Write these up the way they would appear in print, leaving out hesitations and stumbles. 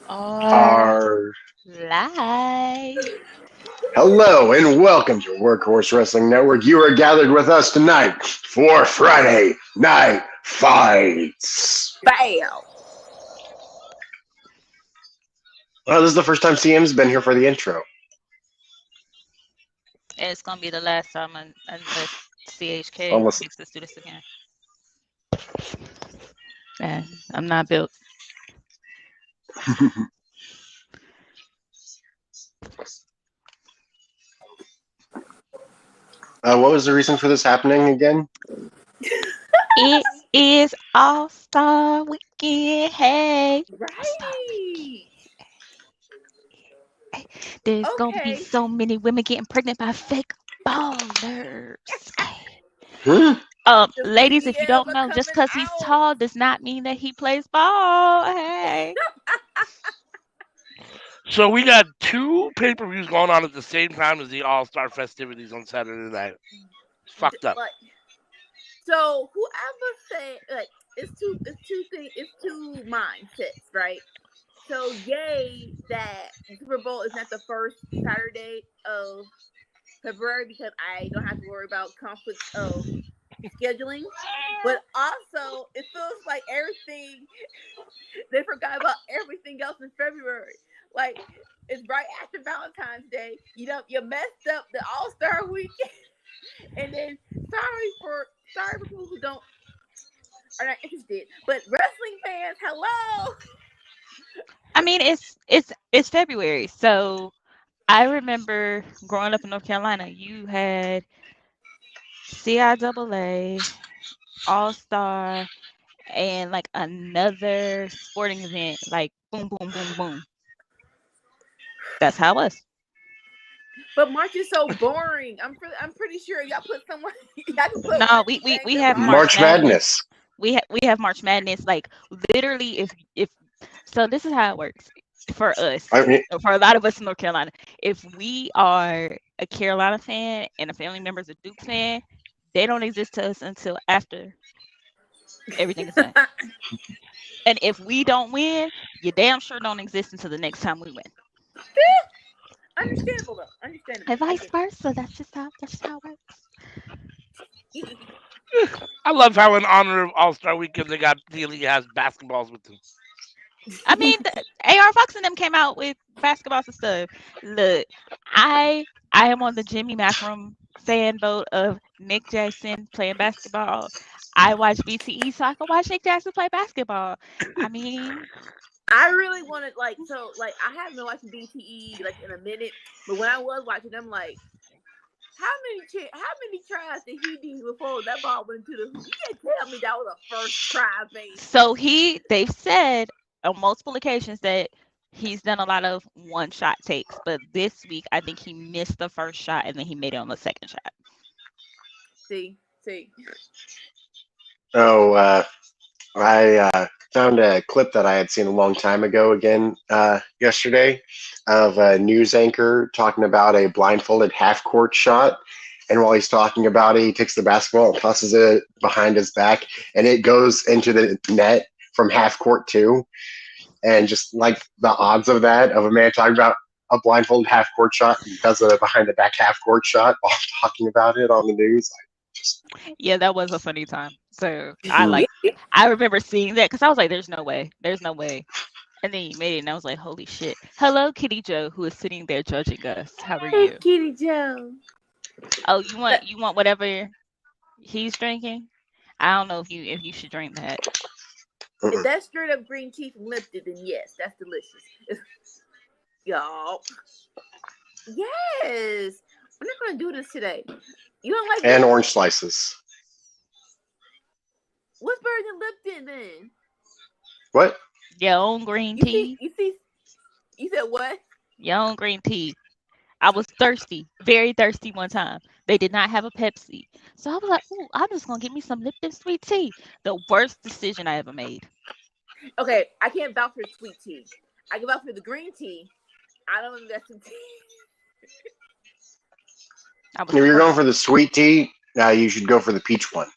Are Are live. Hello and welcome to Workhorse Wrestling Network. You are gathered with us tonight for Friday Night Fights. Bam! Well, this is the first time CM's been here for the intro. It's gonna be the last time unless CHK Almost. makes us do this again. And I'm not built. What was the reason for this happening again? It is All Star Weekend. Hey, Right. there's gonna be Okay. so many women getting pregnant by fake ballers. Hmm? Ladies, if you Yeah, don't but know, just coming because he's out. tall does not mean that he plays ball. Hey. So we got two pay-per-views going on at the same time as the All-Star festivities on Saturday night. It's fucked up. Like, so whoever said it's two mindsets, right? So yay that Super Bowl is not the first Saturday of February because I don't have to worry about conflicts of scheduling. But also it feels like everything they forgot about everything else in February. Like it's right after Valentine's Day. You messed up the All-Star weekend. And then sorry for people who are not interested. But wrestling fans, hello. I mean, it's February, so I remember growing up in North Carolina. You had CIAA, All Star, and like another sporting event, like boom, boom, boom, boom. That's how it was. But March is so boring. I'm pretty sure y'all put someone y'all can put No, one we we, today we to have March. March March Madness. Madness. We have March Madness. Like literally, if so, this is how it works for us. I mean, For a lot of us in North Carolina, if we are a Carolina fan and a family member is a Duke fan, they don't exist to us until after everything is done. And if we don't win, you damn sure don't exist until the next time we win. Understandable though. Understandable. And vice versa. That's just how it works. I love how in honor of All-Star Weekend they got Daly has basketballs with them. I mean, AR Fox and them came out with basketballs and stuff. Look, I am on the Jimmy Macram fan vote of Nick Jackson playing basketball. I watch BTE so I can watch Nick Jackson play basketball. I mean, I really wanted I haven't been watching BTE like in a minute, but when I was watching, I'm like, how many tries did he do before that ball went into the hoop? You can't tell me that was a first try, baby. so they've said on multiple occasions that he's done a lot of one shot takes, but this week I think he missed the first shot and then he made it on the second shot. See. oh, I found a clip that I had seen a long time ago again yesterday of a news anchor talking about a blindfolded half-court shot. And while he's talking about it, he takes the basketball and tosses it behind his back, and it goes into the net from half court too. And just like the odds of that, of a man talking about a blindfolded half court shot and does a behind the back half court shot while talking about it on the news. Yeah, that was a funny time. So I remember seeing that because I was like, "There's no way, And then you made it, and I was like, "Holy shit!" Hello, Kitty Joe, who is sitting there judging us. How are Hey, you? Kitty Joe. Oh, you want whatever he's drinking? I don't know if you should drink that. If that's straight up green tea from Lipton, then yes, that's delicious. Y'all. Yes. We're not gonna do this today. You don't like And Lipton? orange slices. What's better than Lipton then? What? Your own green tea. You said what? Your own green tea. I was thirsty, very thirsty one time. They did not have a Pepsi. So I was like, "Ooh, I'm just going to get me some Lipton sweet tea." The worst decision I ever made. Okay, I can't vouch for the sweet tea. I can vouch for the green tea. I don't know if that's some tea. If you're going for the sweet tea, you should go for the peach one.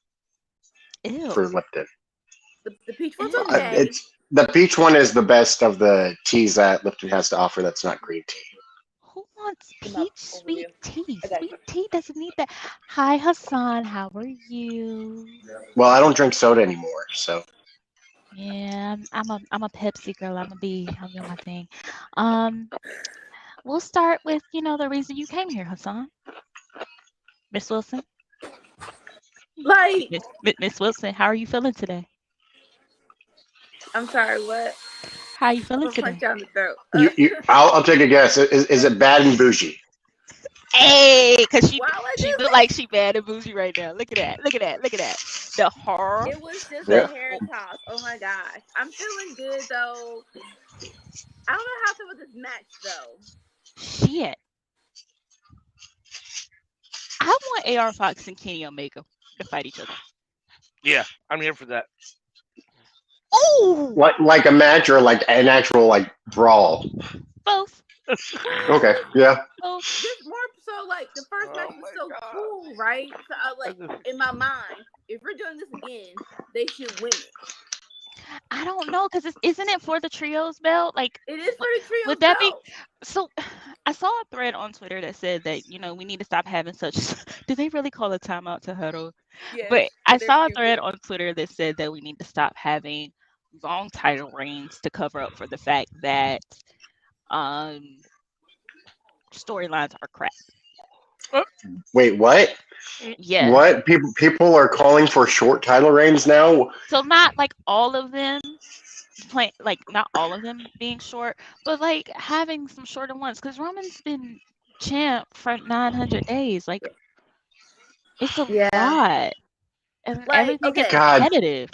Ew. For Lipton. The peach one's okay. The peach one is the best of the teas that Lipton has to offer. That's not green tea. Who wants Come up peach over sweet here. tea? I got Sweet you. tea doesn't need that. Hi, Hassan. How are you? Well, I don't drink soda anymore, so Yeah, I'm a Pepsi girl. I'm on my thing. Um, we'll start with the reason you came here, Hassan. Miss Wilson. Like, Miss Wilson, how are you feeling today? I'm sorry, what? How are you I'm feeling gonna punch today? you on the throat. I'll take a guess. Is it bad and bougie? Hey, cause Why would she you look like she bad and bougie right now. Look at that. Look at that. Look at that. The horror. It was just Yeah. a hair toss. Oh my gosh. I'm feeling good though. I don't know how to with this match though. Shit. I want AR Fox and Kenny Omega to fight each other. Yeah, I'm here for that. Oh, Like a match or like an actual like brawl? both. Okay, yeah. Both. Just more so like the first match was so cool, right? So I like in my mind, if we're doing this again, they should win it. I don't know, cause isn't it for the trios belt? Like, It is for the trios would that be belt. so? I saw a thread on Twitter that said that we need to stop having such. Do they really call a timeout to huddle? Yes, But I they're saw a thread stupid. on Twitter that said that we need to stop having long title reigns to cover up for the fact that storylines are crap. Wait, what? Yeah. What people are calling for short title reigns now? So not like all of them not all of them being short, but like having some shorter ones because Roman's been champ for 900 days. Like it's a Yeah. lot, and Like, everything gets okay. repetitive.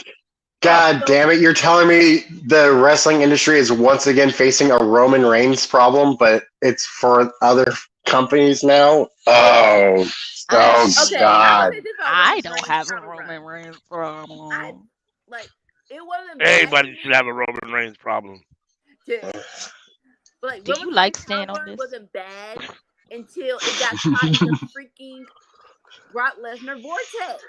God damn it! You're telling me the wrestling industry is once again facing a Roman Reigns problem, but it's for other companies now. Oh, Okay, I'll God! say this about I Roman don't Reigns have a title run. Roman Reigns I problem. like it wasn't bad. Anybody should have a Roman Reigns problem. But like Do Roman you like Reigns staying title on run this? wasn't bad until it got caught in the freaking Brock Lesnar vortex.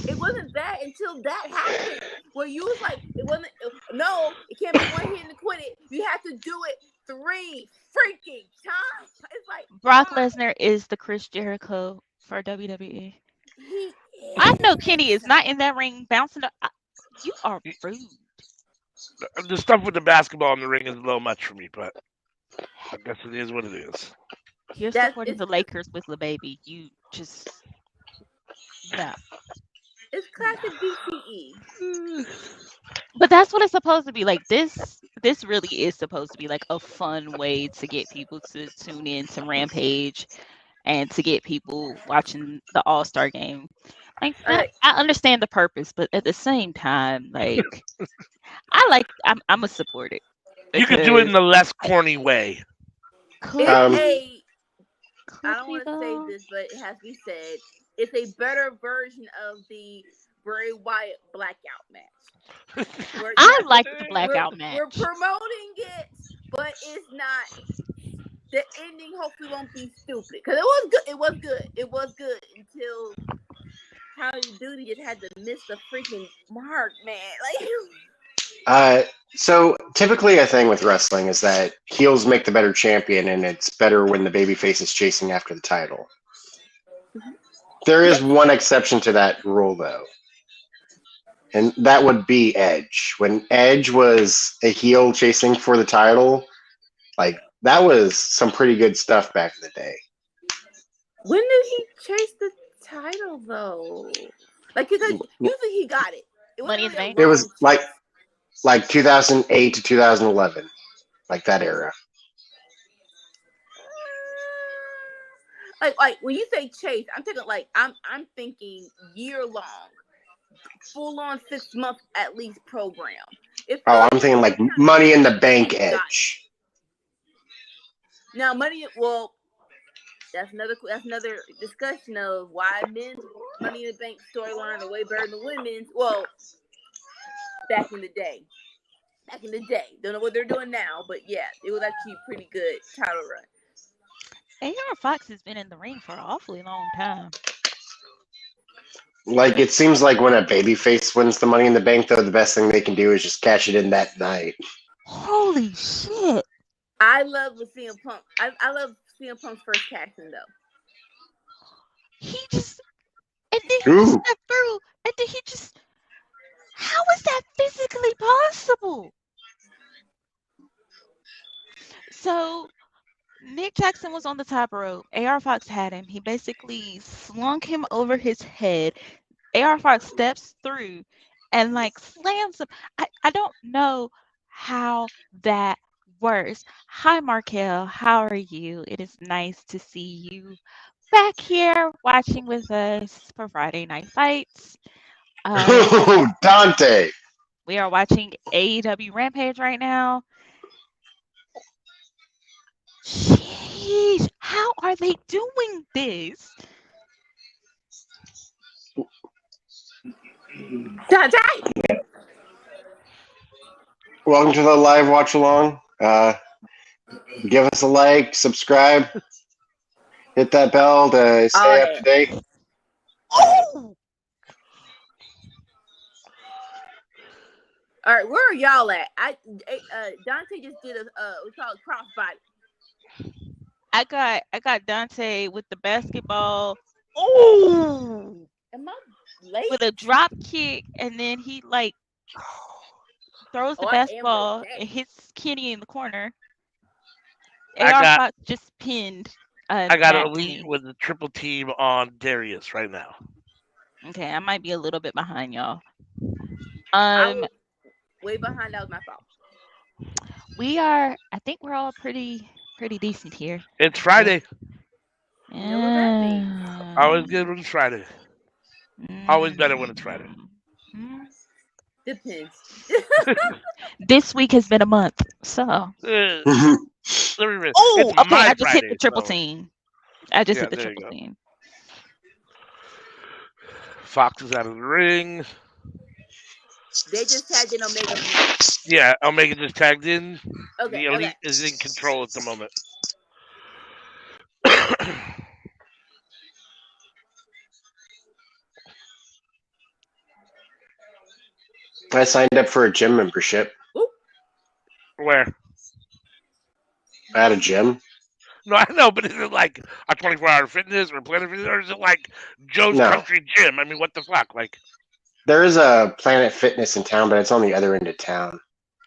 It wasn't bad until that happened. Where you was like, it can't be one hit and quit it. You have to do it 3 freaking times. It's like Brock why? Lesnar is the Chris Jericho for WWE. He I know is. Kenny is not in that ring bouncing. You are rude. The stuff with the basketball in the ring is a little much for me, but I guess it is what it is. You're supporting the Lakers with LaBaby. You just no. It's classic BTE. But that's what it's supposed to be. Like this really is supposed to be like a fun way to get people to tune in to Rampage and to get people watching the All-Star game. Like I understand the purpose, but at the same time, like I'm gonna support it. You could do it in a less corny way. I don't want to say this, but it has to be said. It's a better version of the Bray Wyatt blackout match. I like the blackout match. We're promoting it, but it's not. The ending hopefully won't be stupid because it was good. It was good. It was good until Howdy Doody just had to miss the freaking mark, man. So typically a thing with wrestling is that heels make the better champion, and it's better when the babyface is chasing after the title. There is one exception to that rule, though, and that would be Edge. When Edge was a heel chasing for the title, like that was some pretty good stuff back in the day. When did he chase the title, though? Like, usually he got it. It was like 2008 to 2011, like that era. Like when you say chase, I'm thinking like I'm thinking year long, full on 6 month at least program. I'm thinking like Money in the Bank Edge. Now that's another discussion of why men's Money in the Bank storyline are way better than women's. Well, back in the day. Don't know what they're doing now, but yeah, it was actually a pretty good title run. AR Fox has been in the ring for an awfully long time. Like, it seems like when a babyface wins the Money in the Bank, though, the best thing they can do is just cash it in that night. Holy shit! I love CM Punk. I love CM Punk's first casting though. He just and then he Ooh. stepped through, and then he just. How is that physically possible? So Nick Jackson was on the top rope. AR Fox had him. He basically slung him over his head. AR Fox steps through and like slams him. I don't know how that works. Hi Markel, how are you? It is nice to see you back here watching with us for Friday Night Fights. Dante! We are watching AEW Rampage right now. Jeez, how are they doing this? Dante! Welcome to the live watch along. Give us a like, subscribe, hit that bell to stay up to date. Oh! All right, where are y'all at? Dante just did a we call it crossbody. I got Dante with the basketball. Oh! Am I late? With a drop kick, and then he like throws the basketball and hits Kenny in the corner. AR Fox just pinned. I got Elite with the triple team on Darius right now. Okay, I might be a little bit behind y'all. Way behind. That was my fault. We are. I think we're all pretty decent here. It's Friday. You know what that means? Always good when it's Friday. Always better when it's Friday. Depends. This week has been a month, so. Let me risk. Oh, okay. I just Friday, hit the triple team. I just hit the triple team. Fox is out of the ring. They just tagged in Omega. Yeah, Omega just tagged in. Okay, the Elite is in control at the moment. I signed up for a gym membership. Ooh. Where? At a gym. No, I know, but is it like a 24-hour fitness or Planet Fitness, or is it like Joe's Country Gym? I mean, what the fuck? Like, there is a Planet Fitness in town, but it's on the other end of town.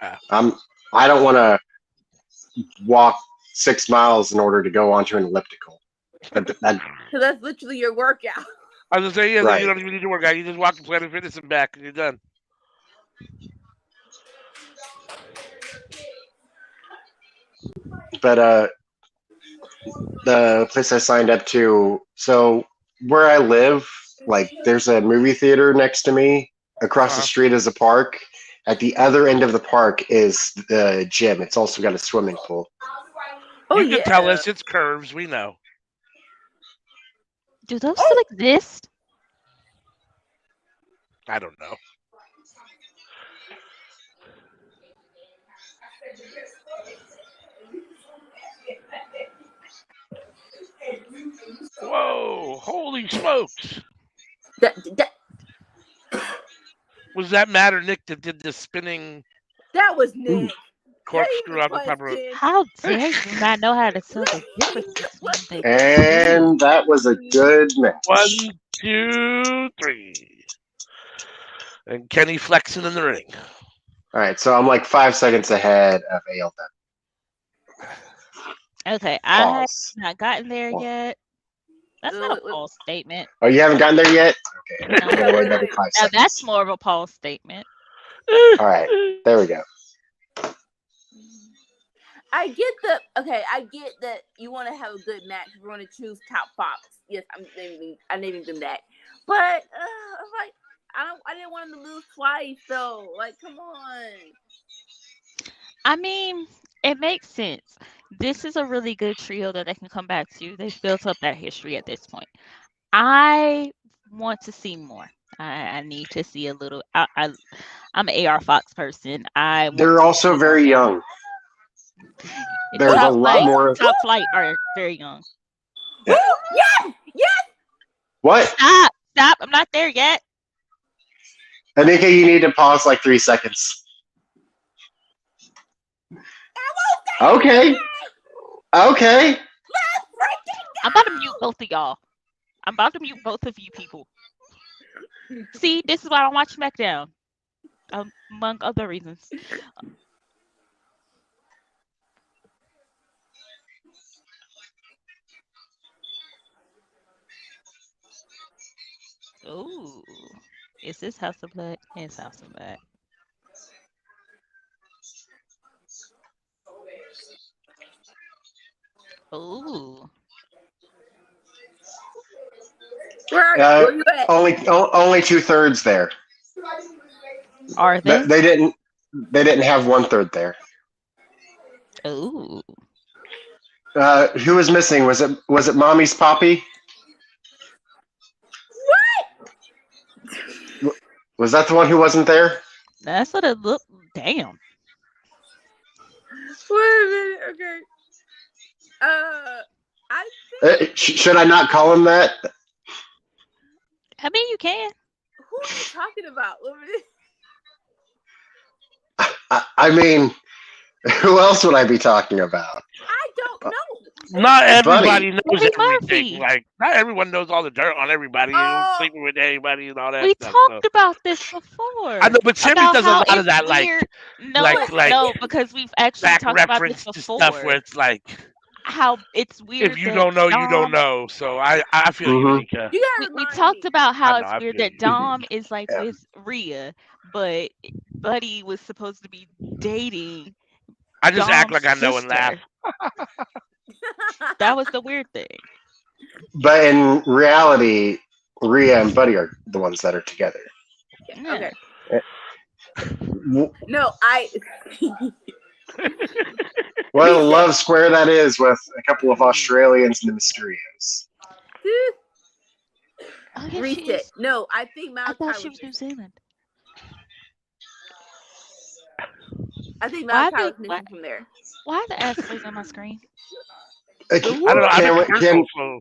Ah. I don't want to walk 6 miles in order to go onto an elliptical. So that's literally your workout. I was gonna say, right. You don't even need to work out. You just walk to Planet Fitness and back, and you're done. But the place I signed up to, so where I live, like there's a movie theater next to me. Across the street is a park. At the other end of the park is the gym. It's also got a swimming pool. You can tell us it's curves. We know. Do those still exist? I don't know. Whoa! Holy smokes! Was that Matt or Nick that did the spinning? That was Nick. Corkscrew out the top rope. How dare you not know how to tell the difference? And that was a good match. 1, 2, 3. And Kenny flexing in the ring. All right, so I'm like 5 seconds ahead of ALW. Okay, I have not gotten there yet. That's not a false statement. Oh, you haven't gotten there yet? Okay. Now that's more of a false statement. All right, there we go. I get that you want to have a good match. You want to choose top Fox. Yes, I'm naming them that. But like, I didn't want them to lose twice though. Like, come on. I mean, it makes sense. This is a really good trio that they can come back to. They've built up that history at this point. I want to see more. I need to see a little. I'm an AR Fox person. They're also very young. There's a lot more. Top Flight are very young. Yes! What? Stop! stop. I'm not there yet. Anika, you need to pause like 3 seconds. Okay. Okay. I'm about to mute both of y'all. I'm about to mute both of you people. See, this is why I don't watch Smackdown. Among other reasons. Ooh. Is this House of Black? It's House of Black. Ooh. Where you at? Only 2/3 there. Are they? They didn't have 1/3 there. Ooh. Who was missing? Was it Mommy's Poppy? What? Was that the one who wasn't there? That's what it looked. Damn. Wait a minute. Okay. I think. Should I not call him that? I mean, you can. Who are you talking about? I mean, who else would I be talking about? I don't know. Not everybody knows Eddie everything. Murphy. Like, not everyone knows all the dirt on everybody. Oh. Sleeping with anybody and all that We stuff. talked about this before. I know, but Timmy about does a how lot of it's that, like, weird. No, like no, because we've actually back talked about this reference to before. stuff where it's like, How it's weird. if you that don't know, you Dom, don't know. So I feel you, Mhm. Nika. You gotta We remind talked me. about how I know, it's I weird feel that you. Dom is like Yeah. with Rhea, but Buddy was supposed to be dating I just act Dom's like I know and laugh. sister. That was the weird thing. But in reality, Rhea and Buddy are the ones that are together. Okay. W- No, I. What a love square that is with a couple of Australians and the Mysterios. Oh, yeah, Reset. she's. No, I think I Malachi thought she was. was New Zealand. I think Why Malachi was missing from there. Why are the asteroids on my screen? I don't know. I'm in Turtle, so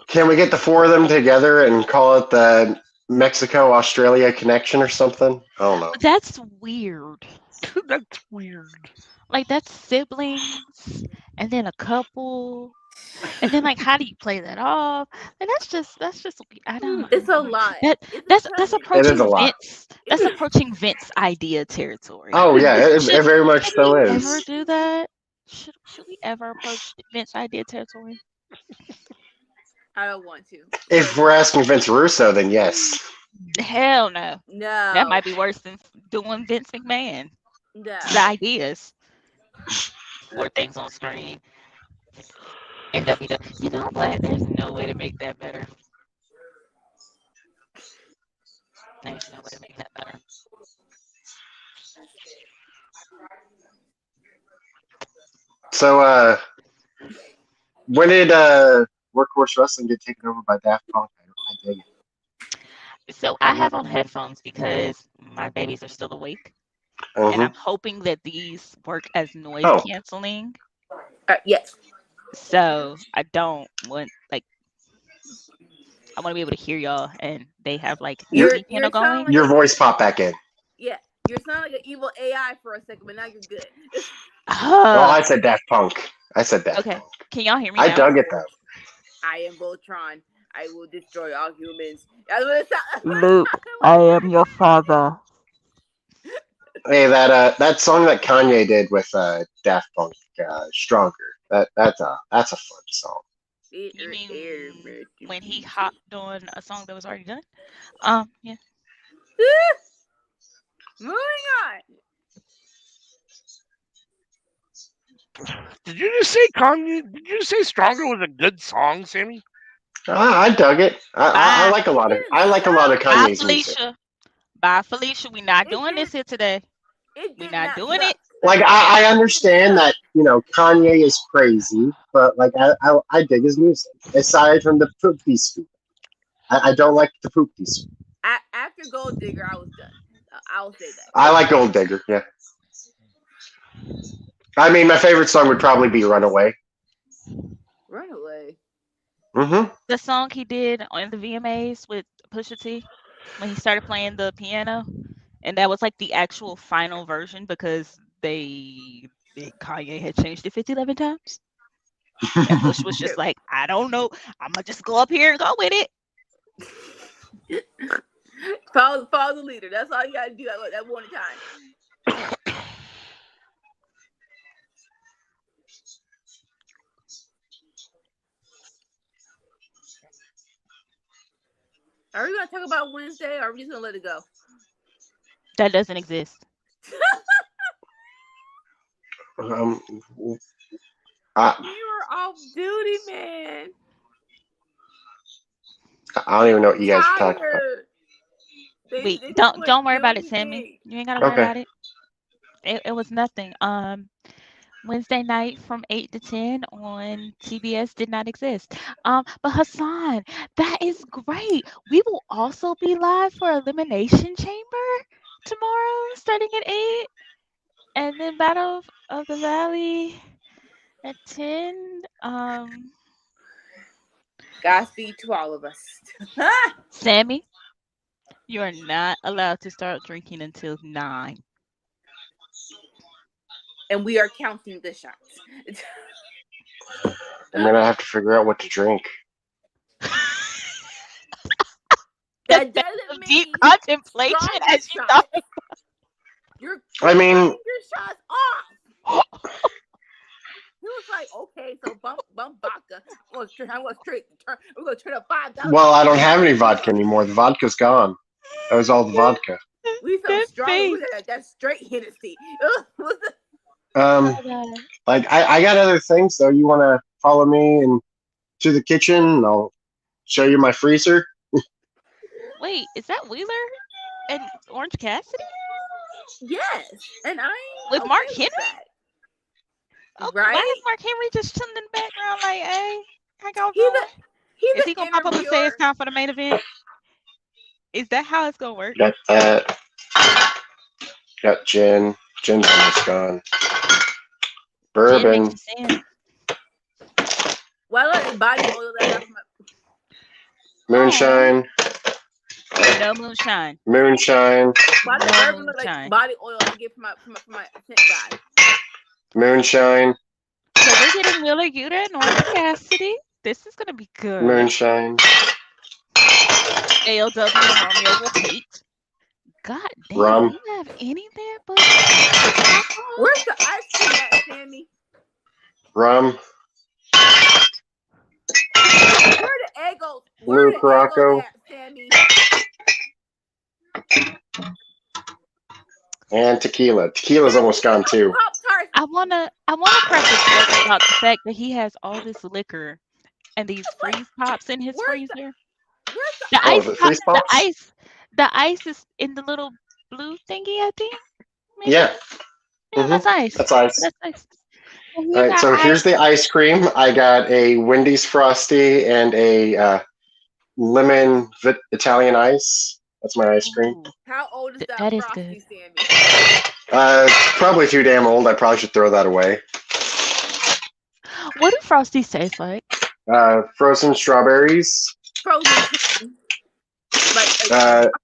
Can we get the four of them together and call it the Mexico-Australia connection or something? I don't know. That's weird. that's weird. Like that's siblings, and then a couple, and then like how do you play that off? And that's just I don't. It's a lot. That's It approaching is a lot. Vince. That's approaching Vince idea territory. Oh yeah, it very much Should so we is. ever do that? Should we ever approach Vince idea territory? I don't want to. If we're asking Vince Russo, then yes. Hell no. No. That might be worse than doing Vince McMahon. No. The ideas. More things on screen. And WWE. You know what? There's no way to make that better. There's no way to make that better. So, when did Workhorse Wrestling get taken over by Daft Punk? I dig it. So I have on headphones because my babies are still awake. And Mhm. I'm hoping that these work as noise Oh. canceling. Yes. So I don't want I want to be able to hear y'all, and they have like You're TV panel sounding going. Your voice popped back in. Yeah. You're sounding like an evil AI for a second, but now you're good. Well, I said Daft Punk. I said Daft Okay. Punk. Can y'all hear me I now? dug it though. I am Voltron. I will destroy all humans. That's what it sounds. Luke, I am your father. Hey, that song that Kanye did with Daft Punk, "Stronger." That's a fun song. You mean when he hopped on a song that was already done? Yeah. Moving on. Did you just say Kanye? Did you say "Stronger" was a good song, Sammy? I dug it. I like a lot of Bye, Kanye's music. Felicia. Bye, Felicia. We're not doing this here today. We're not doing it. Like I understand that Kanye is crazy, but like I dig his music. Aside from the poopy scoop, I don't like the poopy scoop. After Gold Digger, I was done. I'll say that. I like Gold Digger. Yeah. I mean, my favorite song would probably be "Runaway." Runaway. Mm-hmm. The song he did on the VMAs with Pusha T when he started playing the piano, and that was like the actual final version because Kanye had changed it 11 times, and Push was just like, I don't know, I'm gonna just go up here and go with it. Follow the leader. That's all you gotta do at one time. Are we gonna talk about Wednesday, or are we just gonna let it go? That doesn't exist. I, You were off duty, man. I don't even know what you guys are talking about. Tired. Wait, They just don't went worry about it, really Sammy. big. You ain't gotta worry Okay. about it. It was nothing. Wednesday night from 8 to 10 on TBS did not exist. But Hassan, that is great. We will also be live for Elimination Chamber tomorrow, starting at 8, and then Battle of the Valley at 10. Godspeed to all of us. Sammy, you are not allowed to start drinking until 9. And we are counting the shots. I'm gonna have to figure out what to drink. That doesn't mean Deep contemplation stronger as you shots. thought. I mean, your shots off. He was like, okay, so bump vodka. I'm gonna straight turn. We're gonna turn up $5. well, I don't have any vodka anymore. The vodka's gone. That was all the vodka. We some That strong. face. That's straight Hennessy. Um, like I got other things though. You want to follow me and to the kitchen, and I'll show you my freezer. Wait, is that Wheeler and Orange Cassidy Yes, and I with okay Mark with Henry? that. Okay, Right? why is Mark Henry just chilling in the background like, hey, how y'all He's doing? He's Is he gonna pop up and say interviewer. it's time for the main event? Is that how it's gonna work? Got that. Got gin. Gin's almost gone. Gin Bourbon. makes you sin. Why let body oil that I got from Moonshine. No moonshine. Moonshine. Why does No bourbon look like moonshine. body oil I get from my scent guy? Moonshine. So we're getting Wheeler Yuta and Orange Cassidy. This is gonna be good. Moonshine. ALW and Romeo will hate. God damn, Rum. do you have any there but Where's the ice cream at, Sammy? Rum. Where the Eggos? Where Blue the Morocco. Eggos at, Sammy? And tequila. Tequila's almost gone too. Pop-Tarts. I wanna preface this about the fact that he has all this liquor and these freeze pops in his Where's freezer. Where's the The Oh, ice is it pop, freeze pops? the ice is in the little blue thingy, I think. Maybe? Yeah. Yeah, that's ice. That's ice. That's ice. And he All right, got so here's ice. the ice cream. I got a Wendy's Frosty and a lemon Italian ice. That's my ice cream. Ooh, How old is that that is Frosty, good. Sammy? Probably too damn old. I probably should throw that away. What do Frosties taste like? Frozen strawberries. Frozen cream. Like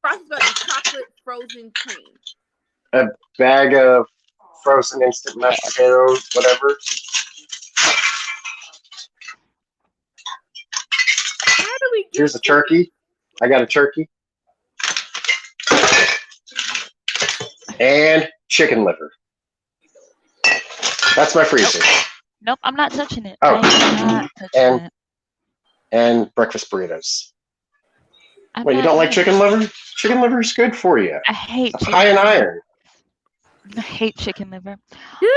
Frosty's like chocolate frozen cream. A bag of frozen instant mashed potatoes, whatever. How do we get Here's a turkey. I got a turkey. And chicken liver. That's my freezer. Nope, I'm not touching it. Oh. I am not touching it. And breakfast burritos. I'm Wait, you not don't like doing chicken it. liver? Chicken liver is good for you. I hate It's chicken high in liver. iron. I hate chicken liver.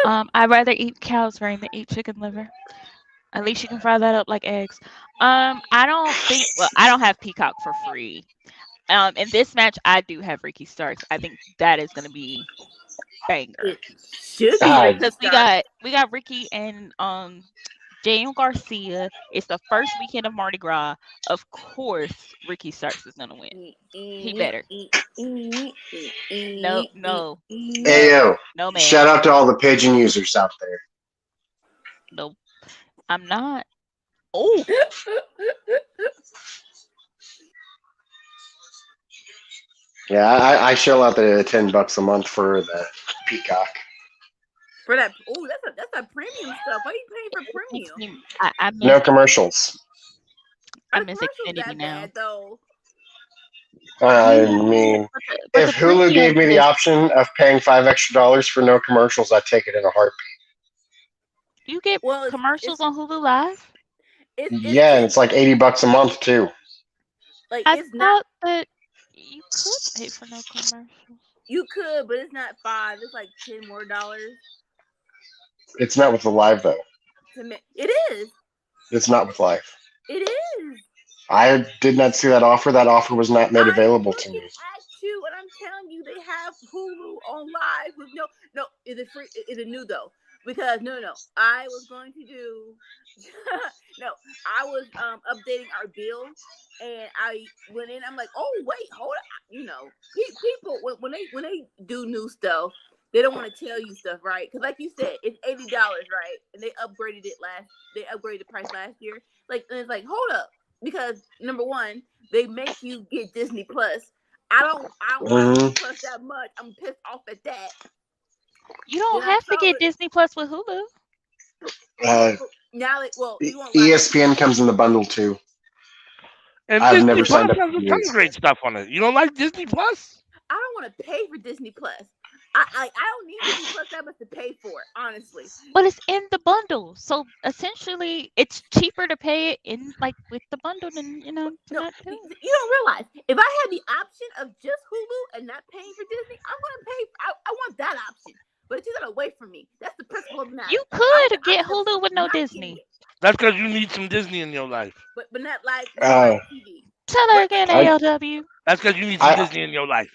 I'd rather eat cow's brain than eat chicken liver. At least you can fry that up like eggs. I don't have Peacock for free. In this match, I do have Ricky Starks. I think that is going to be banger. It should be God. Because we got Ricky and Daniel Garcia. It's the first weekend of Mardi Gras. Of course, Ricky Starks is going to win. He better. No. Ayo. No, man. Shout out to all the pigeon users out there. Nope. I'm not. Oh. Yeah, I shell out the $10 a month for the Peacock. For that, oh, that's a premium stuff. Why are you paying for It makes premium? me. I No miss. commercials. I Are the miss commercials Xfinity that now. bad though? I Yeah, mean, but if the Hulu gave premium me the is option of paying $5 extra for no commercials, I'd take it in a heartbeat. you get Well, commercials on Hulu Live. it's Yeah, and it's like $80 a month too. like I it's not. thought that you could pay for no commercials. You could, but it's not $5. It's like $10 more. It's not with the live though. It is. It's not with live. It is. I did not see that offer. That offer was not made I'm available to looking me. at you, and I'm telling you, they have Hulu on live with no. Is it free? Is it new though? Because no. I was going to do. No, I was updating our bill, and I went in. I'm like, oh wait, hold on. People when they do new stuff, they don't want to tell you stuff, right? Because like you said, it's $80, right? And they upgraded it last. They upgraded the price last year. Like, and it's like, hold up, because number one, they make you get Disney Plus. I don't like hmm Disney Plus that much. I'm pissed off at that. You Then don't I have to saw get it. Disney Plus with Hulu. Yeah, Uh, but now you won't lie. ESPN comes in the bundle too. And I've Disney never Plus signed up has for a ton of years. great stuff on it. You don't like Disney Plus? I don't want to pay for Disney Plus. I don't need Disney Plus that much to pay for it, honestly. But it's in the bundle. So essentially it's cheaper to pay it in like with the bundle than to No, not do you it. don't realize if I had the option of just Hulu and not paying for Disney, I'm gonna pay. I want that option, but it's that away from me. That's the principle of the You matter. I want the could get option of Hulu with no not getting Disney. it, That's because you need some Disney in your life. but not live, not Uh, live TV. Tell her But again, I ALW. That's because you need some I Disney in your life.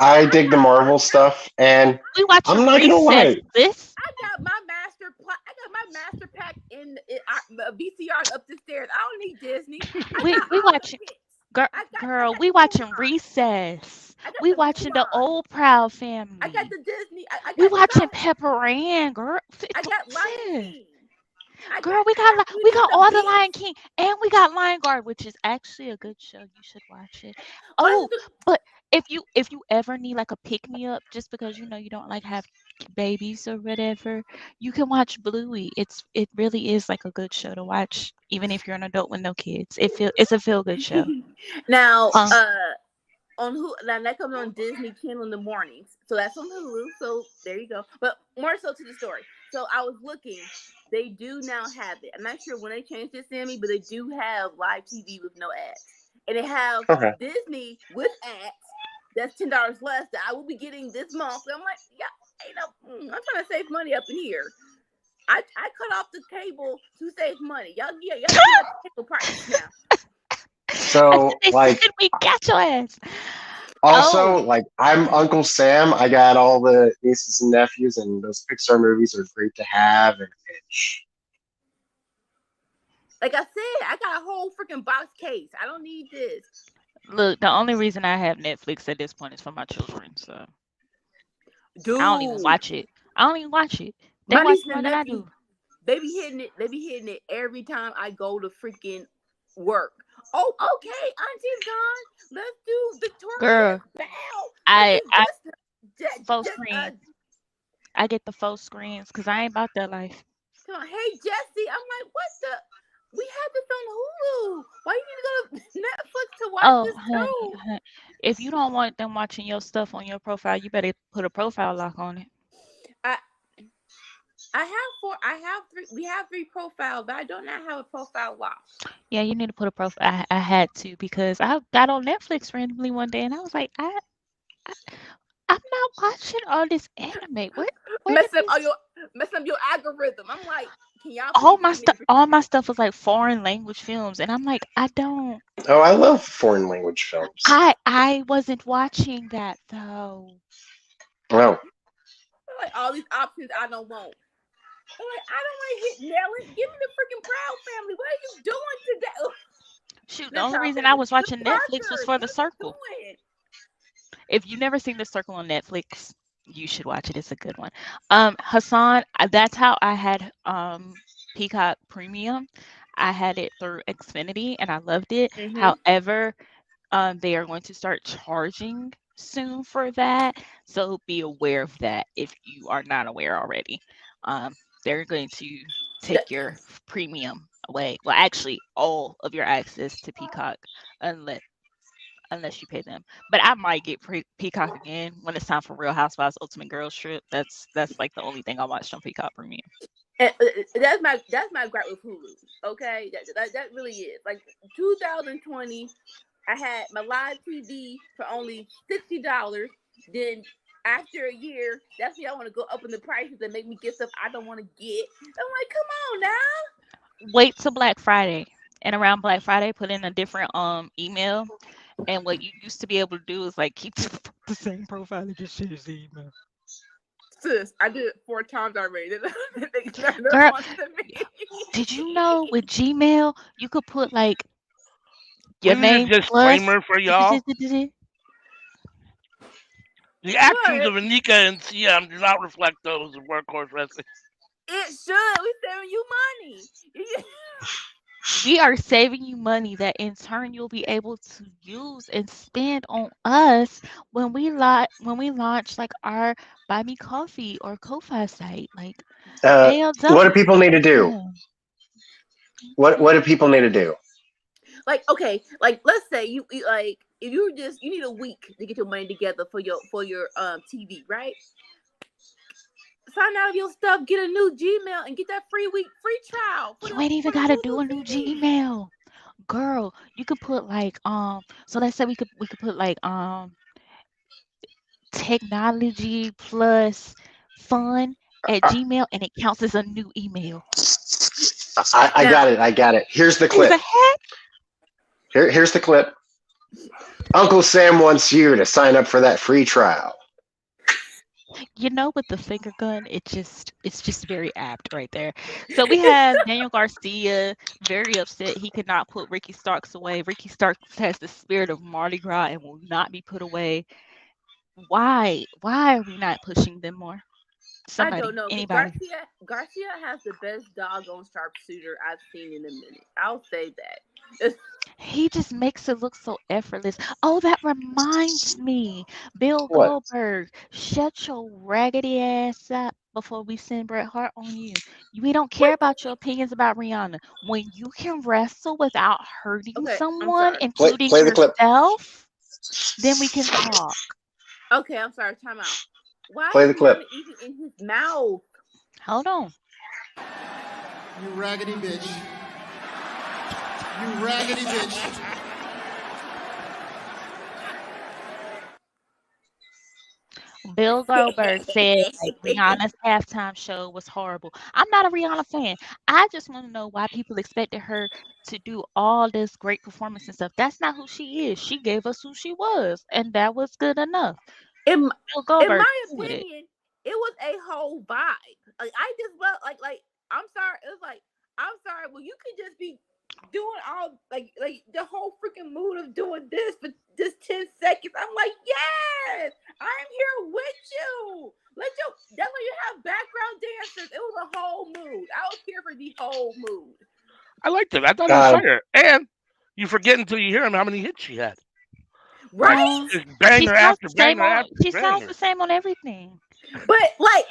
I I dig the got I Marvel got stuff, and We I'm watching not gonna Recess, lie. sis. I got my master pack in VCR up the stairs. I don't need Disney. I We got we all the watching hits. girl, I girl. got We watching Mulan. Recess. I got We the watching the Mulan. old Proud I got Family. the Disney. I We got watching Star. Pepper Ann, girl. I got Lion Sis. King. I Girl, got we got we Beauty and got the all the Lion Beast. King, and we got Lion Guard, which is actually a good show. You should watch it. Oh, Oh, but if you ever need like a pick me up, just because you don't like have babies or whatever, you can watch Bluey. It really is like a good show to watch, even if you're an adult with no kids. It's a feel good show. now, Um, on who now that comes on Disney Channel in the mornings, so that's on Hulu. So there you go. But more so to the story. So I was looking. They do now have it. I'm not sure when they changed it, Sammy, but they do have live TV with no ads, and they have Okay. Disney with ads. That's $10 less that I will be getting this month. And I'm like, yeah, I'm trying to save money up in here. I cut off the cable to save money. Y'all get the cable prices now. So they like said we got your ass. also Oh, like I'm Uncle Sam. I got all the nieces and nephews, and those Pixar movies are great to have. And Like I said, I got a whole freaking box case. I don't need this. look, the only reason I have Netflix at this point is for my children, so I don't even Dude, watch it. I don't even watch it. They my watch niece more and than I nephew, do. they be hitting it. They be hitting it every time I go to freaking work. Oh, okay, Auntie's gone. Let's do Victoria's Girl, Bow. Let's I do I faux just screens. I get the faux screens because I ain't about that life. come on. Hey Jesse, I'm like, what the? We have this on Hulu. Why you need to go to Netflix to watch Oh, this honey, too? if you don't want them watching your stuff on your profile, you better put a profile lock on it. I I have four. I have three. We have three profiles, but I do not have a profile lock. Yeah, you need to put a profile. I had to because I got on Netflix randomly one day and I was like, I I'm not watching all this anime. Where did Mess up all this? your mess up your algorithm. I'm like, can y'all All please my give me stuff, all my stuff was like foreign language films, and I'm like, I don't. oh, I love foreign language films. I wasn't watching that though. Oh, like all these options I don't want? I'm like, I don't want to hit Nelly. Give me the freaking Proud Family. What are you doing today? Ugh, Shoot, the not only Proud reason I Family. was The watching Netflix was Parkers. for The What are you Circle. doing? If you've never seen The Circle on Netflix, you should watch it. It's a good one. Hassan, that's how I had Peacock Premium. I had it through Xfinity and I loved it. Mm-hmm. However, they are going to start charging soon for that. So be aware of that if you are not aware already. Um, they're going to take your premium away. Well, actually, all of your access to Peacock, unless unless you pay them. But I might get Peacock again when it's time for Real Housewives Ultimate Girls Trip. That's like the only thing I watched on Peacock Premium. And, that's my gripe with Hulu. Okay, that really is like 2020. I had my live TV for only $60. Then after a year, that's when I want to go up in the prices and make me get stuff I don't want to get. I'm like, come on now. Wait till Black Friday. And around Black Friday, put in a different email. And what you used to be able to do is like keep the same profile and just change the email. Sis, I did it 4 times already. Girl, did you know with Gmail you could put like your We need name a plus disclaimer for y'all. The actions of Anika and CM do not reflect those of Workhorse Wrestling. It should. We saving you money. We are saving you money that in turn you'll be able to use and spend on us when we launch like our Buy Me Coffee or Ko-Fi site. Like ALW. What do people need to do? What do people need to do? Like, okay, like let's say you like if you need a week to get your money together for your TV, right? Sign out of your stuff, get a new Gmail, and get that free trial. You ain't even gotta do a new Gmail, girl. You could put like So let's say we could put like technology plus fun at Gmail, and it counts as a new email. I got it. Here's the clip. Here's the clip. Uncle Sam wants you to sign up for that free trial. You know, with the finger gun, it's just very apt right there. So we have Daniel Garcia very upset he could not put Ricky Starks away. Ricky Starks has the spirit of Mardi Gras and will not be put away. Why are we not pushing them more? Somebody, I don't know. Anybody. Garcia has the best doggone sharpshooter I've seen in a minute. I'll say that. He just makes it look so effortless. Oh, that reminds me. Bill What? Goldberg, shut your raggedy ass up before we send Bret Hart on you. We don't care about your opinions about Rihanna. When you can wrestle without hurting someone, including play the clip. yourself, then we can talk. Okay, I'm sorry. Time out. Why Play the is clip. Rihanna eating in his mouth? Hold on. You raggedy bitch. You raggedy bitch. Bill Goldberg said like Rihanna's halftime show was horrible. I'm not a Rihanna fan. I just want to know why people expected her to do all this great performance and stuff. That's not who she is. She gave us who she was, and that was good enough. In Bill Goldberg my said it. opinion, it was a whole vibe. Like I just like I'm sorry. It was like I'm sorry. Well, you could just be doing all like the whole freaking mood of doing this for just 10 seconds. I'm like, yes, I'm here with you. That's why you have background dancers. It was a whole mood. I was here for the whole mood. I liked it. I thought it was fire. And you forget until you hear him how many hits she had. Right? Banger after banger after She sounds the same on everything. But like,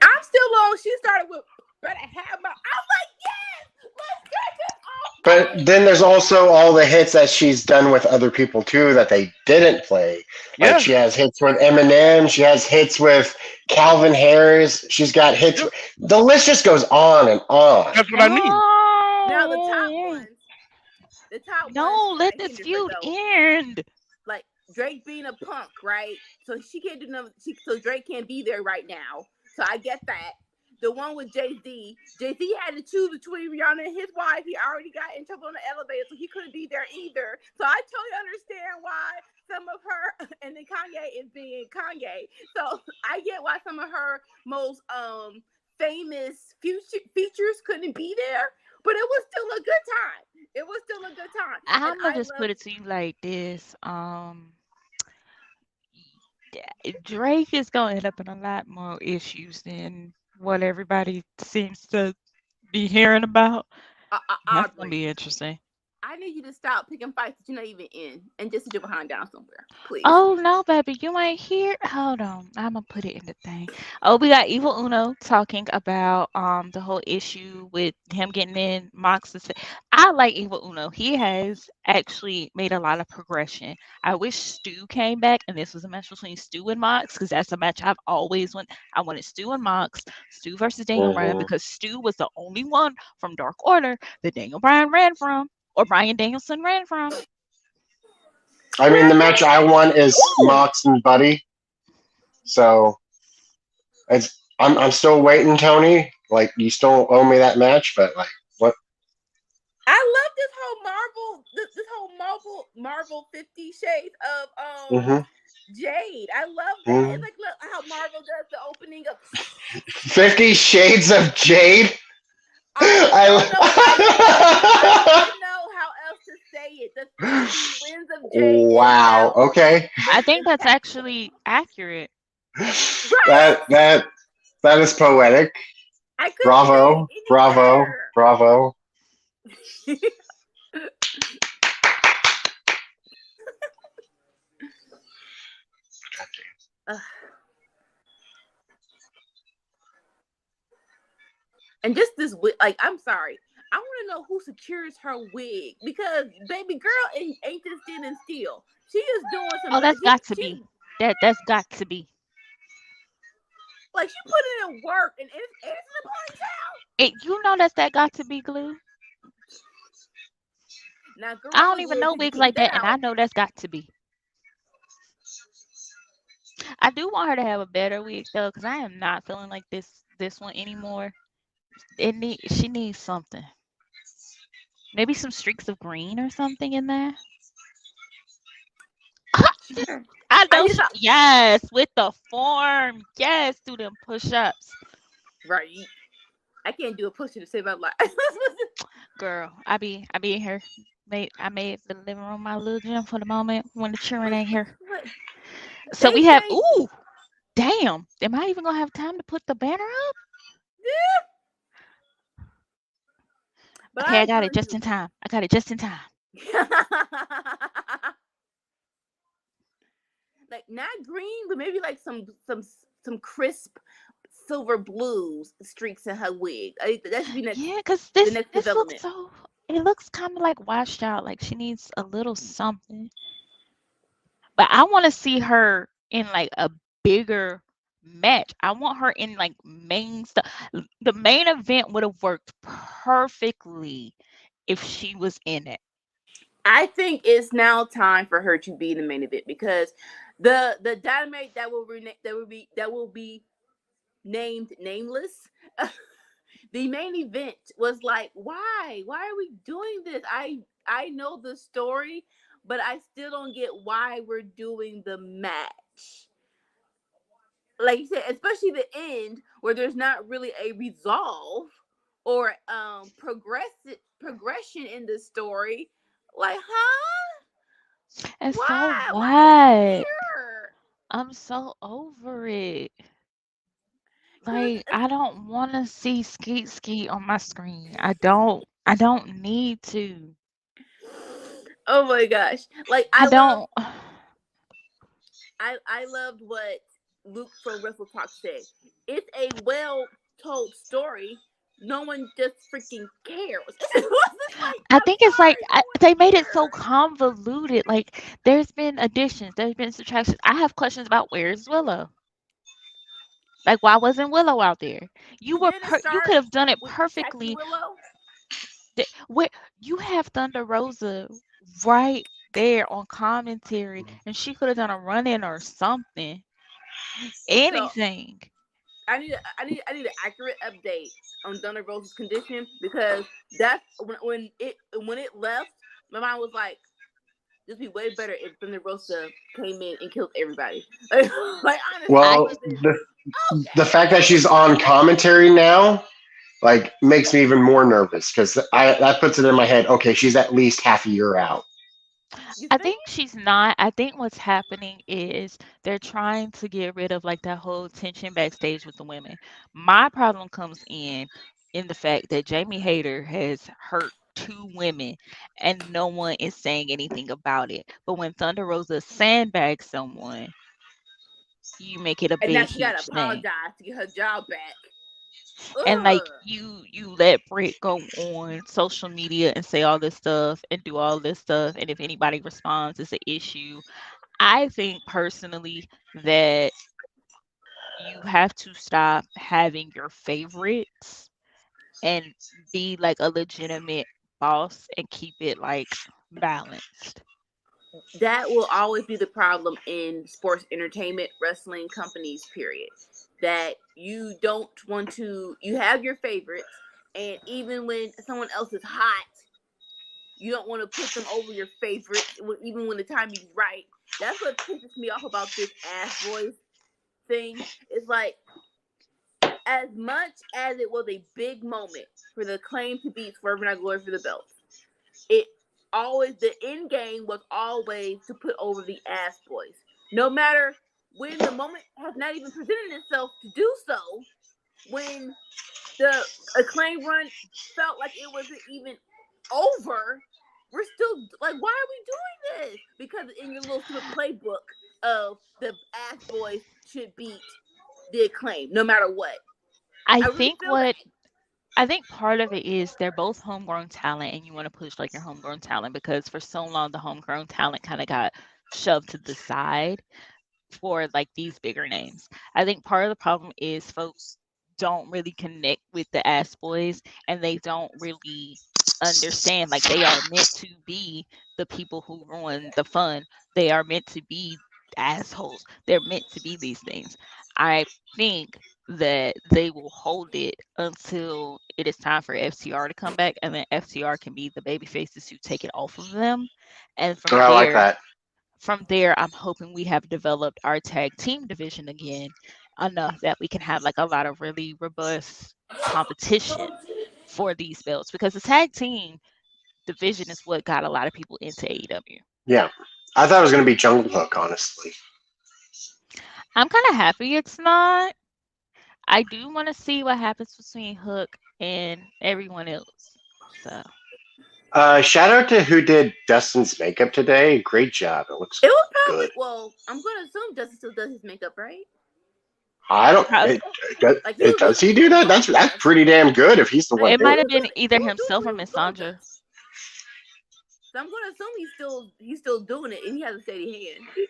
I'm still on. She started with "Better Have My." I'm like, yes, let's get this off. But then there's also all the hits that she's done with other people too that they didn't play. Like she has hits with Eminem. She has hits with Calvin Harris. She's got hits. The list just goes on and on. That's what I mean. Now the top ones. No, let this feud end. Like Drake being a punk, right? So she can't do nothing. So Drake can't be there right now. So I get that. The one with Jay-Z. Jay-Z had to choose between Rihanna and his wife. He already got in trouble on the elevator, so he couldn't be there either. So I totally understand why some of her, and then Kanye is being Kanye. So I get why some of her most famous features couldn't be there, but it was still a good time. It was still a good time. I'm gonna just put it to you like this. Drake is gonna end up in a lot more issues than what everybody seems to be hearing about. That's gonna be interesting. I need you to stop picking fights that you're not even in and just sit your behind down somewhere, please. Oh no, baby, you ain't here. Hold on, I'm gonna put it in the thing. Oh, we got Evil Uno talking about the whole issue with him getting in Mox's. I like Evil Uno. He has actually made a lot of progression. I wish Stu came back and this was a match between Stu and Mox because that's a match I've always wanted. I wanted Stu and Mox, Stu versus Daniel Bryan Mhm. because Stu was the only one from Dark Order that Daniel Bryan ran from or Bryan Danielson ran from. I mean, the match I want is Ooh, Mox and Buddy. So I'm still waiting, Tony. Like, you still owe me that match, but like, what? I love this whole Marvel 50 Shades of Mm-hmm. Jade. I love that. Mm-hmm. It's like look how Marvel does the opening of. 50 Shades of Jade. I don't know. I don't know how else to say it. The 50 Winds of Jade is Wow. out. Okay. I think that's Impact. actually accurate. Right? That is poetic. I couldn't say Bravo. it any Bravo. better. Bravo. Ugh. And just this wig, like, I'm sorry. I want to know who secures her wig because baby girl ain't just standing still. She is doing some. Oh, that's got to be. That's got to be. Like she put in work and it's in the ponytail. You know that got to be glue. Now, I Gorilla don't even Glue, know if you wigs can keep like that that, and I out. know that's got to be. I do want her to have a better wig though, because I am not feeling like this one anymore. She needs something. Maybe some streaks of green or something in there. I I know just thought, yes, with the form. Yes, do them push-ups. right. I can't do a push to save my life. Girl, I be in here. I made the living room my little gym for the moment when the children ain't here. What? So They we have say, ooh, damn. Am I even gonna have time to put the banner up? but Okay, I I got agree it with just in time. I got it just in time. you. Like not green, but maybe like some crisp silver blues streaks in her wig. That should be Yeah, because the next this looks development. so it looks kind of like washed out, like she needs a little something. But I want to see her in like a bigger match. I want her in like main stuff. The main event would have worked perfectly if she was in it. I think it's now time for her to be in the main event because the dynamite that will be named nameless. The main event was like, why are we doing this? I know the story, but I still don't get why we're doing the match. Like you said, especially the end where there's not really a resolve or progression in the story. Like, huh? And so Why is he what? here? I'm so over it. Cause Like I don't want to see Skeet Skeet on my screen. I don't need to. oh my gosh, like I don't. I loved what Luke from Wrestle Talk said. It's a well told story. No one just freaking cares. It wasn't like, I I'm think it's like sorry, no one they made it so cares. convoluted. Like there's been additions, there's been subtractions. I have questions about where's Willow. Like why wasn't Willow out there? Didn't it You start could have done it with Jackie perfectly. Willow? Where you have Thunder Rosa right there on commentary, and she could have done a run in or something, So anything. I need an accurate update on Thunder Rosa's condition because that's when it left, my mind was like, this would be way better if Thunder Rosa came in and killed everybody. Like honestly, I it Well, wasn't the okay. fact that she's on commentary now, like, makes me even more nervous because I that puts it in my head. Okay, she's at least half a year out. You I think? think she's not. I think what's happening is they're trying to get rid of like that whole tension backstage with the women. My problem comes in the fact that Jamie Hayter has hurt 2 women, and no one is saying anything about it. But when Thunder Rosa sandbags someone, you make it a And now big, she gotta huge thing. apologize to get her job back. And like Ugh. you let Britt go on social media and say all this stuff and do all this stuff, and if anybody responds, it's an issue. I think personally that you have to stop having your favorites and be like a legitimate boss and keep it like balanced. That will always be the problem in sports entertainment, wrestling companies, period. That you don't want to, you have your favorites, and even when someone else is hot, you don't want to put them over your favorites, even when the timing's right. That's what pisses me off about this ass boys thing. It's like, as much as it was a big moment for the Claim to beat Swerve and Glory for the belt, it always, the end game was always to put over the ass boys. No matter when the moment has not even presented itself to do so, when the Acclaim run felt like it wasn't even over, we're still like, why are we doing this? Because in your little stupid playbook of the ass boys should beat the Acclaim no matter what. I really think feel what I think part of it is they're both homegrown talent, and you want to push like your homegrown talent because for so long the homegrown talent kind of got shoved to the side for like these bigger names. I think part of the problem is folks don't really connect with the ass boys, and they don't really understand like they are meant to be the people who ruin the fun. They are meant to be assholes. They're meant to be these things. I think that they will hold it until it is time for FTR to come back, and then FTR can be the baby faces who take it off of them. And I like that. from there, I'm hoping we have developed our tag team division again enough that we can have like a lot of really robust competition for these belts, because the tag team division is what got a lot of people into AEW. Yeah. I thought it was going to be Jungle Hook, honestly. I'm kind of happy it's not. I do want to see what happens between Hook and everyone else. So Shout out to who did Dustin's makeup today. Great job. It looks it was probably good. well. I'm gonna assume Justin still does his makeup, right? I don't. Prob- Does he do that? That's pretty damn good. If he's the one it doing might it. have been either He was himself or doing Miss it with Sandra. So I'm gonna assume he's still doing it, and he has a steady hand.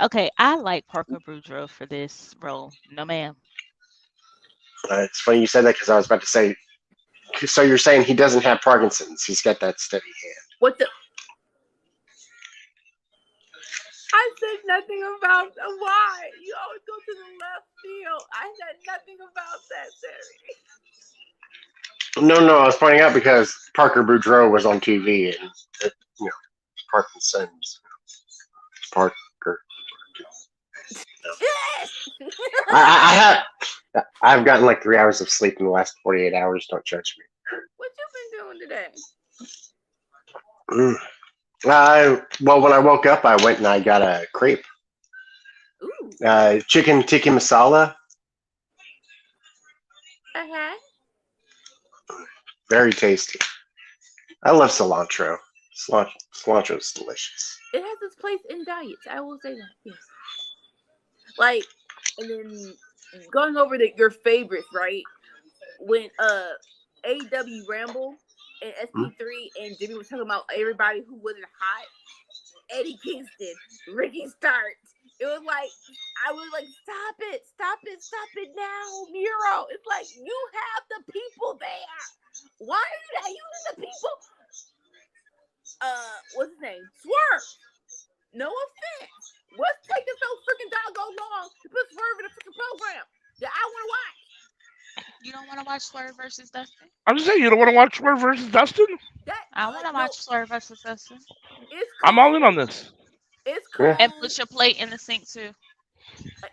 Okay, I like Parker Boudreaux for this role. No, ma'am. It's funny you said that because I was about to say. So you're saying he doesn't have Parkinson's? He's got that steady hand. What the? I said nothing about why. You always go to the left field. I said nothing about that, Terry. No, I was pointing out because Parker Boudreaux was on TV and Parkinson's. Parker. I've gotten like 3 hours of sleep in the last 48 hours. Don't judge me. What you been doing today? Well, when I woke up, I went and I got a crepe. Ooh. Chicken tikka masala. Uh-huh. Very tasty. I love cilantro. Cilantro is delicious. It has its place in diets. I will say that. Yes. Like, and then going over your favorites, right? When AEW Ramble and SP3 and Jimmy was talking about everybody who wasn't hot. Eddie Kingston, Ricky Starks. It was like, I was like, stop it now, Miro. It's like, you have the people there. Why are you not using the people? What's his name? Swerve. No offense. What's taking so freaking doggone long to put Swerve in a freaking program that I want to watch? You don't want to watch Swerve versus Dustin? I'm just saying, you don't want to watch Swerve versus Dustin? I want to watch Swerve versus Dustin. It's cool. I'm all in on this. It's cool. And put your plate in the sink too.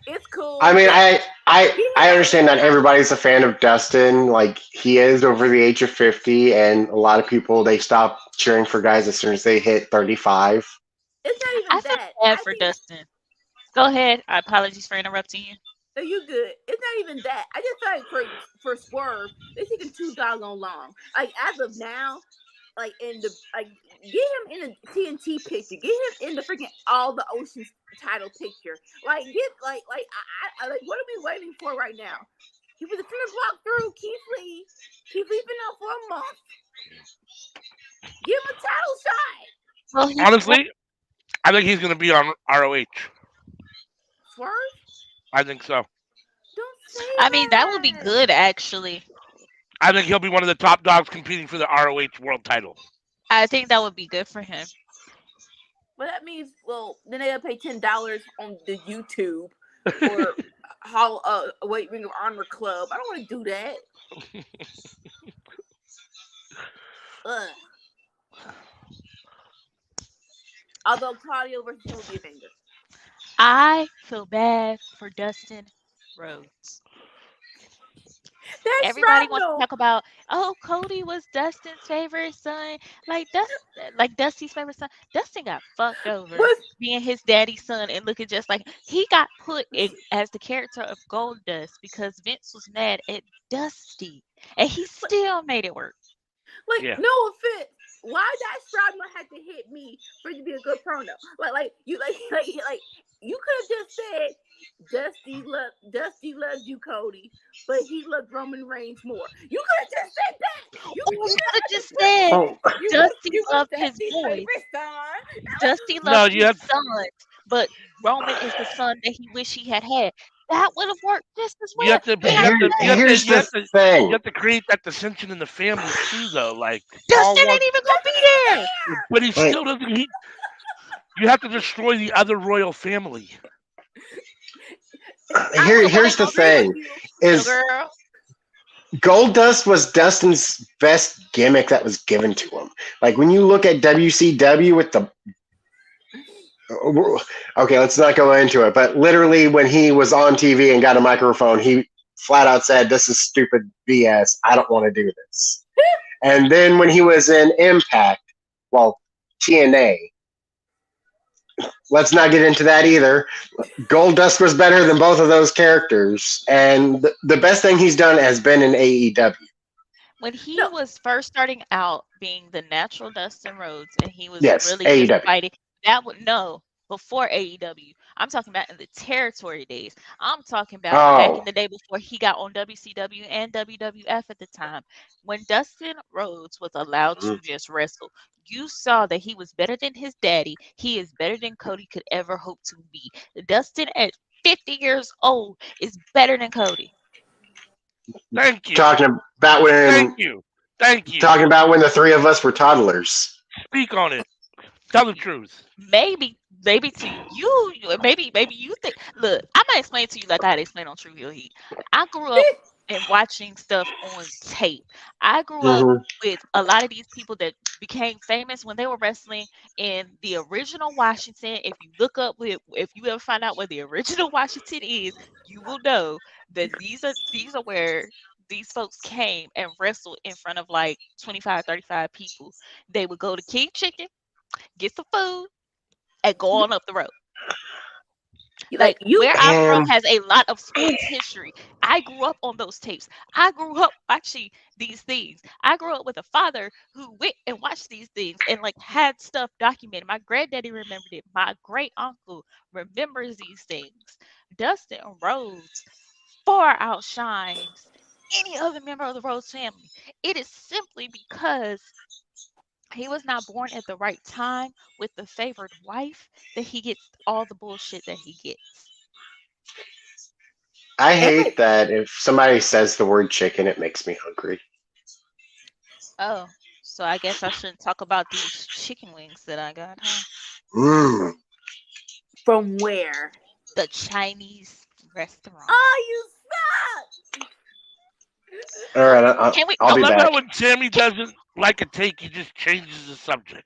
It's cool. I mean, I understand that everybody's a fan of Dustin, like he is over the age of 50, and a lot of people, they stop cheering for guys as soon as they hit 35. It's not even I feel that. bad for Dustin. Go ahead. Apologies for interrupting you. No, you good. It's not even that. I just feel like for Swerve, they're taking too doggone long. Like as of now, like in the get him in the TNT picture, get him in the freaking All the Oceans title picture. Like get I like what are we waiting for right now? He was trying to block through Keith Lee. Keith Lee been out for a month. Give him a title shot. Well, he Honestly, I think he's going to be on ROH. Swerve? I think so. Don't say I mean, that would be that. good, actually. I think he'll be one of the top dogs competing for the ROH world title. I think that would be good for him. Well, that means, well, then they gotta pay $10 on the YouTube for Weight Ring of Honor Club. I don't want to do that. Ugh. Although Claudio versus him would be a banger. I feel bad for Dustin Rhodes. That's Everybody wants to Shrapnel. talk about, oh, Cody was Dustin's favorite son. Like Dusty's favorite son. Dustin got fucked over being his daddy's son and looking just like he got put in as the character of Goldust because Vince was mad at Dusty. And he still made it work. Like, Yeah. no offense. Why that Shrapnel had to hit me for it to be a good promo? Like you you could have just said Dusty loves you, Cody, but he loved Roman Reigns more. You could have just said that. You could have just said Dusty loved his boys. Dusty loved his sons, but Roman is the son that he wished he had had. That would have worked just as well. You have to create that dissension in the family too, though. Like Dustin ain't even gonna be there. But he still doesn't. You have to destroy the other royal family. Here's the thing: is Goldust was Dustin's best gimmick that was given to him. Like when you look at WCW with the. Okay, let's not go into it. But literally, when he was on TV and got a microphone, he flat out said, "This is stupid BS. I don't want to do this." And then when he was in Impact, well, TNA, let's not get into that either. Goldust was better than both of those characters, and the best thing he's done has been in AEW. When he was first starting out being the natural Dustin Rhodes, and he was really AEW. just fighting. That would before AEW. I'm talking about in the territory days. I'm talking about back in the day before he got on WCW and WWF at the time. When Dustin Rhodes was allowed to just wrestle, you saw that he was better than his daddy. He is better than Cody could ever hope to be. Dustin at 50 years old is better than Cody. Thank you. Talking about when. Thank you. Talking about when the three of us were toddlers. Speak on it. Tell the truth. Maybe to you, maybe you think. Look, I'm gonna explain to you like I had to explain on True Heel Heat. I grew up and watching stuff on tape. I grew up with a lot of these people that became famous when they were wrestling in the original Washington. If you look up if you ever find out where the original Washington is, you will know that these are where these folks came and wrestled in front of like 25, 35 people. They would go to King Chicken, get some food, and go on up the road. Like where I'm from has a lot of sports history. I grew up on those tapes. I grew up watching these things. I grew up with a father who went and watched these things and like had stuff documented. My granddaddy remembered it. My great uncle remembers these things. Dustin Rhodes far outshines any other member of the Rhodes family. It is simply because he was not born at the right time with the favored wife that he gets all the bullshit that he gets. I hate that if somebody says the word chicken, it makes me hungry. Oh, so I guess I shouldn't talk about these chicken wings that I got, huh? From where? The Chinese restaurant. Oh, you stop! All right, I'll be back. When Sammy doesn't like a take, he just changes the subject.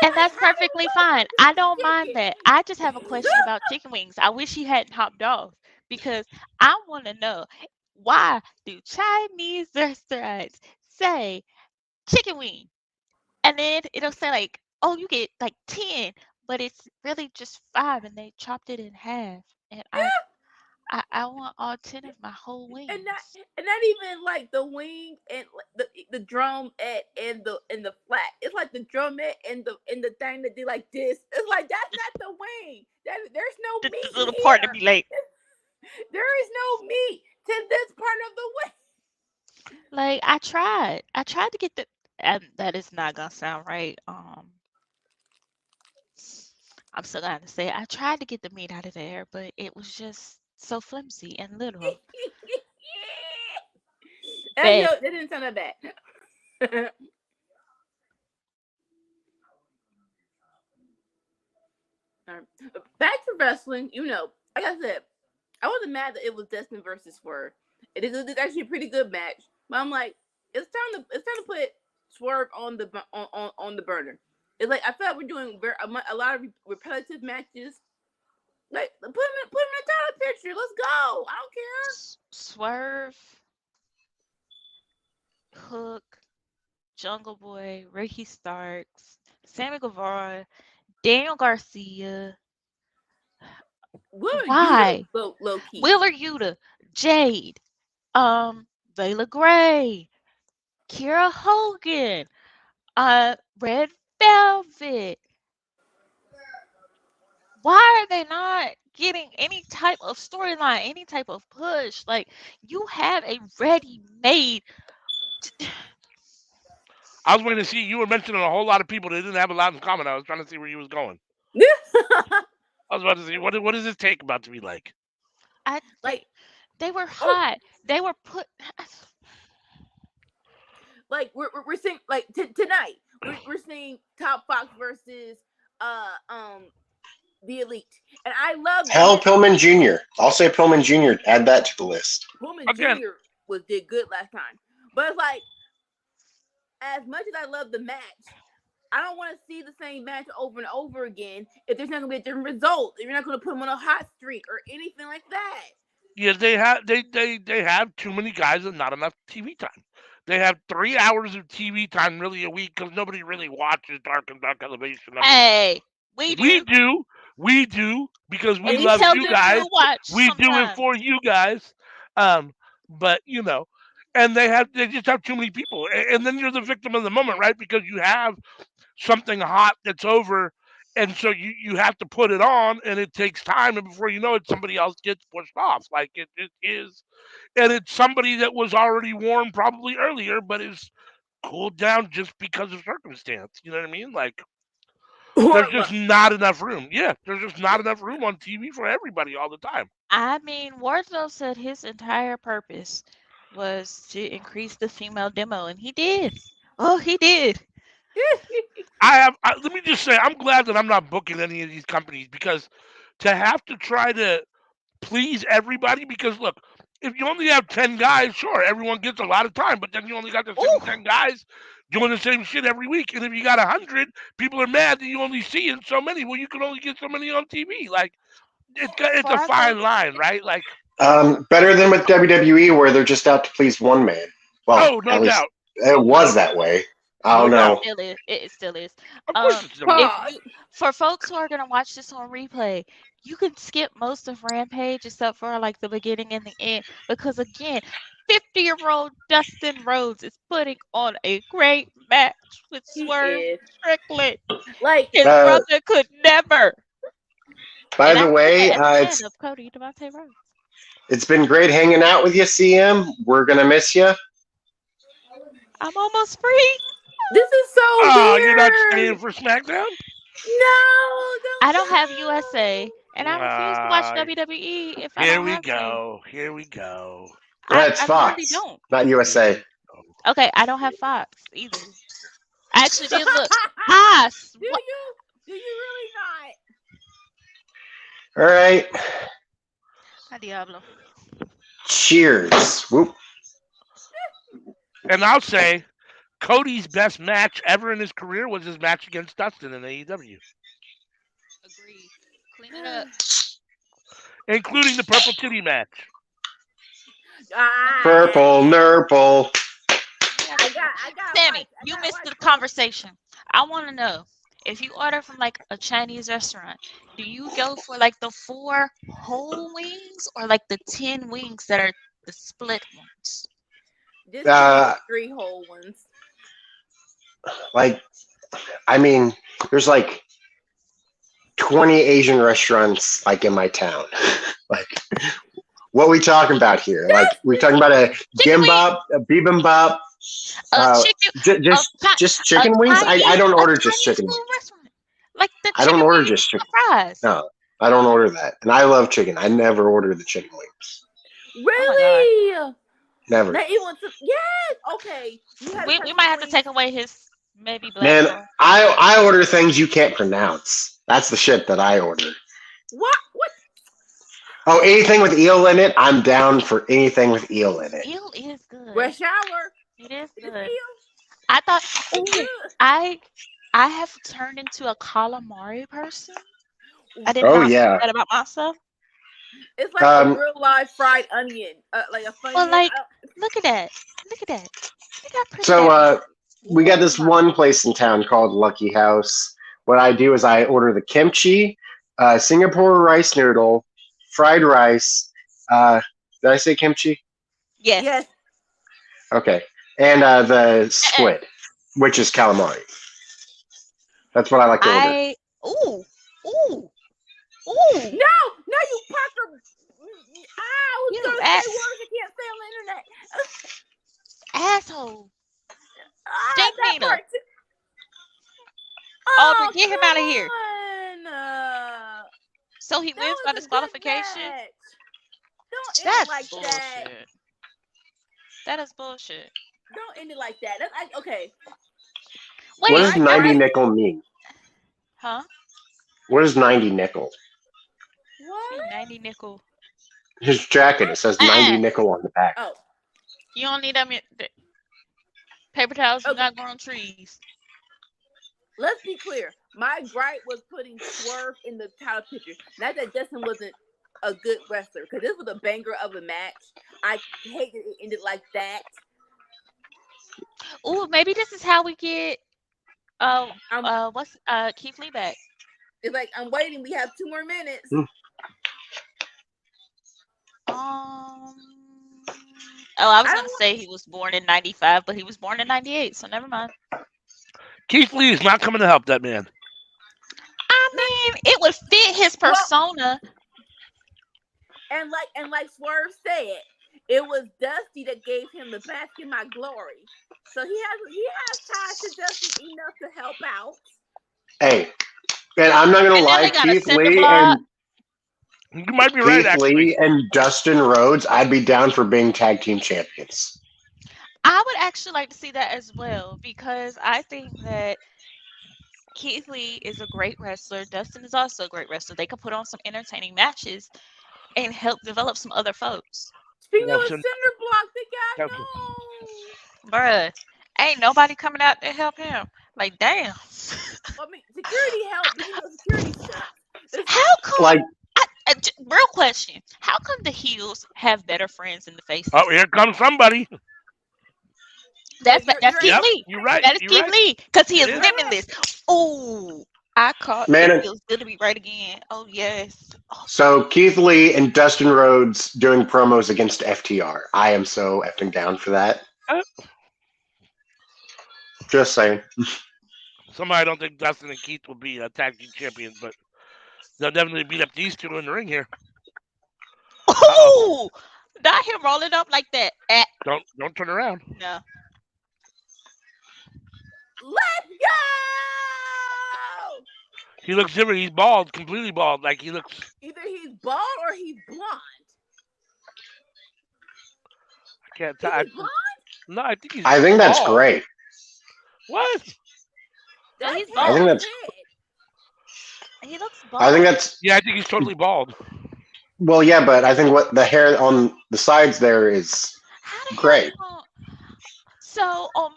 And that's perfectly fine. I don't mind that. I just have a question about chicken wings. I wish he hadn't hopped off because I want to know, why do Chinese restaurants say chicken wing? And then it'll say like, oh, you get like 10, but it's really just 5 and they chopped it in half. And I want all 10 of my whole and not wings. and not even like the wing and the drum and the flat. It's like the drumette and the thing that do like this. It's like that's not the wing. There's no The meat little part to here. be like, There is no meat to this part of the wing. I tried to get the, and that is not gonna sound right. I'm still gonna say I tried to get the meat out of there, but it was just so flimsy and little. And Bad. that didn't sound that bad. Back to wrestling, like I said, I wasn't mad that it was Dustin versus Swerve. It is actually a pretty good match, but I'm like, it's time to put Swerve on the burner. It's like I feel like we're doing a lot of repetitive matches. Like put him in the title picture. Let's go. I don't care. Swerve, Hook, Jungle Boy, Ricky Starks, Sammy Guevara, Daniel Garcia. Willer Yuta Why? low key. Wheeler Yuta, Jade, Layla Gray, Kira Hogan, Red Velvet. Why are they not getting any type of storyline, any type of push? Like, you have a ready-made. I was waiting to see. You were mentioning a whole lot of people that didn't have a lot in common. I was trying to see where you was going. I was about to see what does this take about to be like? Like, They were hot. They were put. like we're seeing like tonight we're seeing Top Fox versus the Elite, and I love Hell, Pillman Jr. I'll say Pillman Jr. Add that to the list. Pillman Again. Jr. did good last time, but it's like as much as I love the match, I don't want to see the same match over and over again if there's not gonna be a different result. If you're not gonna put them on a hot streak or anything like that. Yeah, they have too many guys and not enough TV time. They have 3 hours of TV time really a week because nobody really watches Dark and Dark Elevation. I mean, Hey, we do. we do because we And we love tell you them guys. to watch We do it sometimes. for you guys. But and they just have too many people, and then you're the victim of the moment, right? Because you have something hot that's over, and so you have to put it on, and it takes time, and before you know it, somebody else gets pushed off. Like it is, and it's somebody that was already warm probably earlier, but is cooled down just because of circumstance. You know what I mean? Like there's just not enough room. Yeah, there's just not enough room on TV for everybody all the time. I mean, Wardlow said his entire purpose was to increase the female demo, and he did. Oh, he did. Let me just say, I'm glad that I'm not booking any of these companies because to have to try to please everybody, because look, if you only have 10 guys, sure, everyone gets a lot of time, but then you only got the same Ooh. 10 guys doing the same shit every week. And if you got 100, people are mad that you only see in so many. Well, you can only get so many on TV. Like, it's a fine line, right? Like, Better than with WWE where they're just out to please one man. Well, oh, no at least doubt. it was that way. I don't No know. doubt. Still is. It still is. Of course it's still If for folks who are gonna watch this on replay, you can skip most of Rampage except for like the beginning and the end because again, 50-year-old Dustin Rhodes is putting on a great match with He Swerve is. Strickland. Like His brother could never. By And the I way, said at the end of Cody Devontae Rhodes. it's been great hanging out with you, CM. We're gonna miss you. I'm almost free. This is so Oh, weird. you're not staying for SmackDown? No, I don't have USA, and I refuse to watch Ah, WWE if I Here don't we have to. go. Here we go. That's I Fox, really don't. not USA. Okay, I don't have Fox either. I actually did look. Do you really not? All right. Hi, Diablo. Cheers. Whoop. And I'll say, Cody's best match ever in his career was his match against Dustin in AEW. Agreed. Clean it up. Including the Purple Titty match. Purple Nurple. I got Sammy, you missed the conversation. I want to know if you order from like a Chinese restaurant, do you go for like the 4 whole wings or like the 10 wings that are the split ones? Just give me Uh, the 3 whole ones. like, I mean, there's like 20 Asian restaurants like in my town. Like, what we talking about here? Like, we talking about a Chicken wing, gimbap, a bibimbap, chicken, just a chicken wings? I don't order just Chinese chicken food wings. restaurant, like the I don't chicken order wings just and chicken. the fries. No, I don't order that. And I love chicken. I never order the chicken wings. Oh my god, Really? Never. Now you want some? Yes. Okay. You had we might have to take away his maybe black Man, card. I order things you can't pronounce. That's the shit that I order. What? What? Oh, anything with eel in it, I'm down for anything with eel in it. Eel is good. Rush hour. It is It is good. eel. I thought, It's ooh, good. I have turned into a calamari person. I didn't Oh know yeah. that about myself. It's like a Um, real live fried onion, like a funny. Well, like, look at that. Look at that. Look how pretty So that is. we got Oh this my- one place in town called Lucky House. What I do is I order the kimchi, Singapore rice noodle, fried rice. Did I say kimchi? Yes. Yes. Okay, and the squid, which is calamari. That's what I like to order. Ooh. No, you Parker. I was You gonna ass- say words I can't say on the internet. Asshole. That Stinkmeaner. part too. Aubrey, get him out of here. come on. So he That wins was by a good disqualification? match. Don't end That's it like bullshit. that. That is bullshit. Don't end it like that. Okay. Wait, What does I- 90 I- nickel mean? huh? What is 90 nickel? What? 90 nickel. His jacket, it says 90 nickel on the back. Oh, You don't need them. Paper towels do Okay. not grow on trees. let's be clear. My gripe was putting Swerve in the title picture. Not that Dustin wasn't a good wrestler, because this was a banger of a match. I hated it ended like that. Ooh, maybe this is how we get Keith Lee back. It's like I'm waiting. We have 2 more minutes. I was gonna say he was born in 95, but he was born in 98, so never mind. Keith Lee is not coming to help that man. I mean, it would fit his persona. And like Swerve said, it was Dusty that gave him the Bask in My Glory. So he has ties to Dusty enough to help out. Hey, and I'm not gonna And now lie, they got a Keith cinder Lee block. You might be right, Keith actually. Lee and Dustin Rhodes, I'd be down for being tag team champions. I would actually like to see that as well, because I think that Keith Lee is a great wrestler. Dustin is also a great wrestler. They could put on some entertaining matches and help develop some other folks. Speaking of a Nelson. cinder block, they got Nelson. no. Bruh, ain't nobody coming out to help him. Like, damn. I mean, security help, but security sucks. How come? Like, Real question. How come the heels have better friends than the faces? Oh, here comes somebody. That's You're Keith right. Lee. You're right. That is You're Keith right. Lee, because he is It is. limitless. Oh, I caught. Man, It feels good to be right again. Oh yes. Oh, so Keith Lee and Dustin Rhodes doing promos against FTR. I am so effing down for that. Just saying. Somehow I don't think Dustin and Keith will be tag team champions, but they'll definitely beat up these two in the ring here. oh, not him rolling up like that. Don't turn around. No. Let's go! He looks different. He's bald, completely bald. Like he looks. Either he's bald or he's blonde. I can't Is tell. he blonde? No, I think he's. I think that's bald. great. What? No, he's I think bald. that's. He looks bald. I think that's. Yeah, I think he's totally bald. Well, yeah, but I think what the hair on the sides there is How the hell great. you gonna- So on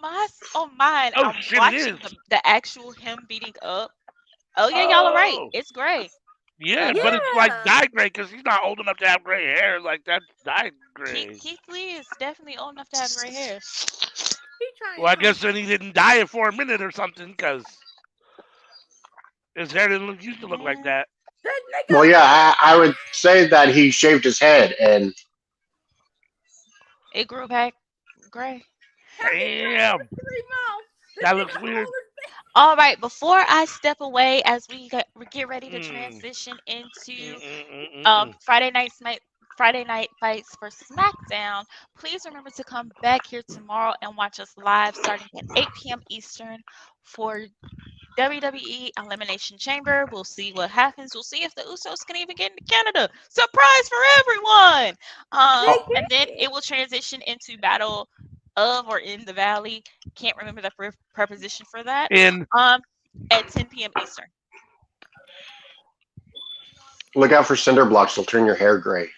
mine, Oh, I'm shit, it watching is. the actual him beating up. Oh yeah, y'all are right. Oh. It's gray. Yeah, Yeah. but it's like dyed gray because he's not old enough to have gray hair. Like that's dyed gray. Keith Lee is definitely old enough to have gray hair. He trying Well, I to- guess then he didn't dye it for a minute or something because His hair didn't used to look like that. Well, yeah, I would say that he shaved his head, and It grew back gray. Damn, 3 months. that looks weird. All right, before I step away, as we get ready to Mm. transition into Mm-mm-mm-mm-mm. Friday night fights for SmackDown, please remember to come back here tomorrow and watch us live starting at 8 p.m. Eastern for WWE Elimination Chamber. We'll see what happens. We'll see if the Usos can even get into Canada. Surprise for everyone! And then it will transition into Battle of or in the Valley. Can't remember the preposition for that. At 10 p.m. Eastern. look out for cinder blocks. They'll turn your hair gray.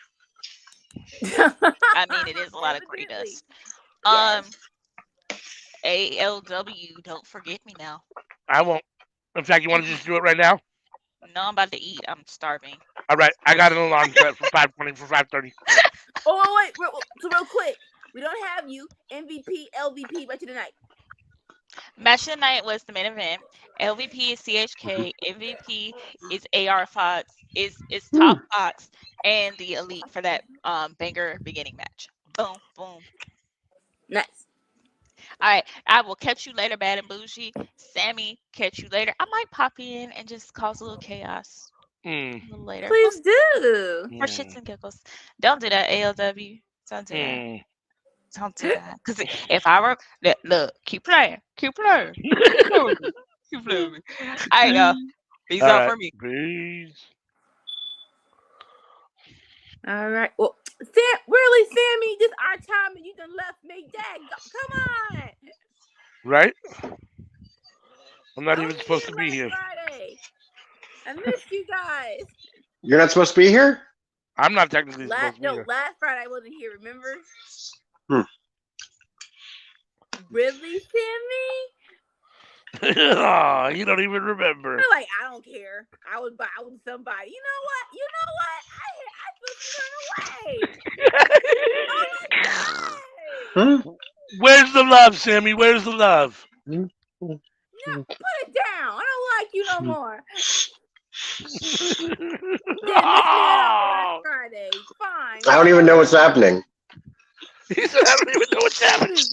I mean, it is a lot of gray dust. ALW, don't forget me now. I won't. In fact, you want to just do it right now? No, I'm about to eat. I'm starving. All right, I got an alarm set for 5:20 for 5:30. Oh wait, real quick. We don't have you MVP, LVP by tonight. Match of the night was the main event. LVP is CHK. MVP is AR Fox. Is Top Fox and the Elite for that banger beginning match. Boom, boom. Nice. All right, I will catch you later, Bad and Bougie. Sammy, catch you later. I might pop in and just cause a little chaos a little later. Please do. For shits and giggles. Don't do that, ALW. Don't do that. Don't do that. Because if I were, look, keep playing. Keep playing. Keep playing with me. Keep playing with me. All right, y'all. Peace out for me. Peace. All right. Well, really, Sammy, this our time and you done left me dead. Come on. Right? I'm not even supposed to be here. Friday. I missed you guys. You're not supposed to be here? I'm not technically supposed to be here. Last Friday I wasn't here, remember? Really, Sammy? Oh, you don't even remember. I'm like, I don't care. I was somebody. You know what? I had to run away. Oh my God. Where's the love, Sammy? Where's the love? No, put it down. I don't like you no more. Friday. Fine. I don't even know what's happening. He said, I don't even know what's happening.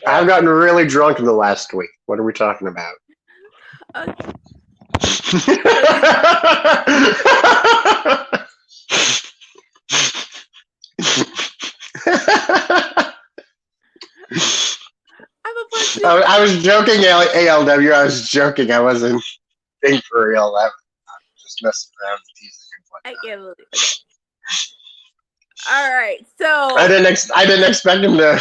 I've gotten really drunk in the last week. What are we talking about? Okay. I was joking, ALW. I was joking. I wasn't being for real. I was just messing around and teasing and I whatnot. can't believe it. All right, so I didn't expect him to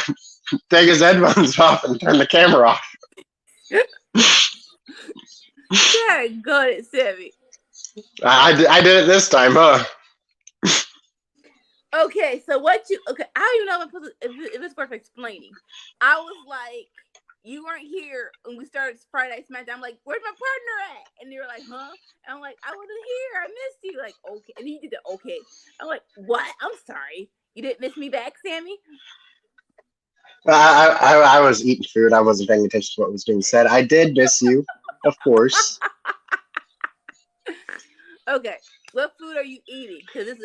take his headphones off and turn the camera off. yeah, good, Sammy. I did it this time, huh? Okay, so I don't even know if it's worth explaining. I was like, you weren't here when we started Friday Smackdown. I'm like, where's my partner at? And they were like, huh? And I'm like, I wasn't here. I missed you. Like, okay. And he did the okay. I'm like, what? I'm sorry. You didn't miss me back, Sammy? I was eating food. I wasn't paying attention to what was being said. I did miss you, of course. Okay. What food are you eating? Because it's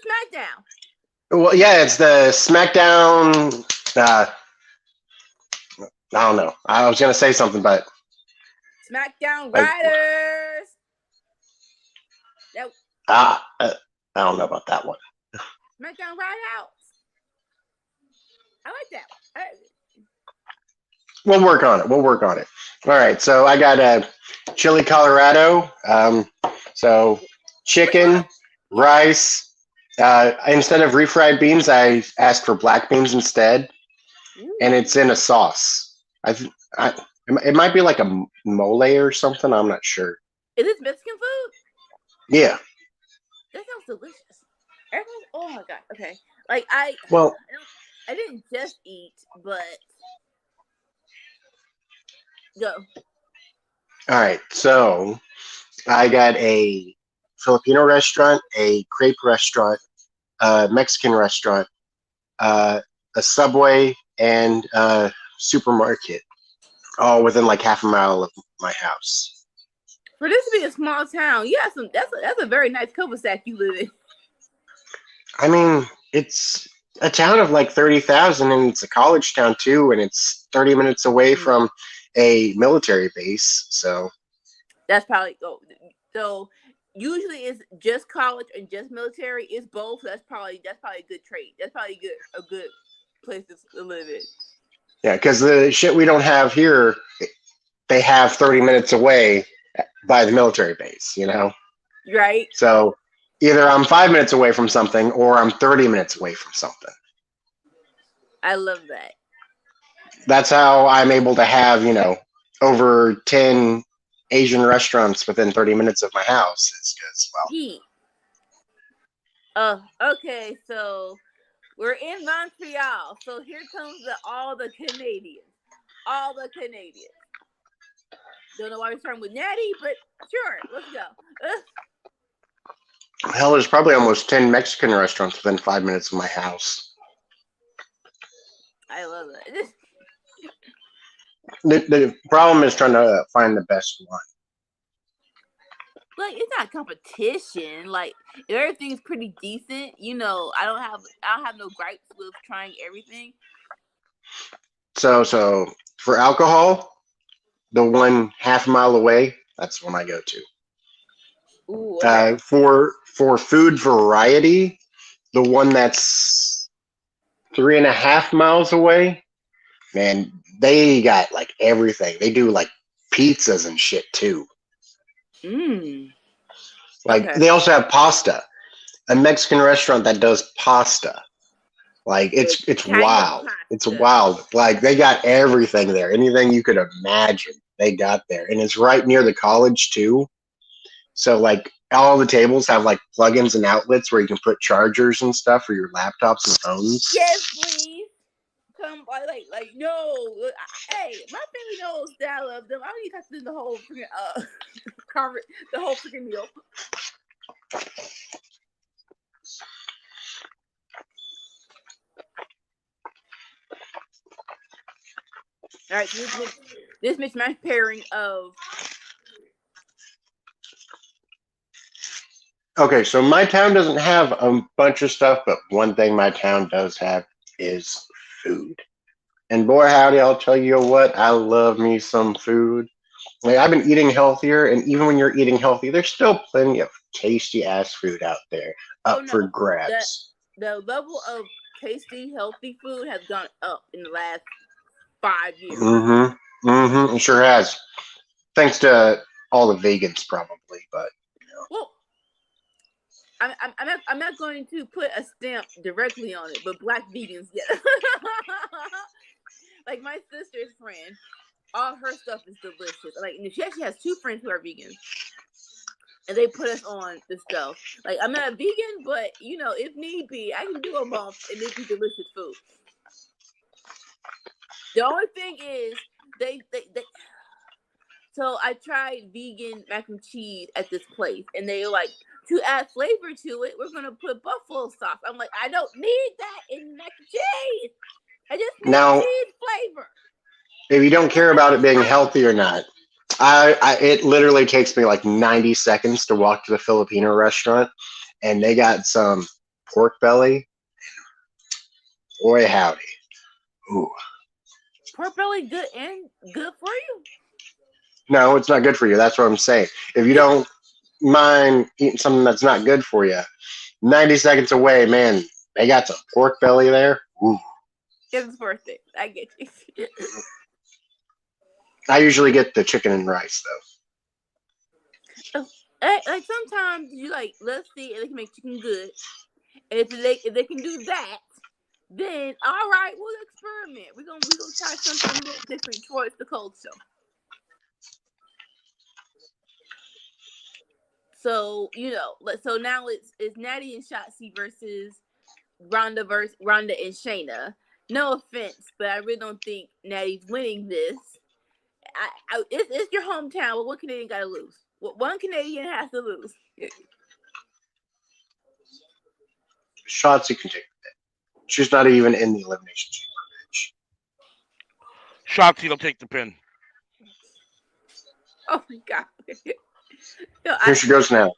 Smackdown. Well, yeah, it's the Smackdown. I don't know. I was gonna say something, but Smackdown Riders. I don't know about that one. Smackdown Rideouts. I like that. We'll work on it. All right. So I got chili Colorado. So chicken, rice. Instead of refried beans, I asked for black beans instead, and it's in a sauce. It might be like a mole or something. I'm not sure. Is this Mexican food? Yeah. That sounds delicious. Oh my God. Okay. Like I didn't just eat, but go. All right. So I got a Filipino restaurant, a crepe restaurant, a Mexican restaurant, a Subway, and a supermarket, all within like half a mile of my house. For this to be a small town, yeah, that's a very nice cul-de-sac you live in. I mean, it's a town of like 30,000, and it's a college town too, and it's 30 minutes away from a military base. So that's probably so. Usually, it's just college and just military. It's both. That's probably a good trait. That's probably a good place to live in. yeah, because the shit we don't have here, they have 30 minutes away by the military base. You know, right? So either I'm 5 minutes away from something, or I'm 30 minutes away from something. I love that. That's how I'm able to have, over 10 Asian restaurants within 30 minutes of my house. It's because, okay, so we're in Montreal. So here comes all the Canadians. All the Canadians. Don't know why we're starting with Natty, but sure, let's go. hell, there's probably almost 10 Mexican restaurants within 5 minutes of my house. I love it. The problem is trying to find the best one. Like, it's not competition. Like, if everything's pretty decent, I don't have no gripes with trying everything. So for alcohol, the one half a mile away, that's the one I go to. Ooh, okay. For food variety, the one that's 3.5 miles away, man, they got like everything. They do like pizzas and shit too. Like Okay. they also have pasta. A Mexican restaurant that does pasta. Like it's wild. It's wild. Like they got everything there. Anything you could imagine, they got there. And it's right near the college too. So like all the tables have like plugins and outlets where you can put chargers and stuff for your laptops and phones. Yes, please. Come like no. Hey, my family knows that I love them. I don't even have to do the whole freaking the whole freaking meal. All right, so this mismatch pairing of. Okay, so my town doesn't have a bunch of stuff, but one thing my town does have is food. And boy, howdy, I'll tell you what, I love me some food. Like I've been eating healthier, and even when you're eating healthy, there's still plenty of tasty ass food out there for grabs. The level of tasty, healthy food has gone up in the last 5 years. It sure has. Thanks to all the vegans, probably, but well, I'm not going to put a stamp directly on it, but black vegans, yeah. Like my sister's friend, all her stuff is delicious. Like she actually has 2 friends who are vegans, and they put us on this stuff. Like I'm not a vegan, but if need be, I can do a month and it be delicious food. The only thing is they so I tried vegan mac and cheese at this place, and they were like, to add flavor to it, we're gonna put buffalo sauce. I'm like, I don't need that in mac and cheese. I just need cheese flavor. If you don't care about it being healthy or not, it literally takes me like 90 seconds to walk to the Filipino restaurant, and they got some pork belly. Boy, howdy. Ooh. Pork belly good for you? No, it's not good for you. That's what I'm saying. If you don't mind eating something that's not good for you, 90 seconds away, man, they got some pork belly there. Ooh. It's worth it. I get you. I usually get the chicken and rice though. Like sometimes you let's see if they can make chicken good. And if they can do that, then all right, we'll experiment. We're gonna try something a little different towards the culture. So so now it's Natty and Shotzi versus Ronda and Shayna. No offense, but I really don't think Natty's winning this. It's your hometown, but one Canadian got to lose. One Canadian has to lose. Shotzi can take the pin. She's not even in the Elimination Chamber match. Shotzi will take the pin. Oh my god. Yo, Here she goes now.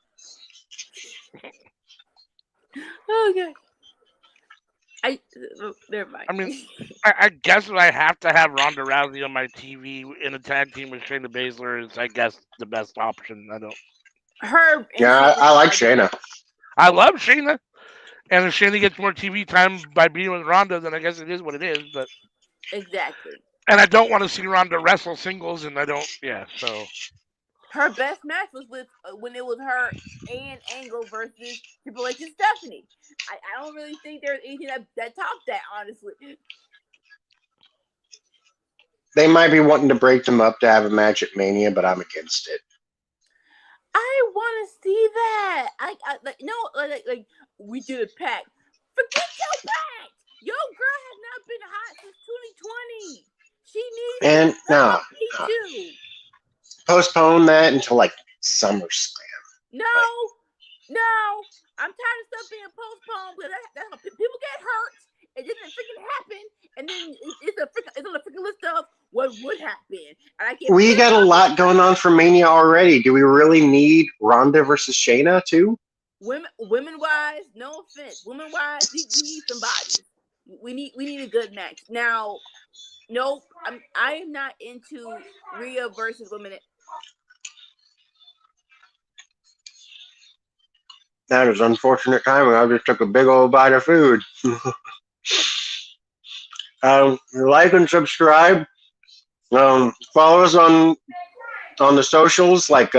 Okay. Never mind. I mean, I guess that I have to have Ronda Rousey on my TV in a tag team with Shayna Baszler is, I guess, the best option. I don't. Her. Yeah, I like Shayna. I love Shayna, and if Shayna gets more TV time by being with Ronda, then I guess it is what it is. But Exactly. and I don't want to see Ronda wrestle singles, and I don't. Yeah, so Her best match was with when it was her and Angle versus Triple H and Stephanie. I don't really think there's anything that topped that, honestly. They might be wanting to break them up to have a match at Mania, but I'm against it. I want to see that. Like we did a pack. Forget your pack. Your girl has not been hot since 2020. She needs too. Postpone that until like SummerSlam. No. I'm tired of stuff being postponed because that's how people get hurt. It doesn't freaking happen, and then it's on a freaking list of what would happen. We got a lot going on for Mania already. Do we really need Ronda versus Shayna too? Women wise, no offense. Women wise, we need some bodies. We need a good match. Now, nope, I am not into Rhea versus women. That is unfortunate timing. I just took a big old bite of food. Like and subscribe. Follow us on the socials, like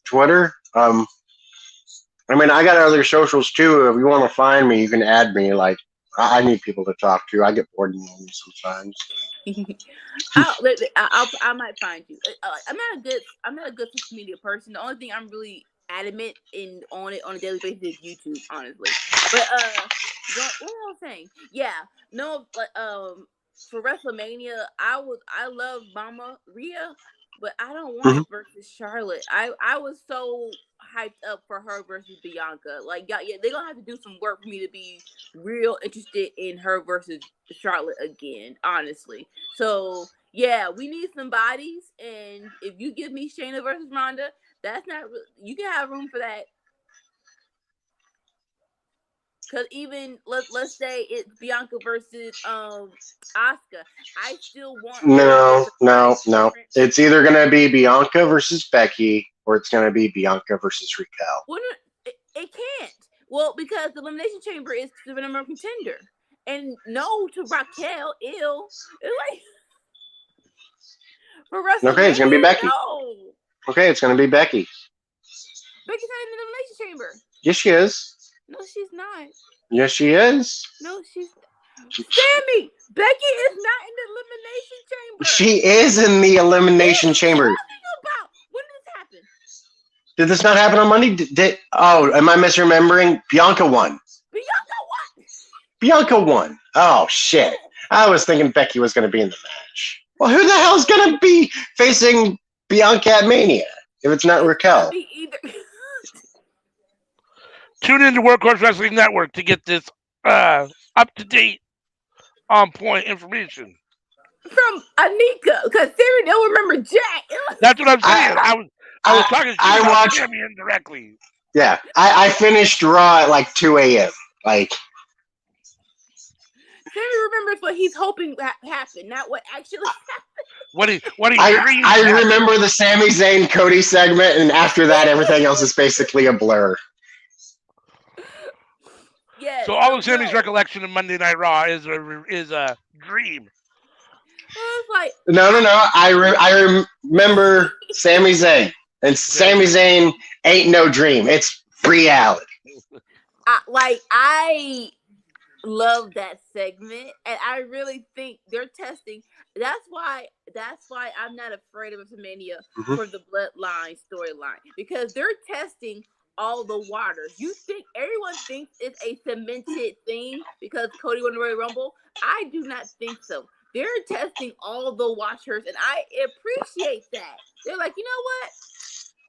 Twitter. I got other socials too. If you want to find me, you can add me. Like, I need people to talk to. I get bored of me sometimes. I might find you. I'm not a good social media person. The only thing I'm really adamant on it on a daily basis is YouTube, honestly. But what was I saying? Yeah, no, for WrestleMania, I love Mama Rhea, but I don't want it versus Charlotte. I was so hyped up for her versus Bianca. Like, yeah, they're gonna have to do some work for me to be real interested in her versus Charlotte again, honestly. So yeah, we need some bodies, and if you give me Shayna versus Ronda, that's not. You can have room for that. Because even let's say it's Bianca versus Asuka, I still want. No. It's either gonna be Bianca versus Becky, or it's gonna be Bianca versus Raquel. Well, no, it can't. Well, because the Elimination Chamber is the number one contender, and no to Raquel. Ew. It's like for WrestleMania. Okay, it's gonna be Becky. No. Okay, it's gonna be Becky. Becky's not in the Elimination Chamber. Yes, she is. No, she's not. Yes, she is. No, she's. Sammy, Becky is not in the Elimination Chamber. She is in the Elimination Chamber. What are you talking about? When did this happen? Did this not happen on Monday? Am I misremembering? Bianca won. Bianca won. Oh, shit. I was thinking Becky was going to be in the match. Well, who the hell's going to be facing Bianca at Mania if it's not Raquel? Me either. Tune in to Workhorse Wrestling Network to get this up-to-date, on-point information. From Anika, because Sarah don't remember Jack. That's what I'm saying. I was talking to Sammy indirectly. Yeah, I finished Raw at like 2 a.m. Like, Sammy remembers what he's hoping happened, not what actually happened. I remember the Sami Zayn Cody segment, and after that, everything else is basically a blur. Yes, so all of Sammy's recollection of Monday Night Raw is a dream. Like, no. I remember Sami Zayn, and Sami Zayn ain't no dream. It's reality. I love that segment, and I really think they're testing. That's why I'm not afraid of WrestleMania for the Bloodline storyline, because they're testing all the waters. You think everyone thinks it's a cemented thing because Cody won the Royal Rumble? I do not think so. They're testing all the watchers, and I appreciate that. They're like, you know what?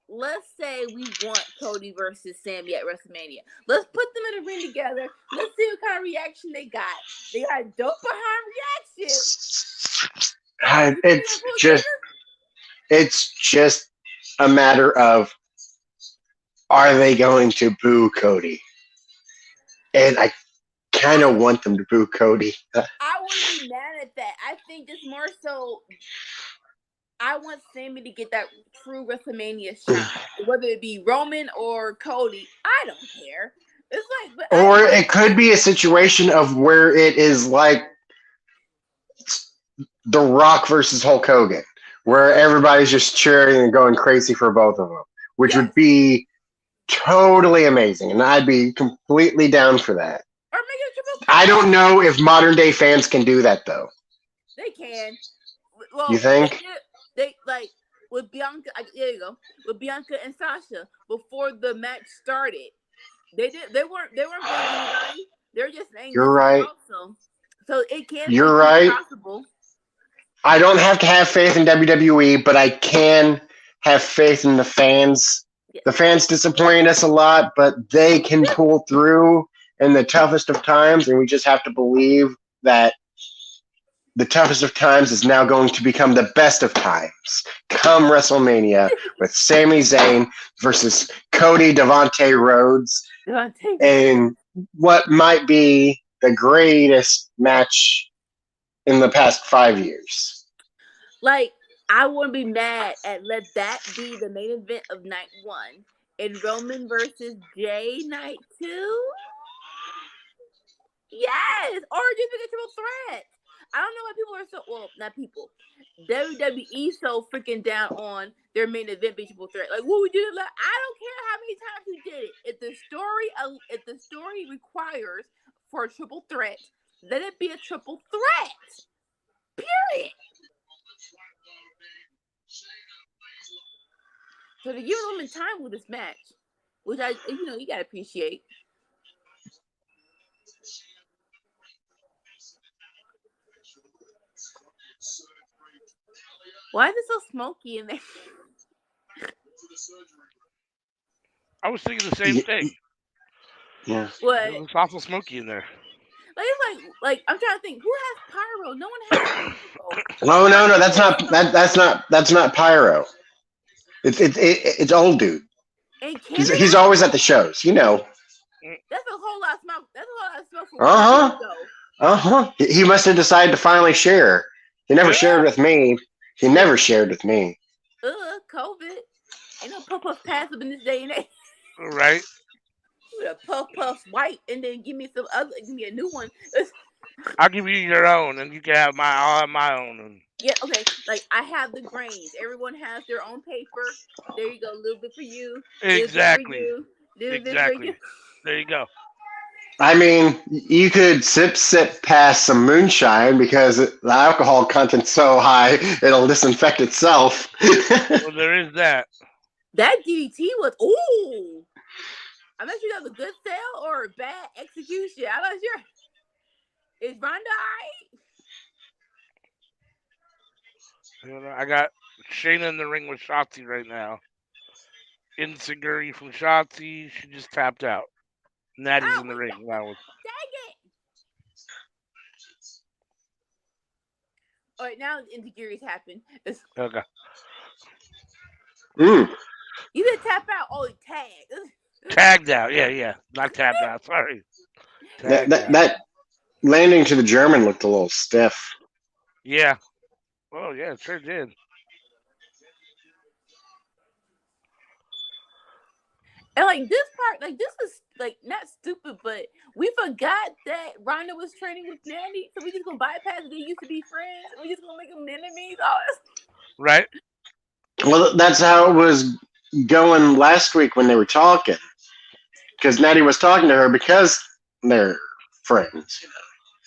Let's say we want Cody versus Sammy at WrestleMania. Let's put them in a ring together. Let's see what kind of reaction they got. They got a dope behind reaction. It's just a matter of, are they going to boo Cody? And I kind of want them to boo Cody. I wouldn't be mad at that. I think just more so, I want Sammy to get that true WrestleMania shot, whether it be Roman or Cody. I don't care. It's like, but Or it could be a situation of where it is like The Rock versus Hulk Hogan, where everybody's just cheering and going crazy for both of them, which would be totally amazing, and I'd be completely down for that. Or make it a triple threat. I don't know if modern day fans can do that though. They can. Well, You think? They like with Bianca. There you go. With Bianca and Sasha before the match started, they weren't blaming anybody. They're just saying You're right. Awesome. So it can. You're right. Possible. I don't have to have faith in WWE, but I can have faith in the fans. The fans disappoint us a lot, but they can pull through in the toughest of times, and we just have to believe that the toughest of times is now going to become the best of times. Come WrestleMania with Sami Zayn versus Cody Devontae Rhodes in what might be the greatest match in the past 5 years. Like, I wouldn't be mad at let that be the main event of night 1 and Roman versus Jay night 2. Yes, or just make a triple threat. I don't know why people are so not people. WWE so freaking down on their main event being triple threat. Like, what we did it. I don't care how many times we did it. If the story requires for a triple threat, let it be a triple threat. Period. So to give Roman time with this match, which you gotta appreciate. Why is it so smoky in there? I was thinking the same thing. Yeah. What? It's awful smoky in there. Like it's like I'm trying to think. Who has pyro? No one has pyro. No, that's not pyro. It's old dude. He's always at the shows, you know. That's a whole lot of smoke. That's a whole lot of smoke for He must have decided to finally share. He never shared with me. He never shared with me. COVID. Ain't no puff passive in this day and age. Right. A puff white and then give me a new one. I'll give you your own and you can have my own. And... Yeah, okay. Like I have the grains. Everyone has their own paper. There you go. A little bit for you. Exactly. Exactly. There you go. I mean, you could sip past some moonshine because the alcohol content's so high it'll disinfect itself. Well, there is that. That DDT was ooh. I'm not sure that was a good sale or a bad execution. I'm not sure. Is Ronda alright? I got Shayna in the ring with Shotzi right now. Insecurity from Shotzi. She just tapped out. Natty's in the ring. Dang it! All right, now insecurities happen. Okay. Mm. You didn't tap out. Oh, tag. Tagged out. Yeah. Not tapped out. Sorry. That landing to the German looked a little stiff. Yeah. Oh, yeah, it sure did. And like this part, this is like not stupid, but we forgot that Ronda was training with Nanny, so we just gonna bypass it. They used to be friends. We just gonna make them enemies. Right. Well, that's how it was going last week when they were talking, because Natty was talking to her because they're friends. You know,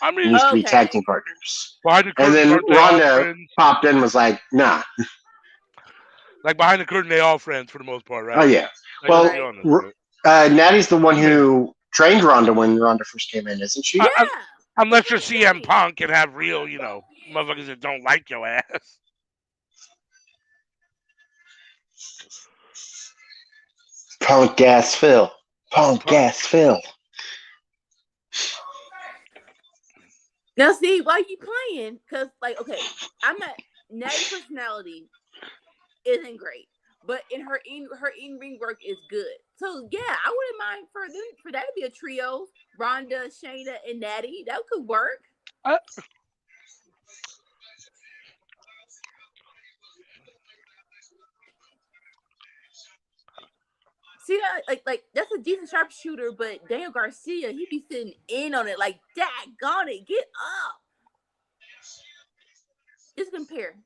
I mean, used to be tag team partners. And then Ronda popped in and was like, "Nah." Like behind the curtain, they all friends for the most part, right? Oh yeah. Well, Natty's the one who trained Ronda when Ronda first came in, isn't she? Yeah. Unless you're CM Punk and have real, motherfuckers that don't like your ass. Punk gas Phil. Punk gas Phil. Now see, why you playing? Because okay, I'm not Natty's personality isn't great. but in her in ring work is good. So yeah, I wouldn't mind for that to be a trio: Rhonda, Shayna, and Natty. That could work. See, like that's a decent sharpshooter, but Daniel Garcia, he be sitting in on it like, daggone it, get up. Just compare.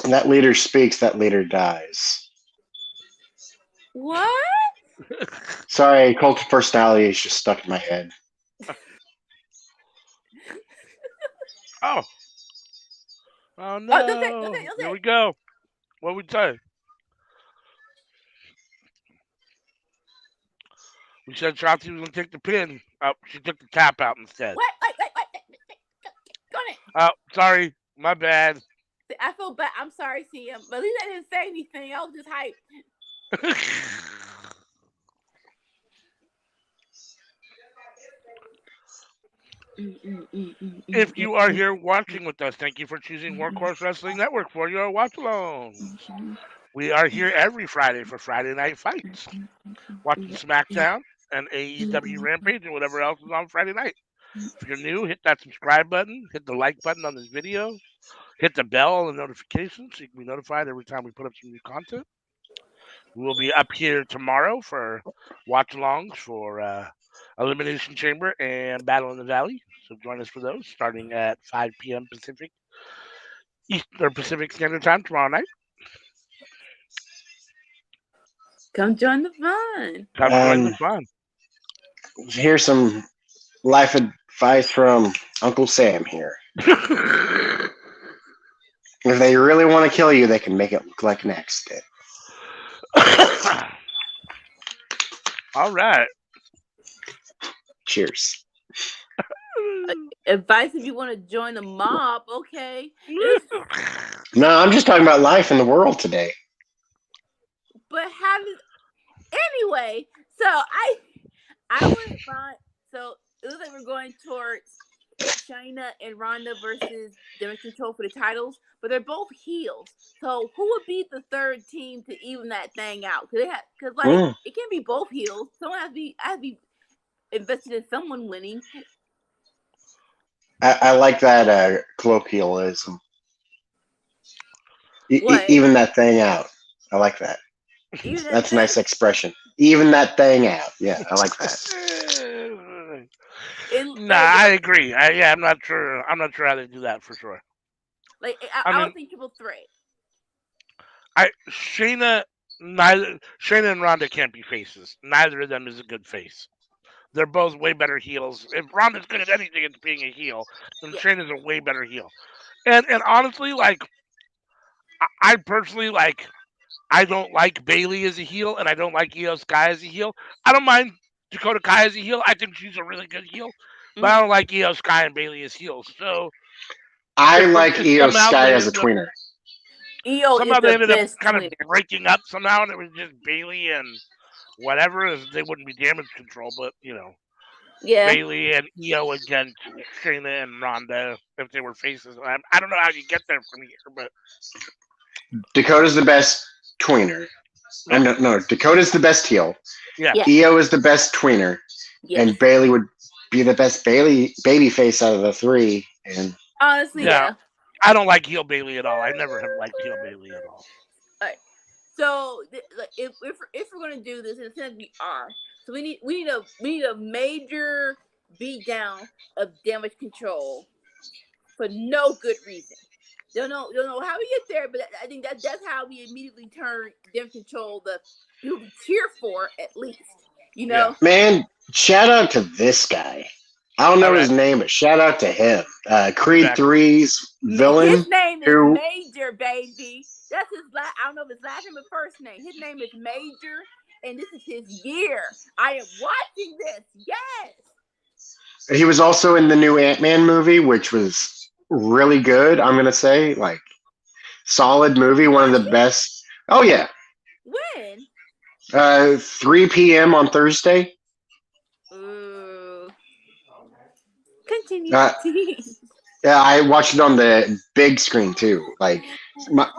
And that leader speaks, that leader dies. What? Sorry, cult of personality is just stuck in my head. Oh no! Don't say. Here we go. What we say? We said Shotzi was gonna take the pin. Oh, she took the tap out instead. What? Go on it. Oh, sorry, my bad. I feel bad. I'm sorry, CM, but at least I didn't say anything. I was just hyped. If you are here watching with us, thank you for choosing Workhorse Wrestling Network for your watch-alongs. We are here every Friday for Friday Night Fights, watching Smackdown and AEW Rampage and whatever else is on Friday night. If you're new, hit that subscribe button, hit the like button on this video, hit the bell and the notifications so you can be notified every time we put up some new content. We will be up here tomorrow for watch-alongs for Elimination Chamber and Battle in the Valley. So join us for those, starting at 5 p.m. Pacific Standard Time tomorrow night. Come join the fun. Come join the fun. Here's some life advice from Uncle Sam here. If they really want to kill you, they can make it look like an accident. All right. Cheers. Advice if you want to join the mob, okay. No, I'm just talking about life in the world today. But anyway, so I wouldn't mind. So it looks like we're going towards Shayna and Ronda versus Damage Control for the titles, but they're both heels. So who would be the third team to even that thing out? Because it can't be both heels. Someone has to be invested in someone winning. I like that colloquialism. Even that thing out. I like that. That's a nice expression. Even that thing out. Yeah, I like that. I agree. I'm not sure. I'm not sure how they do that for sure. Like I would think triple threat. Shayna and Ronda can't be faces. Neither of them is a good face. They're both way better heels. If Ronda's good at anything, it's being a heel. Then Shayna's a way better heel. And honestly, like, I personally, like, I don't like Bayley as a heel, and I don't like Io Sky as a heel. I don't mind Dakota Kai as a heel. I think she's a really good heel. But I don't like Io Sky and Bayley as heels. So I like Io Sky as a tweener. Somehow they ended up kind of breaking up somehow, and it was just Bayley and whatever. They wouldn't be Damage Control, but, you know. Yeah. Bayley and Io against Shayna and Ronda if they were faces. I don't know how you get there from here, but Dakota's the best tweener. No, Dakota's the best heel. Yeah. Io is the best tweener. Yes. And Bayley would be the best baby face out of the three. And honestly, yeah. I don't like heel Bayley at all. I never have liked heel Bayley at all. All right. So if we're gonna do this, and it says we are, so we need a major beatdown of Damage Control for no good reason. Don't know how we get there, but I think that's how we immediately turn Damage Control who we cheer for at least. You know, yeah. Man, shout out to this guy. I don't know his name, but shout out to him. Creed 3's villain. His name is Major, baby. That's his last. I don't know if his last name or first name. His name is Major, and this is his year. I am watching this. Yes. He was also in the new Ant-Man movie, which was really good. I'm gonna say, like, solid movie, one of the best. Oh yeah. When? 3 p.m. on Thursday. Continue. Yeah, I watched it on the big screen too. Like,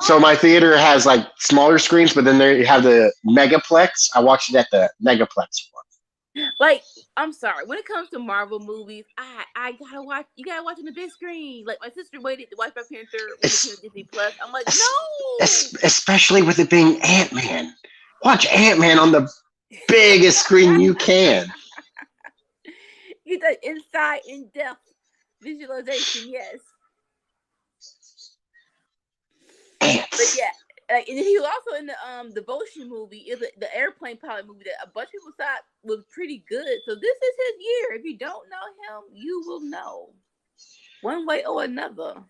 So my theater has like smaller screens, but then there you have the Megaplex. I watched it at the Megaplex one. Like, I'm sorry. When it comes to Marvel movies, I gotta watch. You gotta watch on the big screen. Like my sister waited to watch Black Panther when it came to Disney Plus. I'm like, no. Especially with it being Ant-Man. Watch Ant-Man on the biggest screen you can. Get that inside, in-depth visualization. Yes. Ants. But yeah, like, and he was also in the Devotion movie, the airplane pilot movie that a bunch of people thought was pretty good. So this is his year. If you don't know him, you will know, one way or another.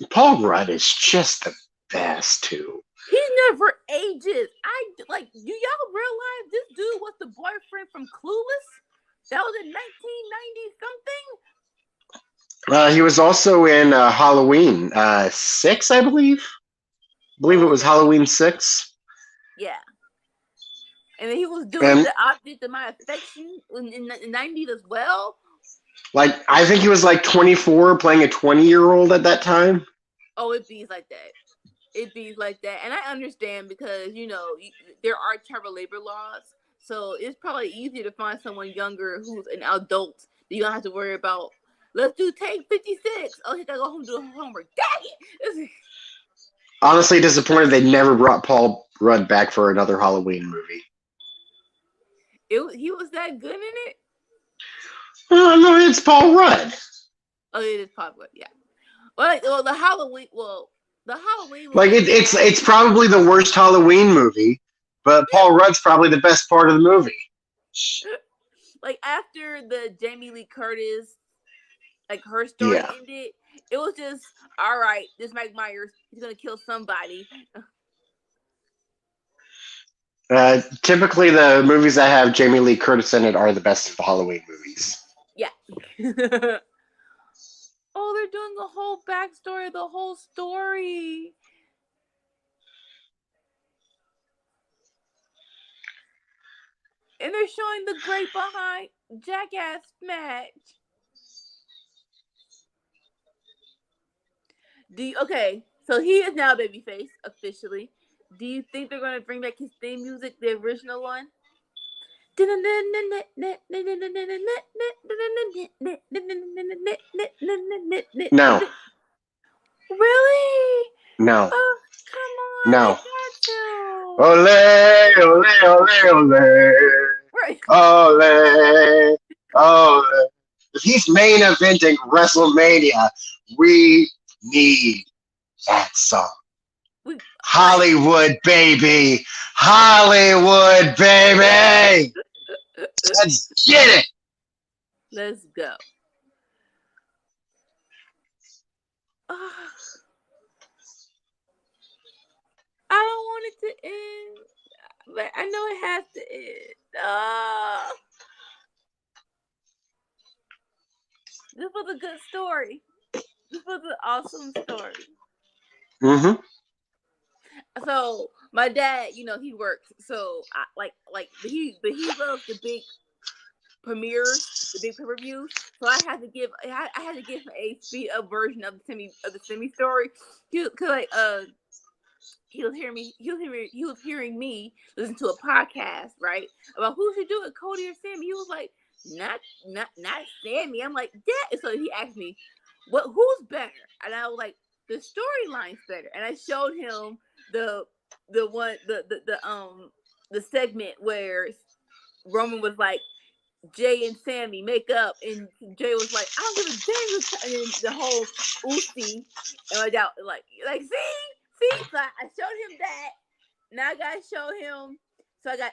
Paul Rudd is just the best too. He never ages. Do y'all realize this dude was the boyfriend from Clueless? That was in 1990 something. He was also in Halloween 6, I believe. I believe it was Halloween 6. Yeah. And then he was doing the object of my affection in the 90s as well. Like, I think he was like 24 playing a 20-year-old at that time. Oh, it be like that. And I understand because, there are child labor laws. So it's probably easier to find someone younger who's an adult that you don't have to worry about. Let's do take 56. Oh, he gotta go home and do homework. Dang it! Honestly disappointed they never brought Paul Rudd back for another Halloween movie. He was that good in it? Oh, no, it's Paul Rudd. Oh, it is Paul Rudd, yeah. Well, the Halloween movie, like it's probably the worst Halloween movie, but Paul Rudd's probably the best part of the movie. Like after the Jamie Lee Curtis, like her story ended, it was just all right. This Mike Myers, he's gonna kill somebody. Typically, the movies that have Jamie Lee Curtis in it are the best Halloween movies. Yeah. Oh, they're doing a whole backstory of the whole story. And they're showing the great behind Jackass match. Okay, so he is now babyface officially. Do you think they're going to bring back his theme music, the original one? No. Really? No. Oh, come on. No. I got you. Ole, ole, ole, ole. Right. Ole, ole. If he's main eventing WrestleMania, we need that song. Hollywood, baby. Hollywood, baby. Let's get it. Let's go. I don't want it to end, but I know it has to end. This was a good story. This was an awesome story. Mm-hmm. So my dad, he works. So he loves the big premieres, the big pay-per-views. So I had to give him a speed up version of the semi story. He was hearing me listen to a podcast, right, about who should do it, Cody or Sammy. He was like, not Sammy. I'm like, yeah. So he asked me, who's better? And I was like, the storyline's better. And I showed him the segment where Roman was like, Jay and Sammy make up, and Jay was like, I don't give a damn. And then the whole Uzi and my dad like see. So I showed him that. Now I gotta show him. So I got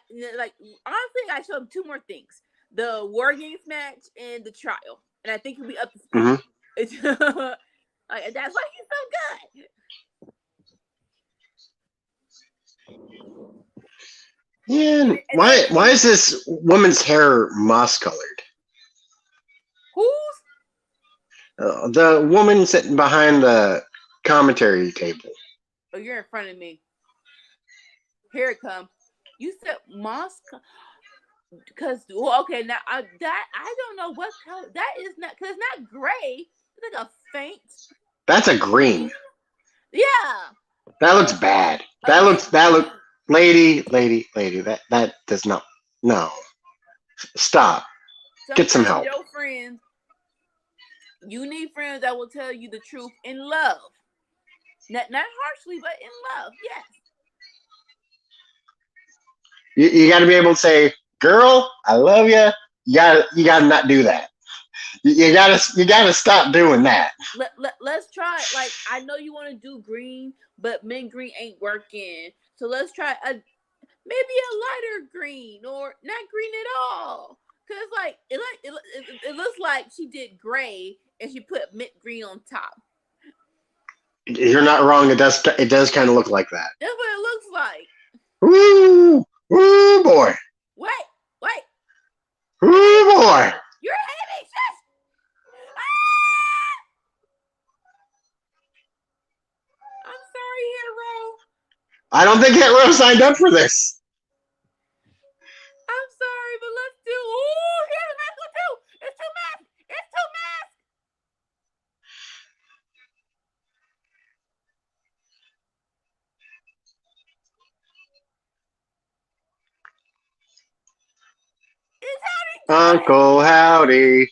honestly, I showed him two more things: the War Games match and the trial. And I think he'll be up to speed. Mm-hmm. That's why he's so good. Yeah. Why is this woman's hair moss colored? Whose? The woman sitting behind the commentary table. Oh, you're in front of me. Here it comes. You said moss. Because okay, now I don't know what color that is. Not because it's not gray. It's like a faint. That's a green. Yeah. That looks bad. That looks. Lady. That does not. No. Stop. Get some help. Your friends, you need friends that will tell you the truth in love. Not harshly, but in love. Yes. You got to be able to say, "Girl, I love you." You got to not do that. You gotta stop doing that. Let's try. Like, I know you want to do green, but mint green ain't working. So let's try maybe a lighter green or not green at all. Cause like it looks like she did gray and she put mint green on top. You're not wrong. It does kind of look like that. That's what it looks like. Woo boy. Wait. Woo boy. You're ahead of me, sis. I'm sorry, Hero. I don't think Hero signed up for this. I'm sorry, but let's do. Ooh, here's a mask too. It's two masks. Uncle Howdy.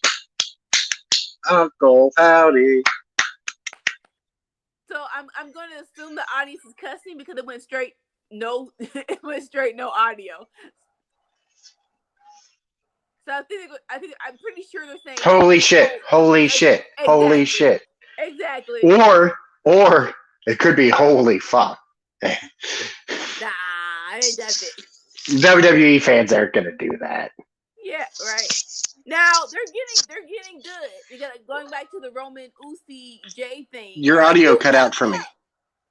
So I'm going to assume the audience is cussing because it went straight no audio. So I'm pretty sure they're saying Holy shit. Exactly. Or it could be holy fuck. Nah, ain't that big. WWE fans aren't gonna do that. Yeah, right. Now they're getting good because going back to the Roman Uzi J thing. Your audio cut out for me.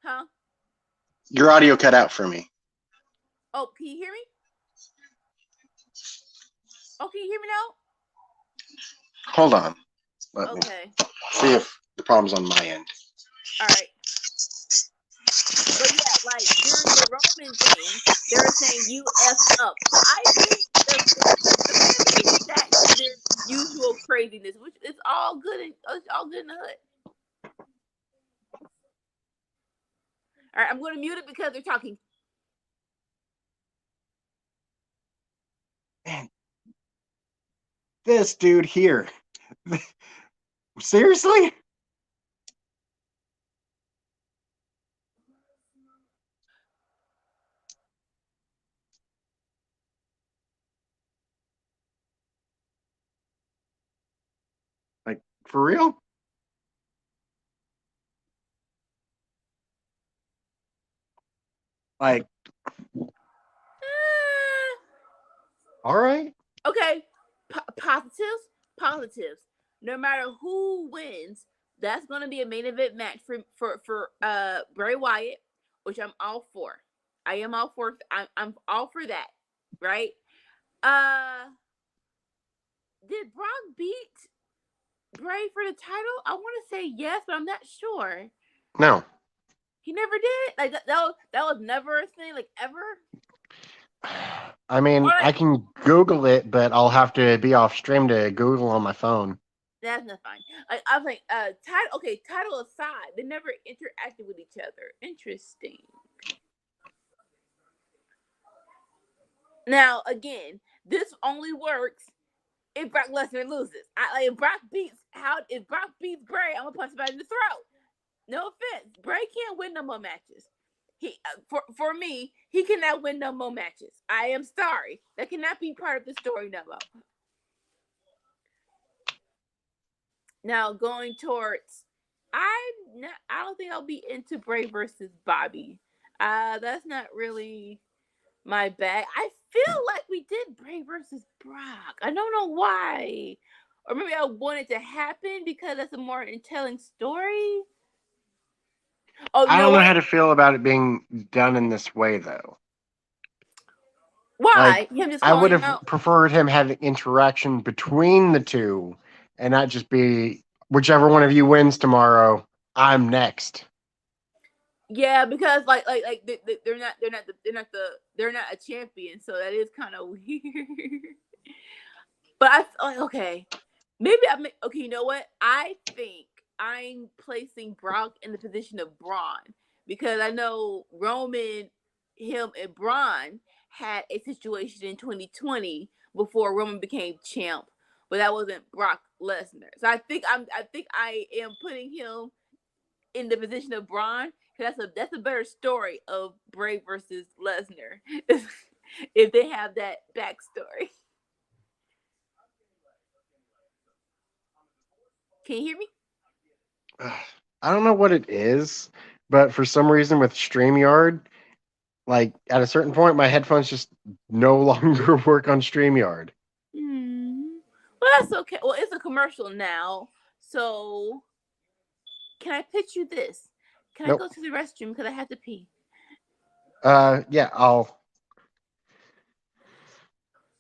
Huh? Your audio cut out for me. Oh, can you hear me? Oh, can you hear me now? Hold on. Let me see if the problem's on my end. All right. But yeah, like during the Roman thing, they were saying you effed up. So I think the fans back to their usual craziness, which is all good in the hood. All right, I'm going to mute it because they're talking. Man, this dude here. Seriously? Like, for real? Like, all right. Okay, positives. No matter who wins, that's going to be a main event match for Bray Wyatt, which I'm all for. I am all for. I'm all for that. Right? Did Brock beat Bray for the title? I want to say yes, but I'm not sure. No. He never did. Like that was never a thing. Like ever. I mean, I can Google it, but I'll have to be off stream to Google on my phone. That's not fine. Like I was like, title aside, they never interacted with each other. Interesting. Now again, this only works if Brock Lesnar loses. If Brock beats Bray, I'm gonna punch him in the throat. No offense, Bray can't win no more matches. For me, he cannot win no more matches. I am sorry. That cannot be part of the story no more. Now going towards, I don't think I'll be into Bray versus Bobby. That's not really my bag. I feel like we did Bray versus Brock. I don't know why, or maybe I want it to happen because that's a more telling story. Oh, I don't know how to feel about it being done in this way, though. Why? Like, I would have preferred him having interaction between the two, and not just be whichever one of you wins tomorrow, I'm next. Yeah, because like they're not a champion, so that is kind of weird. But okay, maybe okay. You know what? I think I'm placing Brock in the position of Braun because I know Roman, him, and Braun had a situation in 2020 before Roman became champ, but that wasn't Brock Lesnar. So I think I am putting him in the position of Braun because that's a better story of Bray versus Lesnar if they have that backstory. Can you hear me? I don't know what it is, but for some reason with StreamYard, like at a certain point, my headphones just no longer work on StreamYard. Well, that's okay. Well, it's a commercial now, so can I pitch you this? Can I Nope. go to the restroom because I have to pee? Yeah, I'll.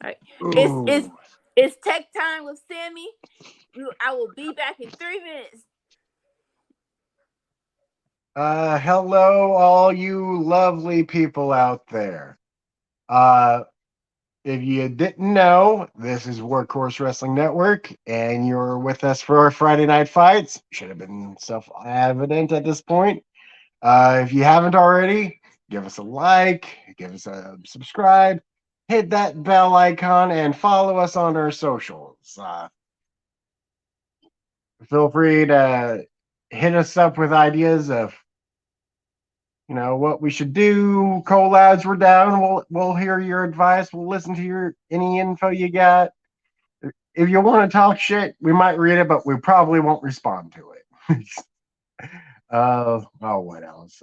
All right. Ooh. It's tech time with Sammy. I will be back in 3 minutes. Hello, all you lovely people out there. If you didn't know, this is Workhorse Wrestling Network, and you're with us for our Friday Night Fights. Should have been self-evident at this point. If you haven't already, give us a like, give us a subscribe, hit that bell icon, and follow us on our socials. Feel free to hit us up with ideas of what we should do. Collabs, we're down. We'll hear your advice. We'll listen to any info you got. If you want to talk shit, we might read it, but we probably won't respond to it. What else?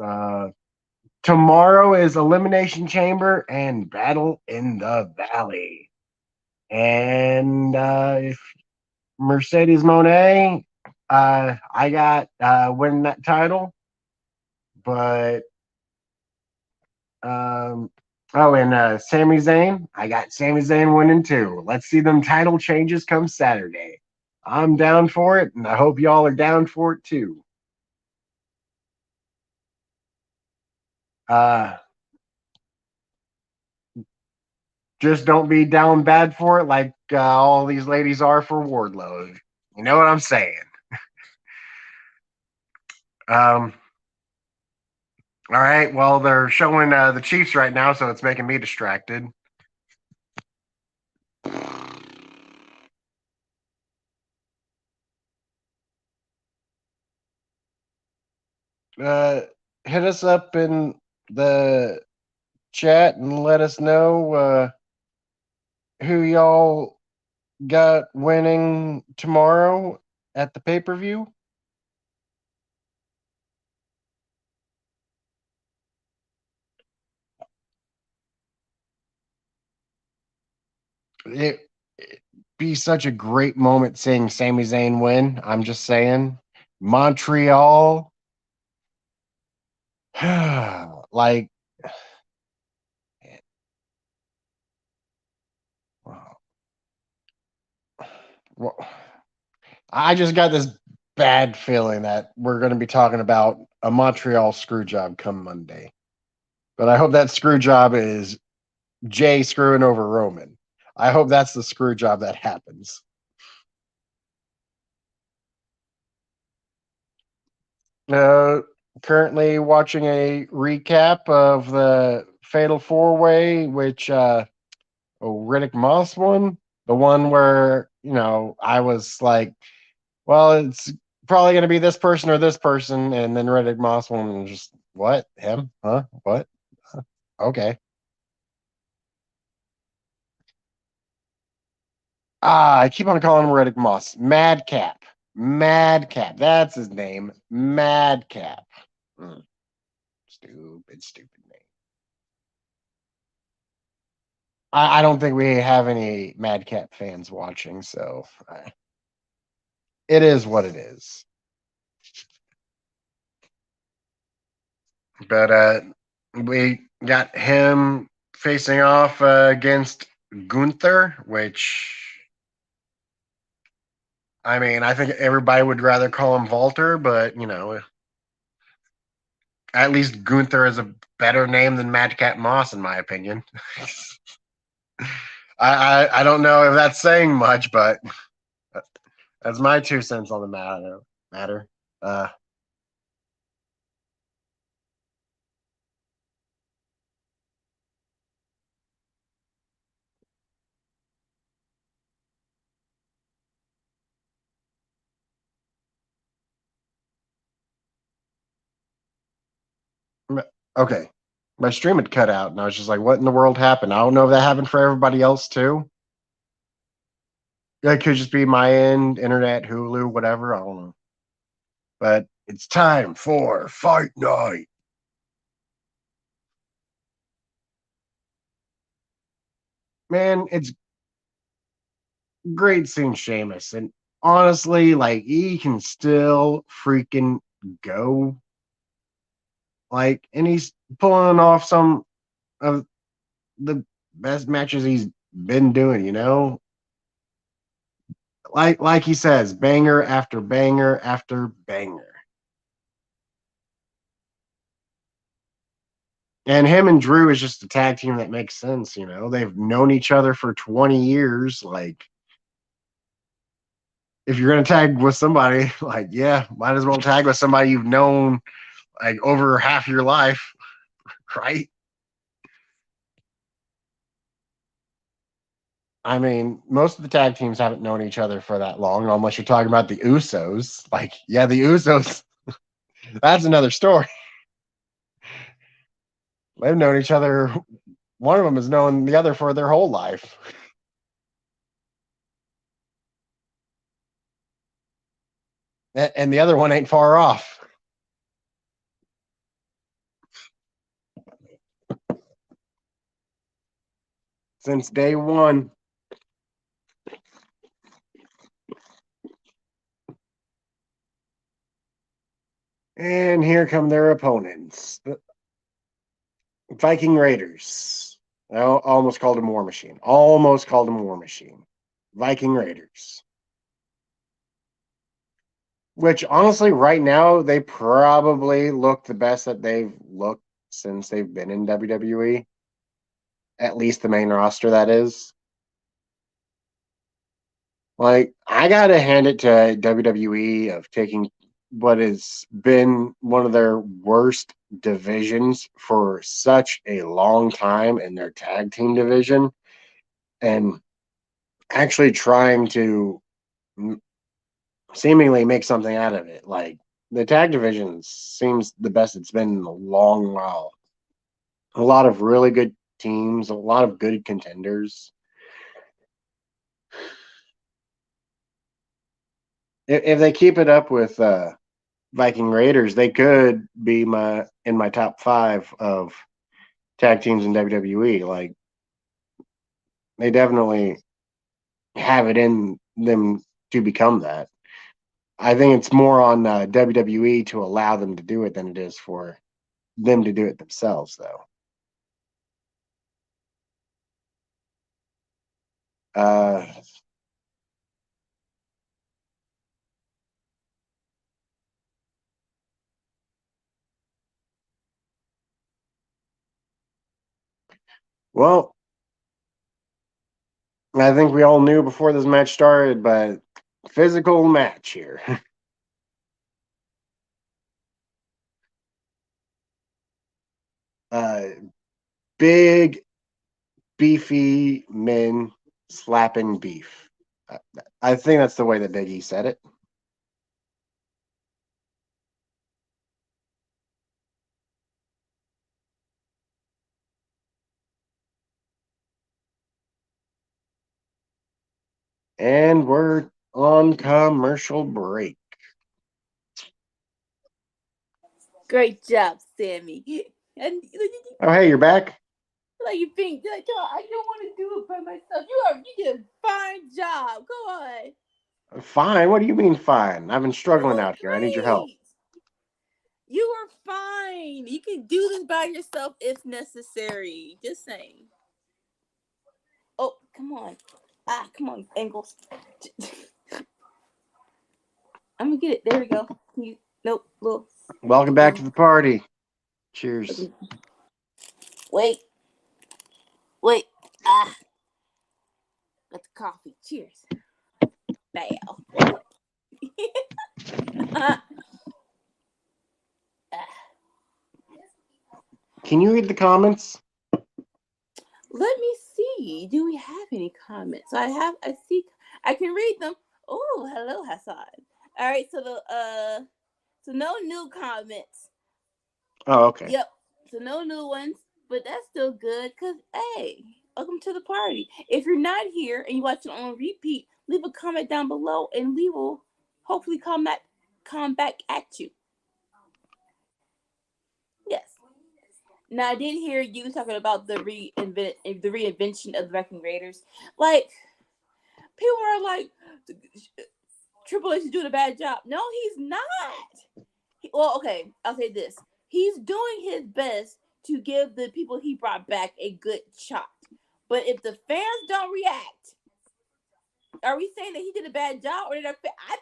Tomorrow is Elimination Chamber and Battle in the Valley. And if Mercedes Moné, I got winning that title, but and Sami Zayn, I got Sami Zayn winning too. Let's see them title changes come Saturday. I'm down for it, and I hope y'all are down for it too. Just don't be down bad for it like all these ladies are for Wardlow. You know what I'm saying? All right. Well, they're showing the Chiefs right now, so it's making me distracted. Hit us up in the chat and let us know who y'all got winning tomorrow at the pay-per-view. It'd be such a great moment seeing Sami Zayn win. I'm just saying. Montreal. Like, well, I just got this bad feeling that we're going to be talking about a Montreal screw job come Monday. But I hope that screw job is Jay screwing over Roman. I hope that's the screw job that happens. Currently watching a recap of the Fatal 4-Way, which Riddick Moss won. The one where, I was like, well, it's probably going to be this person or this person. And then Riddick Moss won and just, what? Him? Huh? What? Okay. I keep on calling him Riddick Moss. Madcap. That's his name. Madcap. Stupid name. I don't think we have any Madcap fans watching, so it is what it is. But we got him facing off against Gunther, which, I mean, I think everybody would rather call him Walter, but, at least Gunther is a better name than Madcap Moss, in my opinion. I don't know if that's saying much, but that's my 2 cents on the matter. Okay. My stream had cut out, and I was just like, what in the world happened? I don't know if that happened for everybody else, too. It could just be my end, internet, Hulu, whatever. I don't know. But it's time for Fight Night. Man, it's great seeing Sheamus. And honestly, like, he can still freaking go. Like, and he's pulling off some of the best matches he's been doing, you know? Like he says, banger after banger after banger. And him and Drew is just a tag team that makes sense, you know? They've known each other for 20 years. Like, if you're going to tag with somebody, like, yeah, might as well tag with somebody you've known, like, over half your life, right? I mean, most of the tag teams haven't known each other for that long, unless you're talking about the Usos. Like, yeah, the Usos, that's another story. They've known each other. One of them has known the other for their whole life. And the other one ain't far off. Since day one. And here come their opponents. The Viking Raiders. I almost called them War Machine. Almost called them War Machine. Viking Raiders. Which, honestly, right now, they probably look the best that they've looked since they've been in WWE. At least the main roster, that is. Like, I gotta hand it to WWE of taking what has been one of their worst divisions for such a long time in their tag team division and actually trying to seemingly make something out of it. Like, the tag division seems the best it's been in a long while. A lot of really good teams, a lot of good contenders. If they keep it up with Viking Raiders, they could be in my top 5 of tag teams in WWE. Like, they definitely have it in them to become that. I think it's more on WWE to allow them to do it than it is for them to do it themselves, though. Well, I think we all knew before this match started, but physical match here. Big, beefy men slapping beef. I think that's the way that Big E said it. And we're on commercial break. Great job, Sammy. And Oh, hey, you're back? like you think, like, oh, I don't want to do it by myself. You did a fine job. Go on. Fine. What do you mean fine? I've been struggling out here. I need your help. You are fine. You can do this by yourself if necessary. Just saying. Oh, come on. Come on, Angles. I'm gonna get it. There we go. Nope. Look. Welcome back to the party. Cheers. Wait. Got the coffee. Cheers. Bow. Can you read the comments? Let me see. Do we have any comments? I see. I can read them. Oh, hello, Hassan. All right. So no new comments. Oh, okay. Yep. So no new ones, but that's still good. Cause hey, welcome to the party. If you're not here and you watch it on repeat, leave a comment down below, and we will hopefully come back at you. Yes. Now I did hear you talking about the reinvention of the Viking Raiders. Like people are like, Triple H is doing a bad job. No, he's not. Well, okay, I'll say this: he's doing his best to give the people he brought back a good shot. But if the fans don't react, are we saying that he did a bad job, or I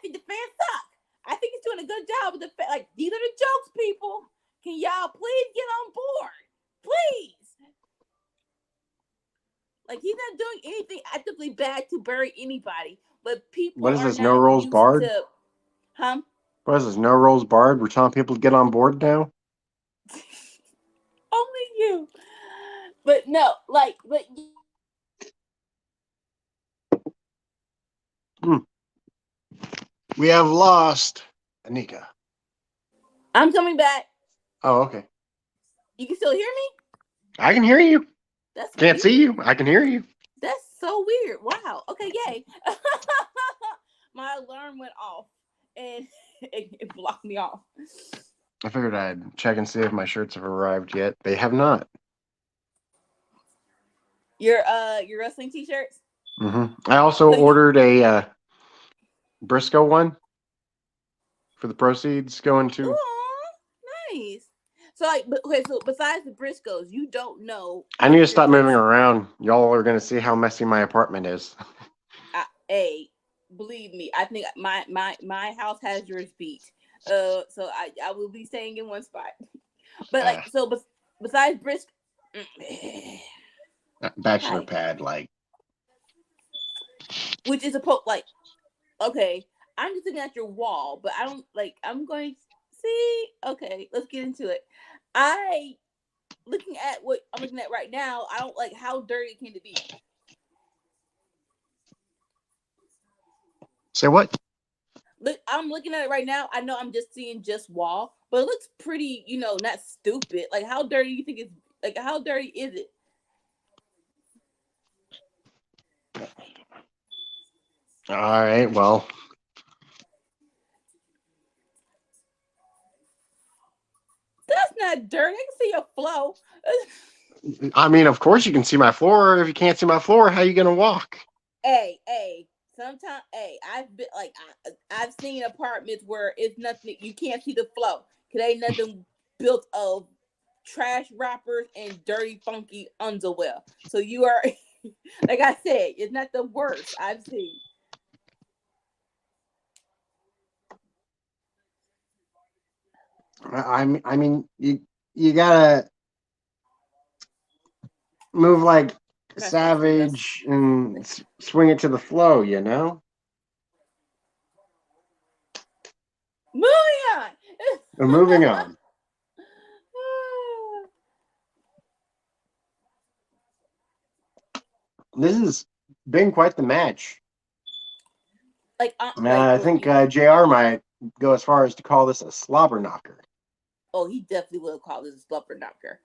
think the fans suck? I think he's doing a good job with the like. These are the jokes, people. Can y'all please get on board? Please. Like, he's not doing anything actively bad to bury anybody, but people What is are this? not No rolls used barred? to. Huh? What is this? No rolls barred? We're telling people to get on board now? Only you. But no, like, but. We have lost Anika. I'm coming back. Oh, okay. You can still hear me? I can hear you. That's Can't weird. see you. I can hear you. That's so weird. Wow. Okay, yay. My alarm went off and it blocked me off. I figured I'd check and see if my shirts have arrived yet. They have not. Your wrestling t-shirts? I also ordered a Briscoe one for the proceeds going to. Ooh, nice. So like, okay, so besides the Briscoes, you don't know. I need to stop moving around. Y'all are gonna see how messy my apartment is. Hey, believe me, I think my house has yours beat. So I will be staying in one spot. But like, so besides Briscoe, bachelor pad, like, which is like, okay, I'm just looking at your wall, but I don't like. I'm going to see. Okay, let's get into it. Looking at what I'm looking at right now, I don't like how dirty can it be. Say what? Look, I'm looking at it right now. I know I'm just seeing just wall, but it looks pretty, not stupid. Like, how dirty do you think it's like? How dirty is it? All right, well. That's not dirty. I can see your flow. I mean, of course you can see my floor. If you can't see my floor, how you gonna walk? Hey. Sometimes, I've seen apartments where it's nothing. You can't see the flow. Cause ain't nothing built of trash wrappers and dirty, funky underwear. So you are, like I said, it's not the worst I've seen. I mean, you gotta move like Savage and swing it to the flow, you know? Moving on. Moving on. This has been quite the match. I think JR might go as far as to call this a slobber knocker. Oh, he definitely will call this a slobber knocker.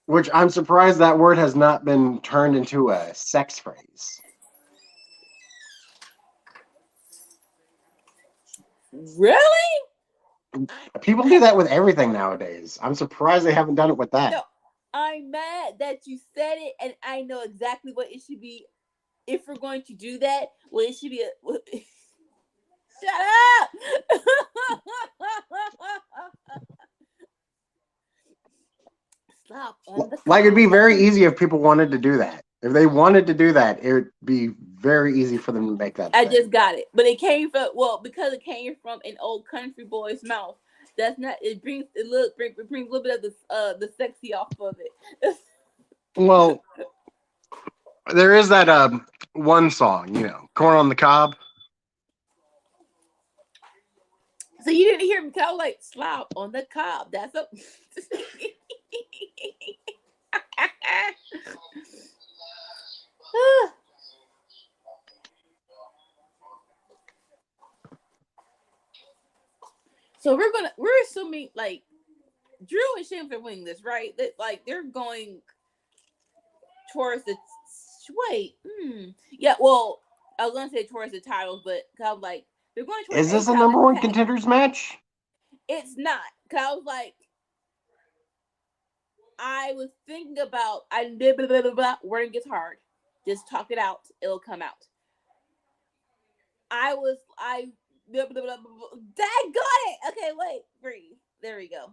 Which I'm surprised that word has not been turned into a sex phrase. Really? People do that with everything nowadays. I'm surprised they haven't done it with that. No, I'm mad that you said it, and I know exactly what it should be. If we're going to do that, well, it should be a... Shut up! Stop. Like, it'd be very easy if people wanted to do that. If they wanted to do that, it would be very easy for them to make that. I just got it, but it came from because it came from an old country boy's mouth. That's not. It brings a little bit of the sexy off of it. Well, there is that one song, "Corn on the Cob." So you didn't hear me? I was like, "Slop on the cob." That's a. So we're assuming like Drew and Sheamus are winning this, right? That like they're going towards the yeah. Well, I was gonna say towards the titles, but I'm like they're going towards. Is this a number one contenders match? It's not. Cause I was like, I was thinking about wording gets hard. Just talk it out; it'll come out. Dang, got it. Okay, wait, breathe. There we go.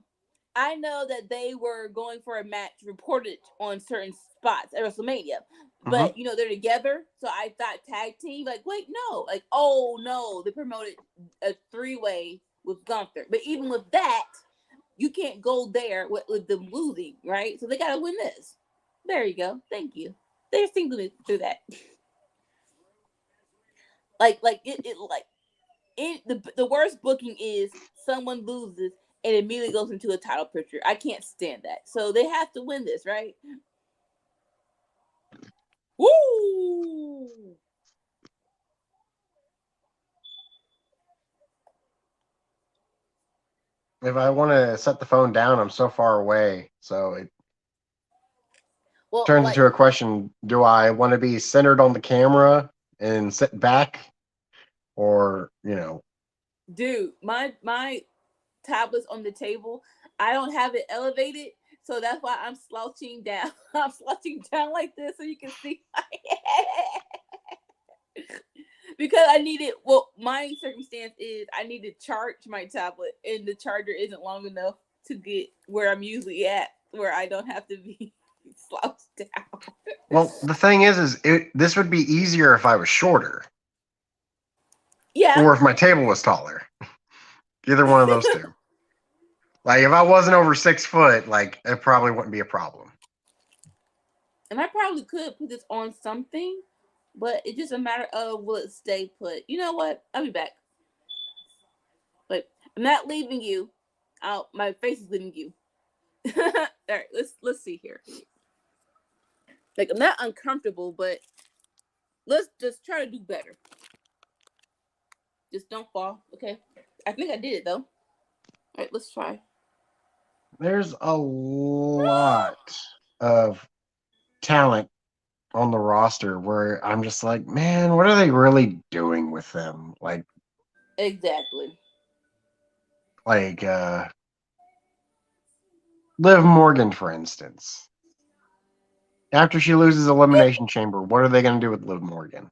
I know that they were going for a match reported on certain spots at WrestleMania, but you know they're together, so I thought tag team. Like, wait, no, like, oh no, they promoted a 3-way with Gunther, but even with that, you can't go there with them losing, right? So they gotta win this. There you go. Thank you. They're singling through that. The worst booking is someone loses and immediately goes into a title picture. I can't stand that. So they have to win this, right? Woo! If I want to set the phone down, I'm so far away. So it turns into a question. Do I want to be centered on the camera and sit back? Or, you know. Dude, my tablet's on the table. I don't have it elevated, so that's why I'm slouching down. I'm slouching down like this so you can see my head. Because I need it. Well, my circumstance is I need to charge my tablet, and the charger isn't long enough to get where I'm usually at, where I don't have to be slouched down. Well, the thing is this would be easier if I was shorter. Yeah. Or if my table was taller. Either one of those two. Like, if I wasn't over 6 foot, like, it probably wouldn't be a problem. And I probably could put this on something, but it's just a matter of will it stay put. You know what? I'll be back. But I'm not leaving you. My face is leaving you. All right, let's see here. Like, I'm not uncomfortable, but let's just try to do better. Just don't fall, okay? I think I did it, though. All right, let's try. There's a lot of talent on the roster where I'm just like, man, what are they really doing with them? Like, exactly. Like, Liv Morgan, for instance. After she loses Elimination Chamber, what are they going to do with Liv Morgan?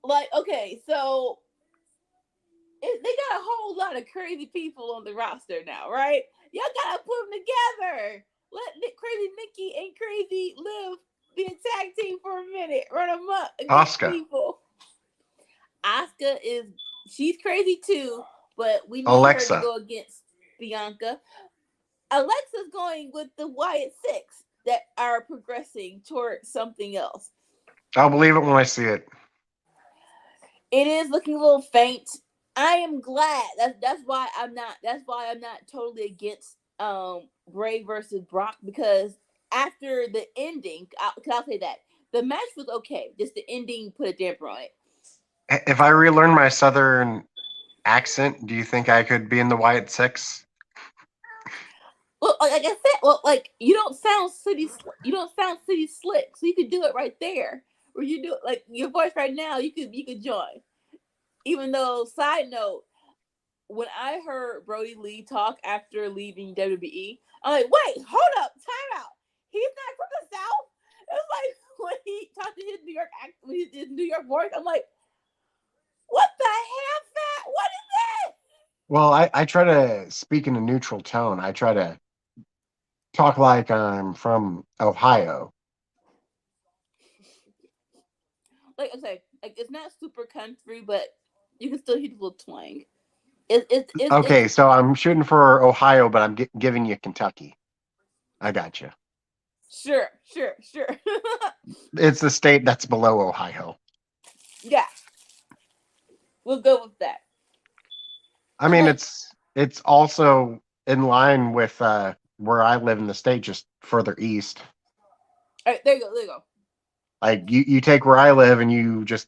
Like, okay, so they got a whole lot of crazy people on the roster now, right? Y'all gotta put them together. Let Crazy Nikki and Crazy Liv be a tag team for a minute. Run them up against people. Asuka she's crazy too, but we need her to go against Bianca. Alexa's going with the Wyatt Six that are progressing toward something else. I'll believe it when I see it. It is looking a little faint. I am glad. That's why I'm not totally against Bray versus Brock, because after the ending, I'll say that the match was okay. Just the ending put a damper on it. If I relearn my Southern accent, do you think I could be in the Wyatt Six? Well, like I said, you don't sound city slick, so you could do it right there. Where you do it, like your voice right now, you could join. Even though, side note, when I heard Brody Lee talk after leaving WWE, I'm like, wait, hold up, time out. He's not from the South. It's like when he talked to his New York voice, I'm like, what the hell, fat? What is that? Well, I try to speak in a neutral tone. I try to talk like I'm from Ohio. Like I say, like it's not super country, but you can still hear the little twang. It's so I'm shooting for Ohio, but I'm giving you Kentucky. I got you. Sure. It's the state that's below Ohio. Yeah. We'll go with that. I mean, it's also in line with where I live in the state, just further east. All right, there you go. There you go. Like you take where I live and you just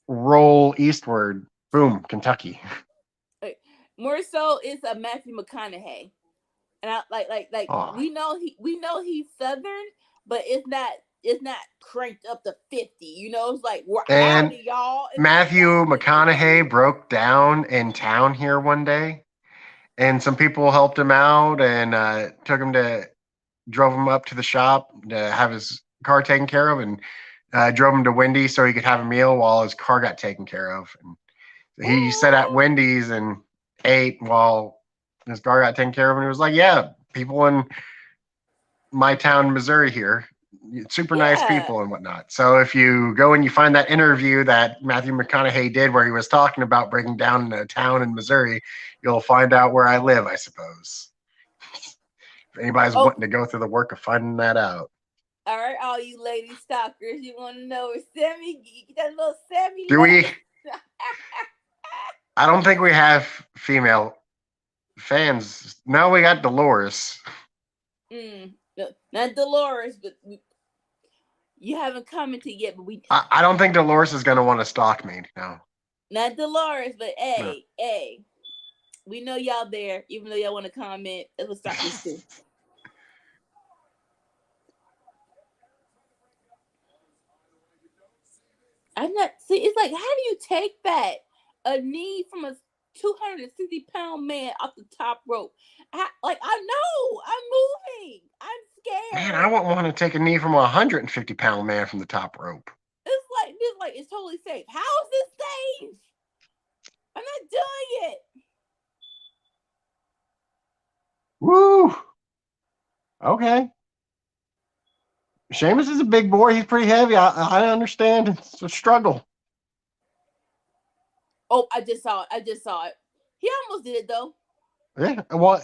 roll eastward. Boom, Kentucky. More so, it's a Matthew McConaughey, and I Oh. we know he's Southern, but it's not cranked up to 50. You know, it's like we're And howdy, y'all. It's Matthew like, McConaughey broke down in town here one day, and some people helped him out and drove him up to the shop to have his car taken care of, and drove him to Wendy's so he could have a meal while his car got taken care of. And he sat at Wendy's and ate while his car got taken care of, and he was like, "Yeah, people in my town, Missouri here, super nice people and whatnot." So if you go and you find that interview that Matthew McConaughey did where he was talking about breaking down a town in Missouri, you'll find out where I live, I suppose. If anybody's wanting to go through the work of finding that out. All right, all you lady stalkers, you want to know where Sammy, that little Sammy? Do we? I don't think we have female fans. No, we got Dolores. No, not Dolores, but you haven't commented yet. But I don't think Dolores is gonna want to stalk me. No. Not Dolores, but hey, we know y'all there. Even though y'all want to comment, let's stop this too. I'm not. See, it's like, how do you take that? A knee from a 260-pound man off the top rope. I know. I'm moving. I'm scared. Man, I wouldn't want to take a knee from a 150-pound man from the top rope. It's like it's totally safe. How is this safe? I'm not doing it. Woo. Okay. Sheamus is a big boy. He's pretty heavy. I understand. It's a struggle. Oh, I just saw it. He almost did it though. Yeah. Well,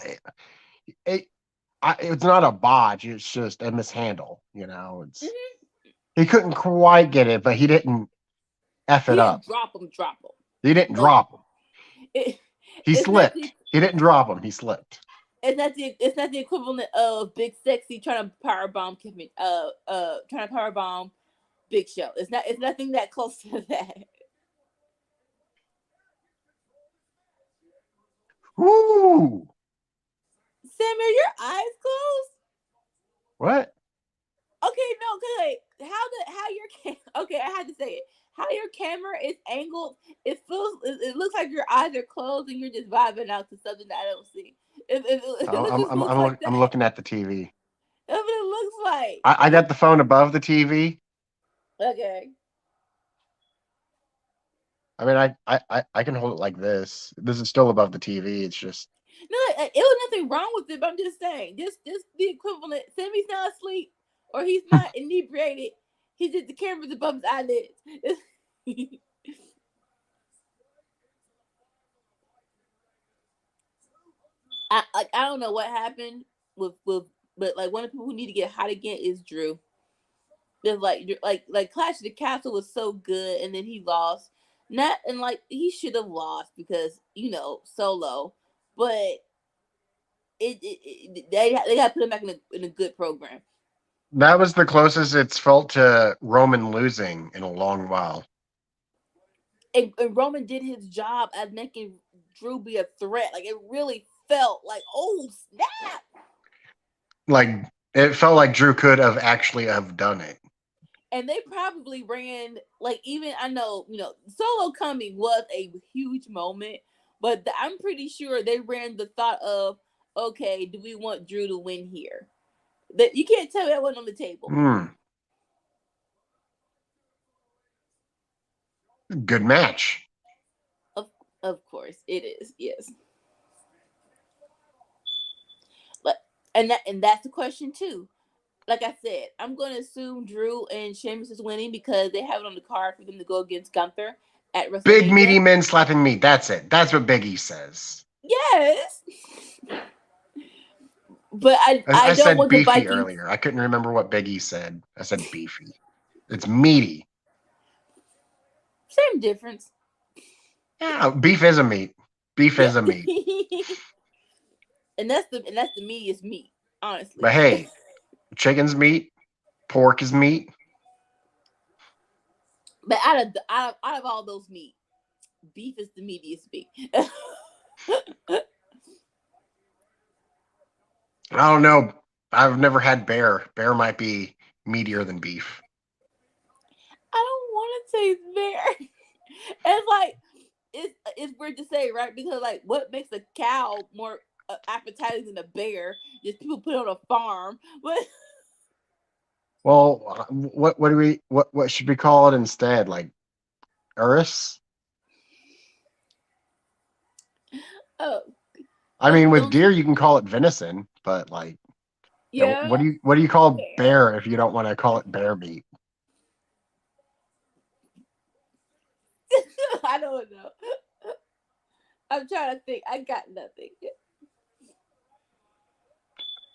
it's not a botch. It's just a mishandle. You know, he couldn't quite get it, but he didn't F it up. Drop him. He didn't drop him. He slipped. He didn't drop him. He slipped. It's not the equivalent of Big Sexy trying to powerbomb Big Show. It's nothing that close to that. Woo! Sam, are your eyes closed? What? Okay, no, good. Okay, I had to say it. How your camera is angled, it looks like your eyes are closed and you're just vibing out to something that I don't see. I'm looking at the TV. That's what it looks like. I got the phone above the TV. Okay. I mean, I can hold it like this. This is still above the TV. It's just. No, it was nothing wrong with it. But I'm just saying, just the equivalent. Sammy's not asleep or he's not inebriated. He did the camera's above his eyelids. I don't know what happened with but like one of the people who need to get hot again is Drew. There's like Clash of the Castle was so good and then he lost. He should have lost because Solo, but they got to put him back in a good program. That was the closest it's felt to Roman losing in a long while. And Roman did his job at making Drew be a threat. Like it really felt like, oh snap! Like it felt like Drew could have actually have done it. And they probably ran I know Solo coming was a huge moment, but I'm pretty sure they ran the thought of, okay, do we want Drew to win here? That you can't tell me that wasn't on the table. Good match. Of course it is, yes. And that's the question too. Like I said, I'm going to assume Drew and Sheamus is winning because they have it on the card for them to go against Gunther at WrestleMania. Big meaty men slapping meat. That's it. That's what Big E says. Yes. But I don't said want beefy the Vikings earlier. I couldn't remember what Big E said. I said beefy. It's meaty. Same difference. Yeah, beef is a meat. Beef is a meat. and that's the meatiest meat, honestly. But hey, chicken's meat, pork is meat. But out of all those meat, beef is the meatiest meat. I don't know. I've never had bear. Bear might be meatier than beef. I don't want to taste bear. It's like it's weird to say, right? Because like, what makes a cow more appetizing than a bear? Just people put it on a farm. But Well, what should we call it instead? Like Urus? oh, I mean, with don't deer you? you can call it venison, but like, Yeah, what do you call bear. bear if you don't want to call it bear meat? I don't know. I'm trying to think. I got nothing.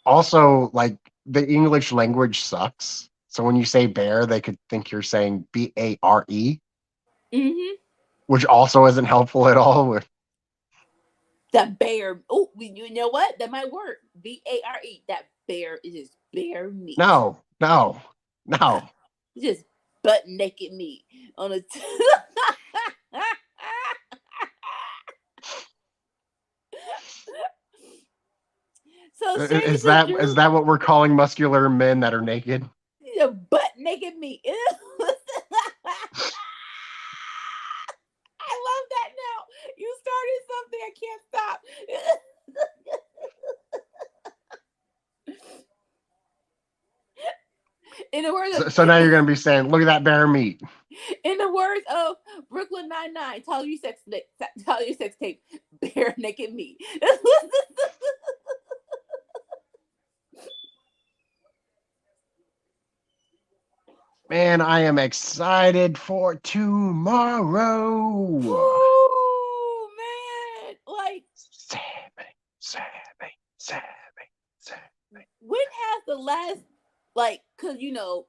Also, like the English language sucks. So when you say bear, they could think you're saying BARE, Mm-hmm. which also isn't helpful at all. With That bear. Oh, you know what? That might work. BARE. That bear is just bear meat. no. It's just butt naked meat on a. So Sammy Is said, that Drew, what we're calling muscular men that are naked? butt naked meat. I love that now. You started something. I can't stop. In the words of So now you're gonna be saying, "Look at that bear meat." in the words of Brooklyn Nine-Nine, tell your sex tape, bare naked meat. Man, I am excited for tomorrow. Oh man, like Sammy. when has the last because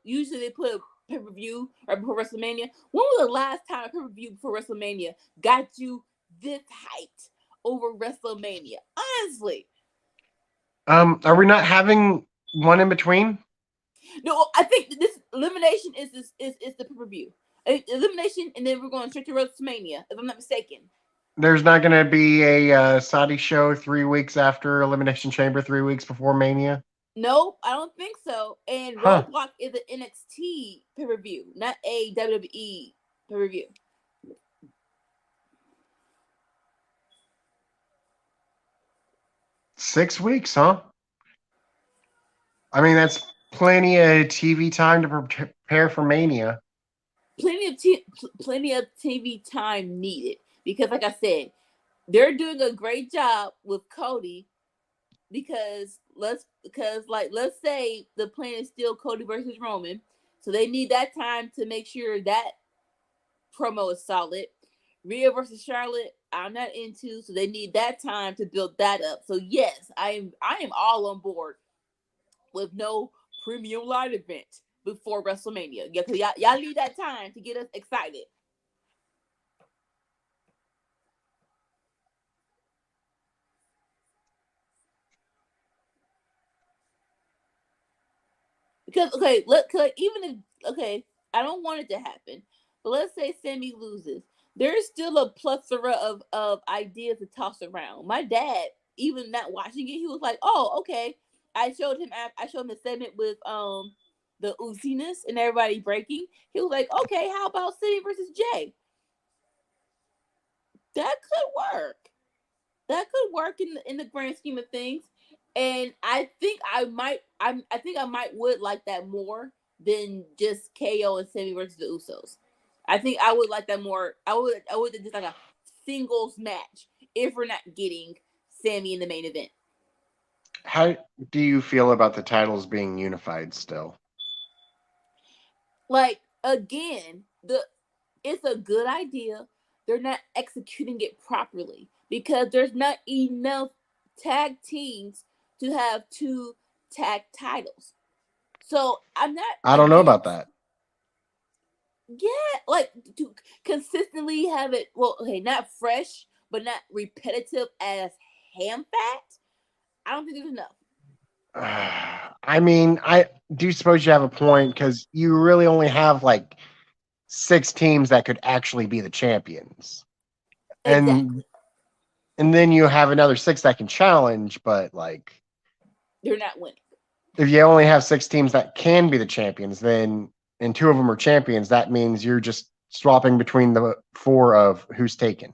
usually they put a pay-per-view right before WrestleMania. When was the last time a pay-per-view before WrestleMania got you this hyped over WrestleMania? Honestly. Are we not having one in between? No, I think this elimination is the pay-per-view. Elimination, and then we're going straight to WrestleMania, if I'm not mistaken. There's not going to be a Saudi show 3 weeks after Elimination Chamber, 3 weeks before Mania? Nope, I don't think so. And Roadblock is an NXT pay-per-view, not a WWE pay-per-view. Six weeks, huh? I mean, that's plenty of TV time to prepare for Mania. Plenty of TV time needed because, like I said, they're doing a great job with Cody. Because let's say the plan is still Cody versus Roman, so they need that time to make sure that promo is solid. Rhea versus Charlotte, I'm not into, so they need that time to build that up. So yes, I am all on board with no premium live event before WrestleMania. Yeah, because y'all need that time to get us excited. Because I don't want it to happen, but let's say Sammy loses. There's still a plethora of ideas to toss around. My dad, even not watching it, he was like, "Oh, okay." I showed him the segment with the Uziness and everybody breaking. He was like, "Okay, how about Sammy versus Jay?" That could work. That could work in the grand scheme of things. And I think I might would like that more than just KO and Sammy versus the Usos. I think I would like that more. I would just like a singles match if we're not getting Sammy in the main event. How do you feel about the titles being unified still? Like again, it's a good idea. They're not executing it properly because there's not enough tag teams to have 2 tag titles. So I'm not. I don't know about that. Yeah, like to consistently have it. Well, okay, not fresh, but not repetitive as ham fat. I don't think there's enough. I mean, I do suppose you have a point because you really only have like 6 teams that could actually be the champions, Exactly. and then you have another 6 that can challenge. But like, They're not winning. if you only have 6 teams that can be the champions, then and 2 of them are champions, that means you're just swapping between the 4 of who's taken.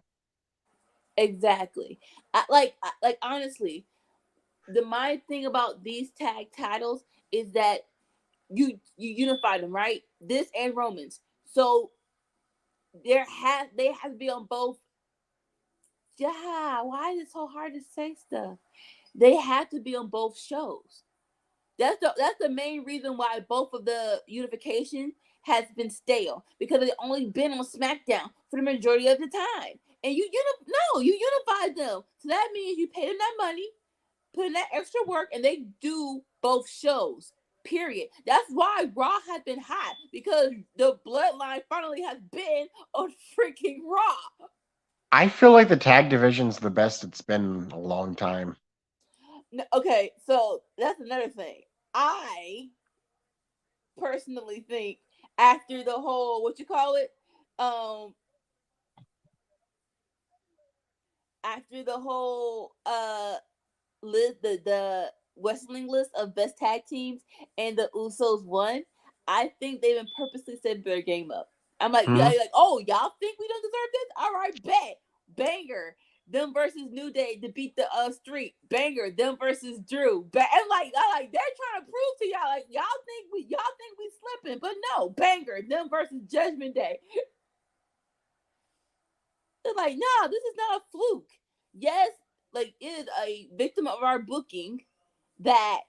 Exactly. Like honestly, my thing about these tag titles is that you unify them, right? This and Romans. So they have to be on both. Yeah, why is it so hard to say stuff? They have to be on both shows. That's the main reason why both of the unification has been stale, because it's only been on SmackDown for the majority of the time. And you unified them. So that means you pay them that money, put in that extra work, and they do both shows. Period. That's why Raw has been hot, because the bloodline finally has been on freaking Raw. I feel like the tag division's the best it's been in a long time. Okay, so that's another thing. I personally think after the whole after the whole list, the wrestling list of best tag teams, and the Usos won, I think they've been purposely setting their game up. I'm like, yeah, like, oh, y'all think we don't deserve this? All right, bet. Banger. Them versus New Day to beat the Street. Banger. Them versus Drew. And I like they're trying to prove to y'all, like, y'all think we slipping, but no, banger. Them versus Judgment Day. They're like, nah, this is not a fluke. Yes, like, it is a victim of our booking that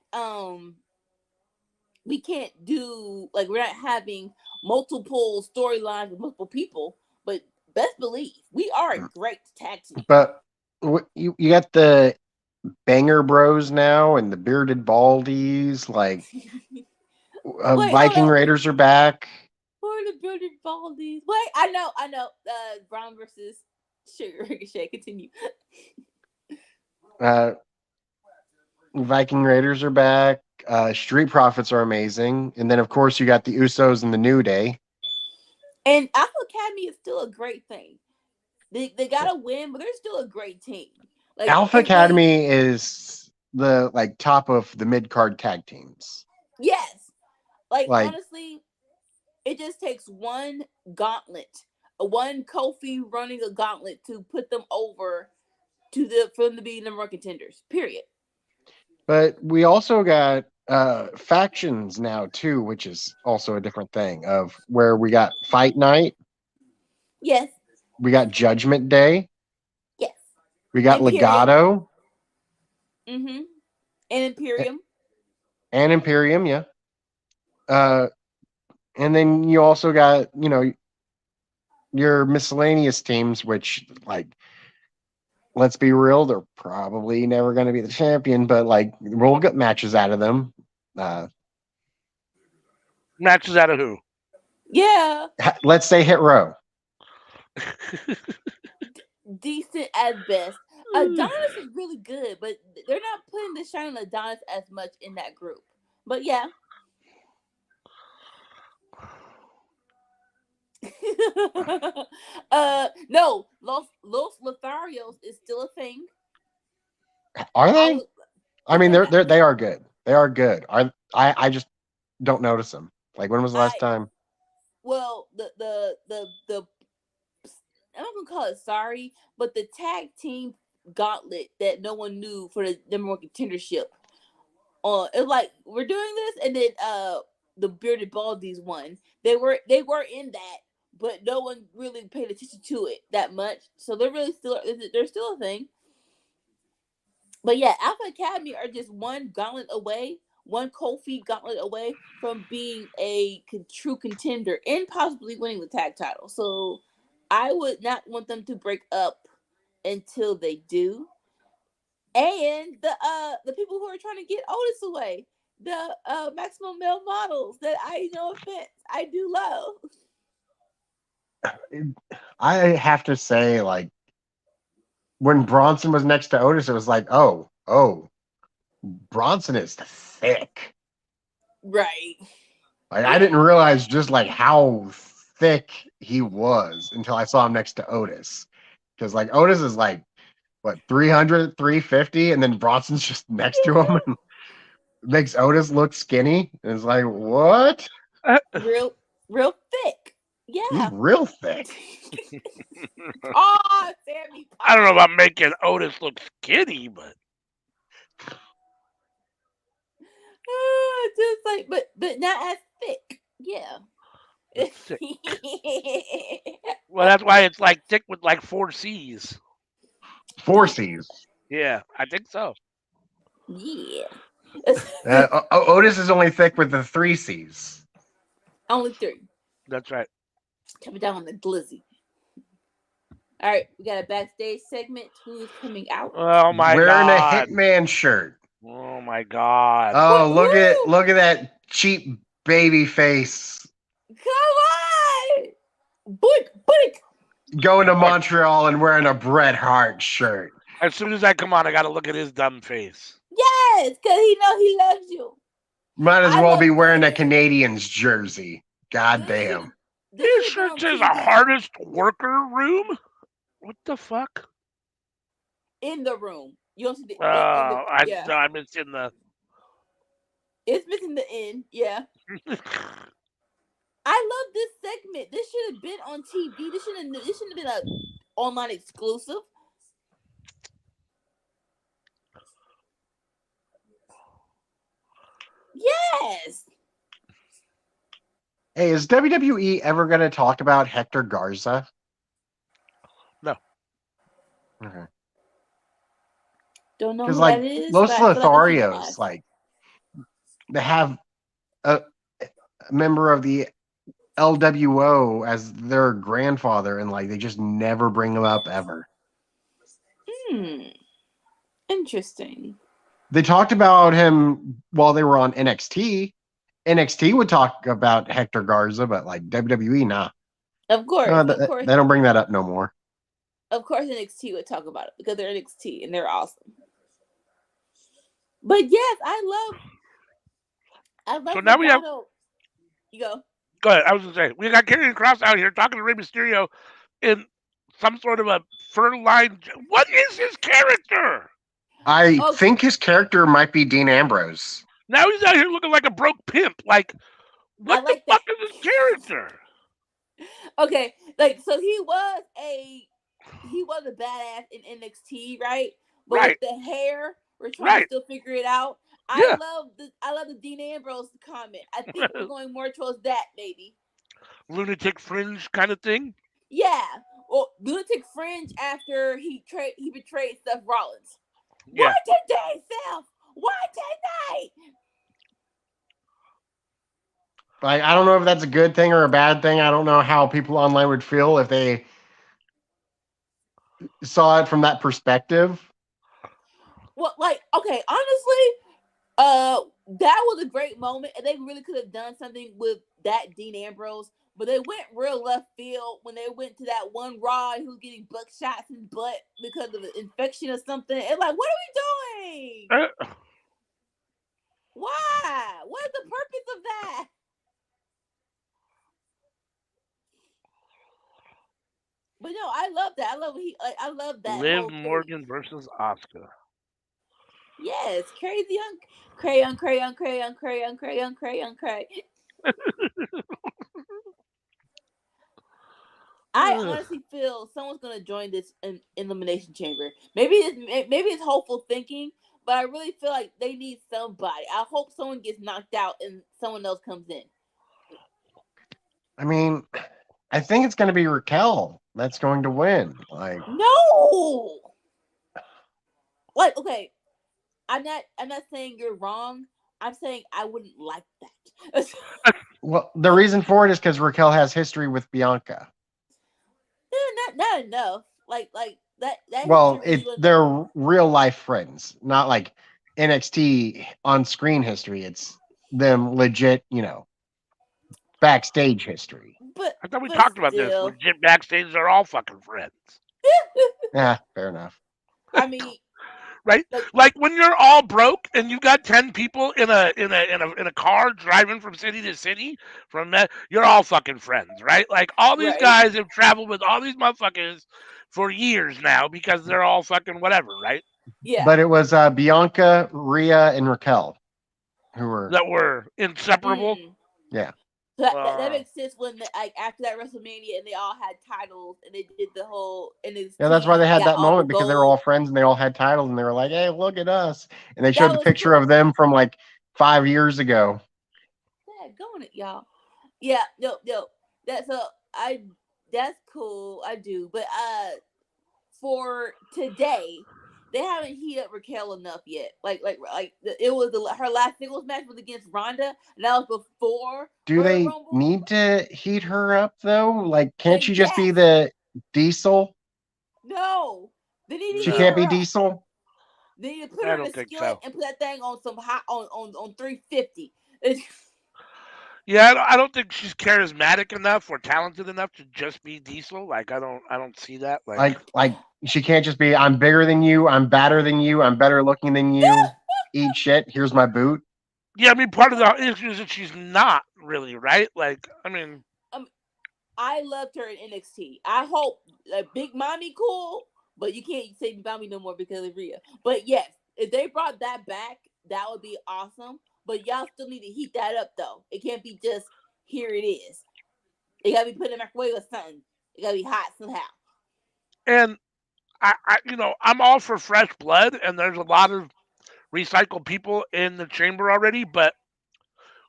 we can't do, like, we're not having multiple storylines with multiple people, but best believe we are a great tag team. But you got the Banger Bros now and the Bearded Baldies, like Viking Raiders are back. Who are the Bearded Baldies? Wait, I know. Brown versus Sugar Ricochet. Continue. Viking Raiders are back. Street Profits are amazing, and then of course you got the Usos and the New Day. And Alpha Academy is still a great thing. They gotta win, but they're still a great team. Like, Alpha Academy is the top of the mid card tag teams. Yes, like honestly, it just takes one gauntlet, one Kofi running a gauntlet to put them over for them to be number 1 contenders. Period. But we also got factions now too, which is also a different thing. Of where we got Fight Night. Yes. We got Judgment Day. Yes. We got Legato. Mm-hmm. And Imperium. And Imperium, yeah. And then you also got, your miscellaneous teams, which, let's be real, they're probably never going to be the champion, but, we'll get matches out of them. Matches out of who? Yeah. Let's say Hit Row. Decent at best. Adonis is really good, but they're not putting the shine on Adonis as much in that group. But yeah. No, Los Lotharios is still a thing. Are they? I mean, they are good. They are good. I just don't notice them. Like, when was the last time? Well, the I'm not gonna call it sorry, but the tag team gauntlet that no one knew for the number 1 contendership. It's like, we're doing this, and then the Bearded Baldies won. They were in that, but no one really paid attention to it that much. So they're still a thing. But yeah, Alpha Academy are just one gauntlet away, one Kofi gauntlet away from being a true contender and possibly winning the tag title. So I would not want them to break up until they do. And the people who are trying to get Otis away, the maximum male models that no offense, I do love. I have to say, when Bronson was next to Otis, it was like, oh, Bronson is thick. Right. Like I didn't realize just like how thick he was until I saw him next to Otis. Because like Otis is like what 300, 350, and then Bronson's just next to him and makes Otis look skinny. And it's like, what? Real thick. He's Yeah. real thick. Oh, Sammy. I don't know about making Otis look skinny, but Just like, but not as thick. Yeah. thick. Well, that's why it's like thick with like 4 C's. 4 C's. Yeah, I think so. Yeah. Otis is only thick with the 3 C's. Only 3. That's right. Coming down on the glizzy. All right, we got a backstage segment. Who's coming out? Oh my Wearing god. a Hitman shirt. Oh my god. Oh, look at that cheap baby face. Come on! Boink! Going to Montreal and wearing a Bret Hart shirt. As soon as I come on, I gotta look at his dumb face. Yes, because he know he loves you. Might as well be wearing a Canadians jersey. God damn. His shirt says a hardest worker room? What the fuck? In the room. You don't see the I'm missing the. It's missing the end, yeah. I love this segment. This should have been on TV. This shouldn't have been an online exclusive. Yes. Hey, is WWE ever going to talk about Hector Garza? No. Okay. Don't know who Because like that is. Los but I feel like Lotharios, like they have a member of the LWO as their grandfather, and like they just never bring him up ever. Interesting. They talked about him while they were on NXT. NXT would talk about Hector Garza, but like WWE, nah. Of course, they don't bring that up no more. Of course, NXT would talk about it because they're NXT and they're awesome. But yes, I love. So now we have. You go. Go ahead. I was gonna say we got Karrion Kross out here talking to Rey Mysterio in some sort of a fur-lined. What is his character? I think his character might be Dean Ambrose. Now he's out here looking like a broke pimp. Like, what the fuck is his character? Okay, like so he was a badass in NXT, right? But with the hair, we're trying to still figure it out. I love the Dean Ambrose comment. I think we're going more towards that, maybe. Lunatic fringe kind of thing. Yeah, well, lunatic fringe after he betrayed Seth Rollins. Yeah. Why today, Seth? Why tonight? Like, I don't know if that's a good thing or a bad thing. I don't know how people online would feel if they saw it from that perspective. Well, like, okay, honestly, that was a great moment, and they really could have done something with that Dean Ambrose, but they went real left field when they went to that one Raw who was getting buckshots in his butt because of an infection or something. And like, what are we doing? Why? What is the purpose of that? But no, I love that. I love that. Liv Morgan versus Asuka. Yes, crazy Cray. I honestly feel someone's gonna join this elimination chamber. Maybe it's hopeful thinking, but I really feel like they need somebody. I hope someone gets knocked out and someone else comes in. I mean, I think it's going to be Raquel that's going to win. Like, no, like, okay, I'm not saying you're wrong. I'm saying I wouldn't like that. well, the reason for it is because Raquel has history with Bianca. Not enough. Like that. Well, they're real life friends, not like NXT on screen history. It's them legit, backstage history. But I thought we talked about this. Legit backstage, they're all fucking friends. Yeah, fair enough. I mean, right? Like when you're all broke and you got 10 people in a car driving from city to city, you're all fucking friends, right? Like all these Right. guys have traveled with all these motherfuckers for years now because they're all fucking whatever, right? Yeah. But it was Bianca, Rhea, and Raquel who were. That were inseparable. Yeah. So that makes sense when like after that WrestleMania and they all had titles and they did the whole NXT. Yeah, that's why they had got that all the moment because they were gold. all friends and they all had titles and they were like, "Hey, look at us!" And they That showed the was picture cool. of them from like 5 years ago. Yeah, go on it, y'all. Yeah, no, that's cool. I do, but for today, they haven't heated up Raquel enough yet. It was her last singles match was against Ronda, and that was before. Do Royal they Rumble. need to heat her up though? Like, can't They she just be guess. the Diesel? No, they need to She heat can't her be up. Diesel. They need to put I her in don't a think skillet so. and put that thing on some hot on 350. Yeah, I don't think she's charismatic enough or talented enough to just be Diesel. Like I don't see that. Like she can't just be. I'm bigger than you. I'm badder than you. I'm better looking than you. Eat shit. Here's my boot. Yeah, I mean, part of the issue is that she's not really, right? Like, I mean, I loved her in NXT. I hope Big Mommy cool, but you can't say Big Mommy no more because of Rhea. But yes, if they brought that back, that would be awesome. But y'all still need to heat that up though. It can't be just here it is. It gotta be put in the microwave or something. It gotta be hot somehow. and I'm all for fresh blood, and there's a lot of recycled people in the chamber already. But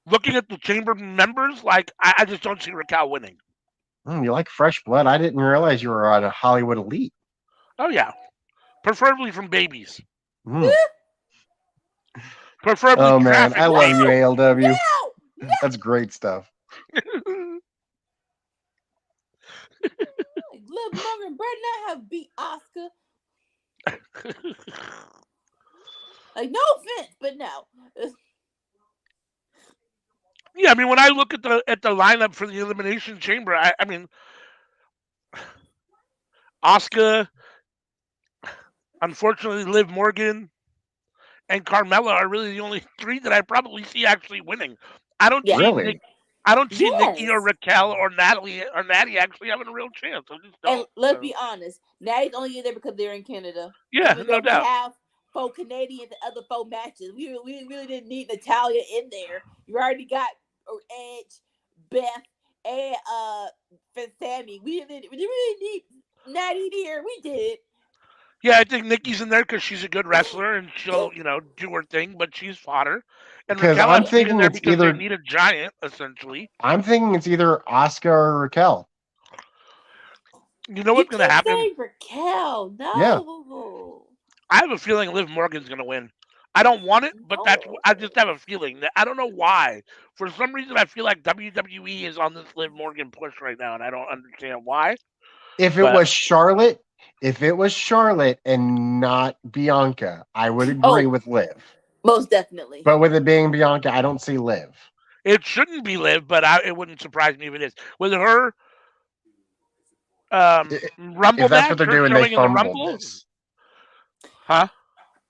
looking at the chamber members, like, I just don't see Raquel winning. You like fresh blood? I didn't realize you were at a Hollywood elite. Oh yeah, preferably from babies. Mm. Preferably Oh man, traffic I love you, babies. ALW. No! That's great stuff. Liv Morgan better not have beat Oscar. Like, no offense, but no. Yeah, I mean, when I look at the lineup for the Elimination Chamber, I mean, Asuka, unfortunately, Liv Morgan, and Carmella are really the only three that I probably see actually winning. I don't Yeah. see Really? I don't see Yes. Nikki or Raquel or Natalie or Natty actually having a real chance. I just don't. And let's be honest, Natty's only there because they're in Canada. Yeah, Even no though doubt. we have 4 Canadians and other 4 matches, we really didn't need Natalia in there. You already got Edge, Beth, and Sammy. We really need Natty here. We did. Yeah, I think Nikki's in there because she's a good wrestler and she'll, do her thing, but she's fodder. And Because Raquel I'm has to be in thinking there it's because they either need a giant, essentially. Asuka or Raquel. You know You what's going to can't happen? say Raquel. No. Yeah. I have a feeling Liv Morgan's going to win. I don't want it, but I just have a feeling that I don't know why. For some reason, I feel like WWE is on this Liv Morgan push right now, and I don't understand why. If it was Charlotte and not Bianca, I would agree with Liv. Most definitely. But with it being Bianca, I don't see Liv. It shouldn't be Liv, but it wouldn't surprise me if it is. With her Rumble if that's match, what they're her doing, showing they in the fumbled Rumble, this. huh?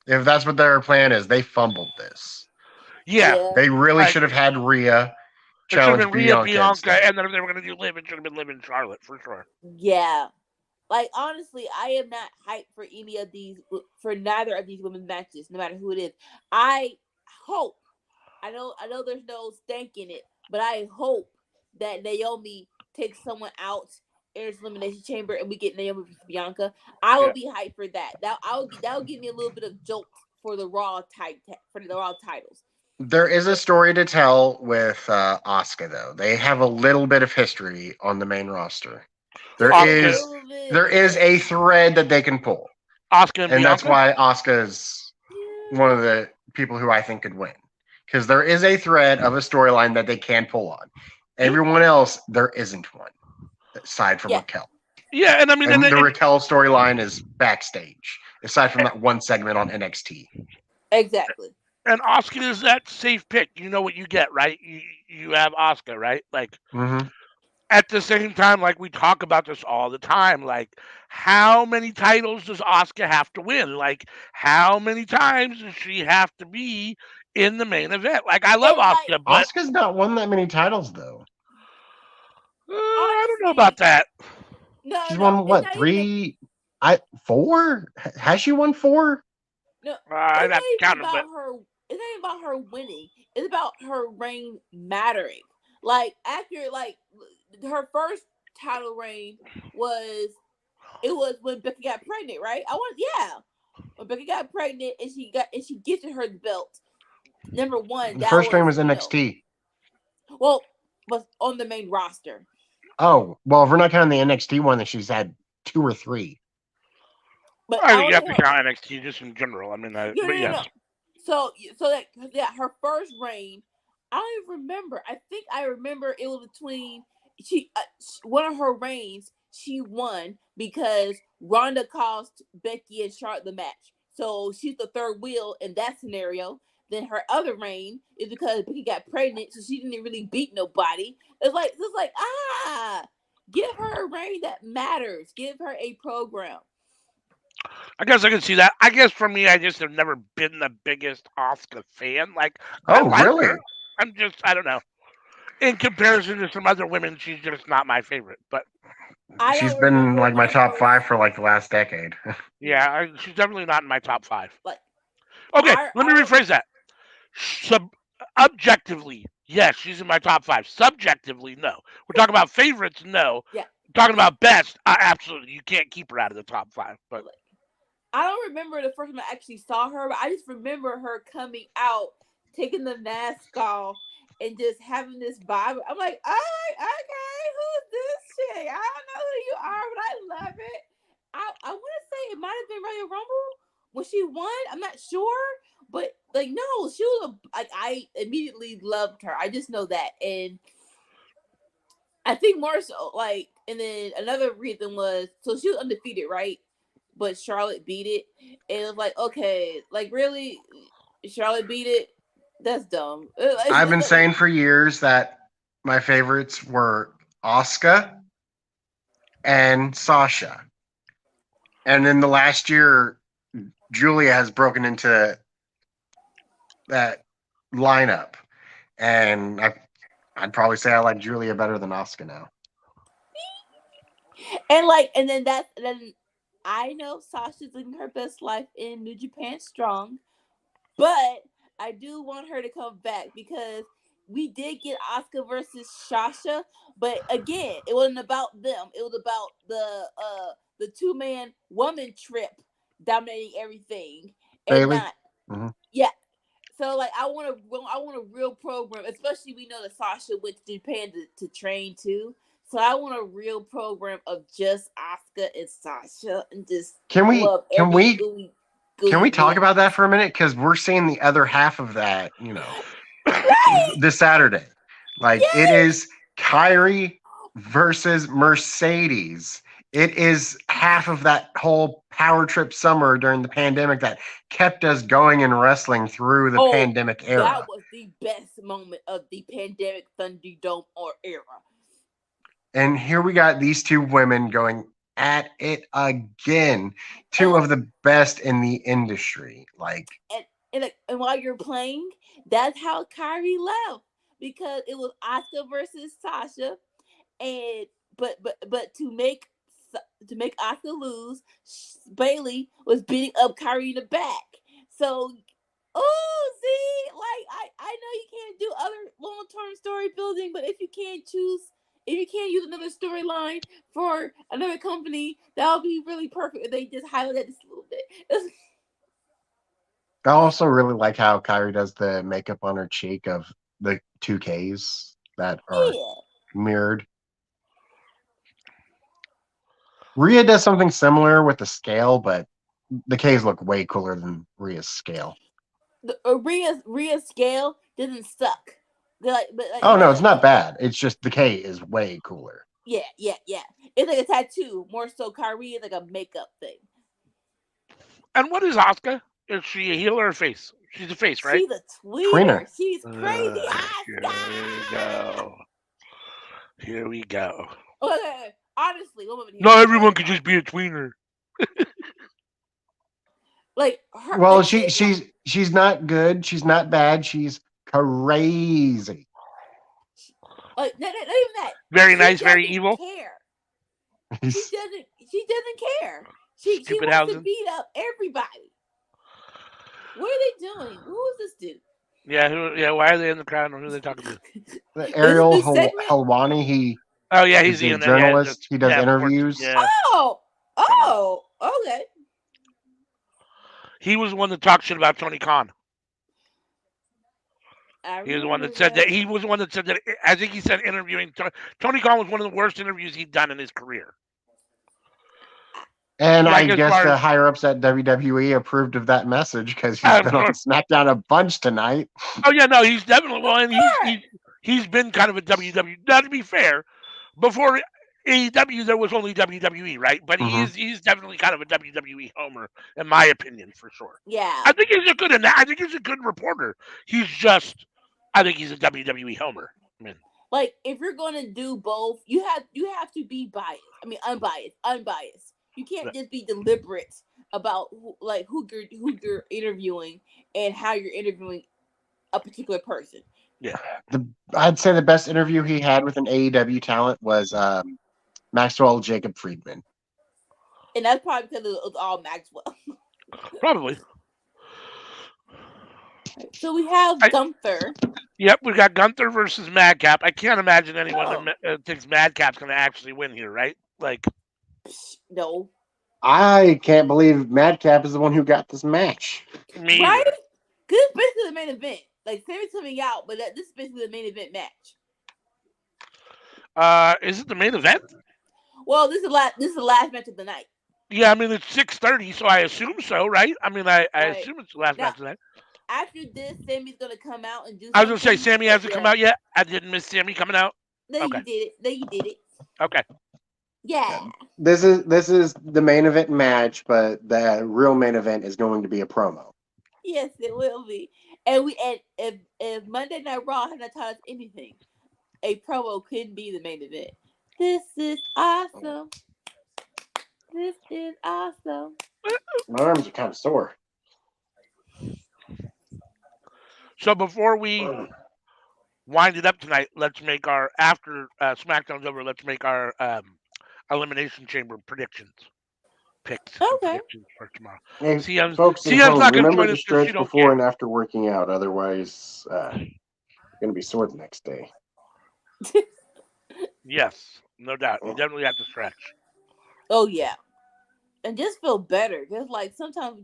If that's what their plan is, they fumbled this. Yeah. They really should have had Rhea challenge Bianca, and then if they were going to do Liv, it should have been Liv and Charlotte for sure. Yeah. Like, honestly, I am not hyped for neither of these women's matches, no matter who it is. I hope, I know there's no stank in it, but I hope that Naomi takes someone out in this elimination chamber and we get Naomi versus Bianca. I will be hyped for that. That will give me a little bit of jolt for the Raw titles. There is a story to tell with Asuka, though. They have a little bit of history on the main roster. There is a thread that they can pull. Asuka and Bianca? That's why Asuka is one of the people who I think could win. Because there is a thread of a storyline that they can pull on. Everyone else, there isn't one, aside from Raquel. Yeah, and I mean... And the Raquel storyline is backstage, aside from that one segment on NXT. Exactly. And Asuka is that safe pick. You know what you get, right? You have Asuka, right? Like, at the same time, like we talk about this all the time, like how many titles does Asuka have to win? Like how many times does she have to be in the main event? Like I love And like Asuka, but Asuka's not won that many titles though. I don't know honestly, about that. She's no, won it's what, not even. 3? 4? Has she won 4? No, I'd it's have to not count even them, but about her. It's not even about her winning. It's about her reign mattering. Like accurate, like her first title reign was it was when Becky got pregnant, right? When Becky got pregnant and she gifted her the belt. Number one, The that first reign was was NXT. well was on the main roster. Oh, well, if we're not counting the NXT one, then she's had 2 or 3. But I I think you want have to to count NXT just in general. I mean, no, but yes. no. So that yeah, her first reign, I don't even remember. I think I remember it was between one of her reigns she won because Ronda cost Becky and Charlotte the match. So she's the third wheel in that scenario. Then her other reign is because Becky got pregnant, so she didn't really beat nobody. It's like give her a reign that matters. Give her a program. I guess I can see that. I guess for me, I just have never been the biggest Asuka fan. Like, I Oh, like really? her. I don't know. In comparison to some other women, she's just not my favorite. But I She's don't been remember like my my top first 5 for like the last decade. yeah, she's definitely not in my top 5. like Okay, I let me rephrase that. Objectively, yes, she's in my top 5. Subjectively, no. We're talking about favorites, no. yeah. Talking about best, absolutely. You can't keep her out of the top 5. But I don't remember the first time I actually saw her, but I just remember her coming out, taking the mask off, and just having this vibe. I'm like, oh, okay, who's this chick? I don't know who you are, but I love it. I want to say it might have been Royal Rumble when she won. I'm not sure, but like, no, she was like I immediately loved her. I just know that, and I think more so like, and then another reason was so she was undefeated, right? But Charlotte beat it. And it was like, okay, like really, Charlotte beat it. That's dumb. I've been saying for years that my favorites were Asuka and Sasha. And in the last year, Julia has broken into that lineup. And I'd probably say I like Julia better than Asuka now. And then I know Sasha's living her best life in New Japan Strong, but I do want her to come back because we did get Asuka versus Sasha, but again, it wasn't about them. It was about the 2-man woman trip dominating everything and Bailey? not Mm-hmm. yeah. So like I want a real program, especially we know that Sasha went to Japan to train too. So I want a real program of just Asuka and Sasha and just Can we talk about that for a minute? Because we're seeing the other half of that, right? this Saturday. Like it is Kyrie versus Mercedes. It is half of that whole power trip summer during the pandemic that kept us going in wrestling through the pandemic era. That was the best moment of the pandemic Thunderdome era. And here we got these two women going at it again. Two of the best in the industry. And while you're playing, that's how Kyrie left. Because it was Asuka versus Sasha. And but to make Asuka lose, Bailey was beating up Kyrie in the back. So see, like I know you can't do other long-term story building, but if you can't use another storyline for another company, that would be really perfect if they just highlight that just a little bit. I also really like how Kyrie does the makeup on her cheek of the 2Ks that are mirrored. Rhea does something similar with the scale, but the Ks look way cooler than Rhea's scale. Rhea's scale doesn't suck. No, it's not bad. It's just the K is way cooler. Yeah. It's like a tattoo. More so, Kyrie is like a makeup thing. And what is Asuka? Is she a heel or a face? She's a face, right? She's a tweener. She's crazy. There you go. Here we go. Okay, honestly, one moment here. Not everyone could just be a tweener. Like her. Well, Like, she's not good. She's not bad. She's crazy. like not even that. Very She nice, very doesn't evil. care. She doesn't care. She Stupid wants to housing. beat up everybody. What are they doing? Who is this dude? Yeah, why are they in the crowd and who are they talking to? Ariel This segment? Helwani, he Oh, yeah, is he's a in there. journalist. He does of course, interviews. Yeah. Oh, okay. He was the one that talked shit about Tony Khan. I He was the one that remember said that. He was the one that said that. I think he said interviewing Tony Khan was one of the worst interviews he'd done in his career. And Like, I as guess far the as- higher ups at WWE approved of that message because he's been on SmackDown a bunch tonight. Oh yeah, no, he's definitely and course. he's been kind of a WWE. Now to be fair, before AEW there was only WWE, right? But Mhm. he's definitely kind of a WWE homer, in my opinion, for sure. Yeah. I think he's a good reporter. He's just, I think he's a WWE homer. I mean, Like if you're gonna do both, you have to be biased. I mean, unbiased. You can't just be deliberate about who you're interviewing and how you're interviewing a particular person. yeah. I'd say the best interview he had with an AEW talent was Maxwell Jacob Friedman. And that's probably because it was all Maxwell. Probably. So we have Gunther. Yep, we got Gunther versus Madcap. I can't imagine anyone that thinks Madcap's going to actually win here, right? Like, no. I can't believe Madcap is the one who got this match. Me right? either. Because it's basically the main event. Like, Sammy's coming out, but this is basically the main event match. Is it the main event? Well, this is the last match of the night. Yeah, I mean it's 6:30, so I assume so, right? I mean, I Right. assume it's the last match of the night. After this, Sammy's gonna come out and do. I was gonna say Sammy hasn't come out yet. I didn't miss Sammy coming out. No, Okay. you did it. No, you did it. Okay. Yeah. This is the main event match, but the real main event is going to be a promo. Yes, it will be. And if Monday Night Raw had not taught us anything, a promo could be the main event. This is awesome. This is awesome. My arms are kind of sore. So before we wind it up tonight, let's make our after Smackdown's over. Let's make our Elimination Chamber predictions, picks, and Okay. predictions for tomorrow. Hey, CM's folks at CM's home, not going to remember join to us because she stretch don't before care. and after working out. Otherwise, you're going to be sore the next day. Yes, no doubt. You definitely have to stretch. Oh yeah, and just feel better. Just like sometimes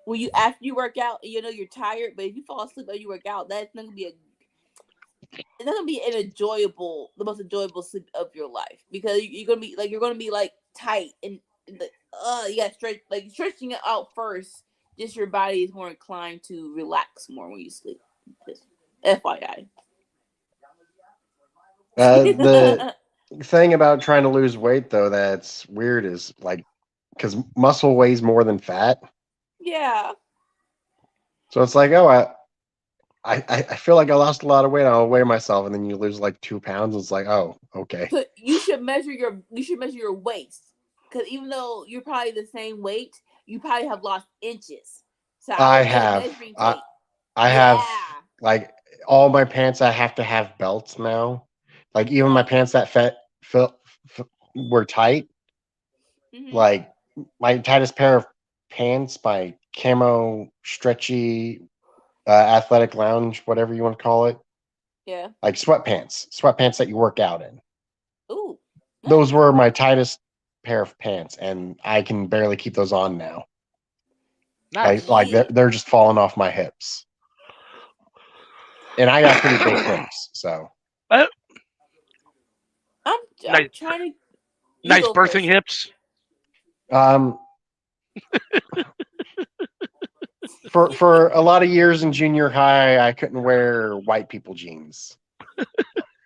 when you after you work out, you know you're tired, but if you fall asleep while you work out, that's not gonna be the most enjoyable sleep of your life because you're gonna be like tight and you got stretch like stretching it out first. Just your body is more inclined to relax more when you sleep. Just FYI. The thing about trying to lose weight, though, that's weird is like because muscle weighs more than fat. Yeah. So it's like, oh, I feel like I lost a lot of weight. I'll weigh myself, and then you lose like 2 pounds. It's like, oh, okay. So you should measure your waist because even though you're probably the same weight, you probably have lost inches. So I have like all my pants. I have to have belts now. Like even my pants that were tight. Mm-hmm. Like my tightest pair of pants, my camo stretchy athletic lounge, whatever you want to call it. Yeah. Like sweatpants that you work out in. Ooh. Those were my tightest pair of pants, and I can barely keep those on now. Nice. Like they're just falling off my hips. And I got pretty big hips, so. I'm Nice. trying to. Nice birthing hips. For a lot of years in junior high, I couldn't wear white people jeans. That's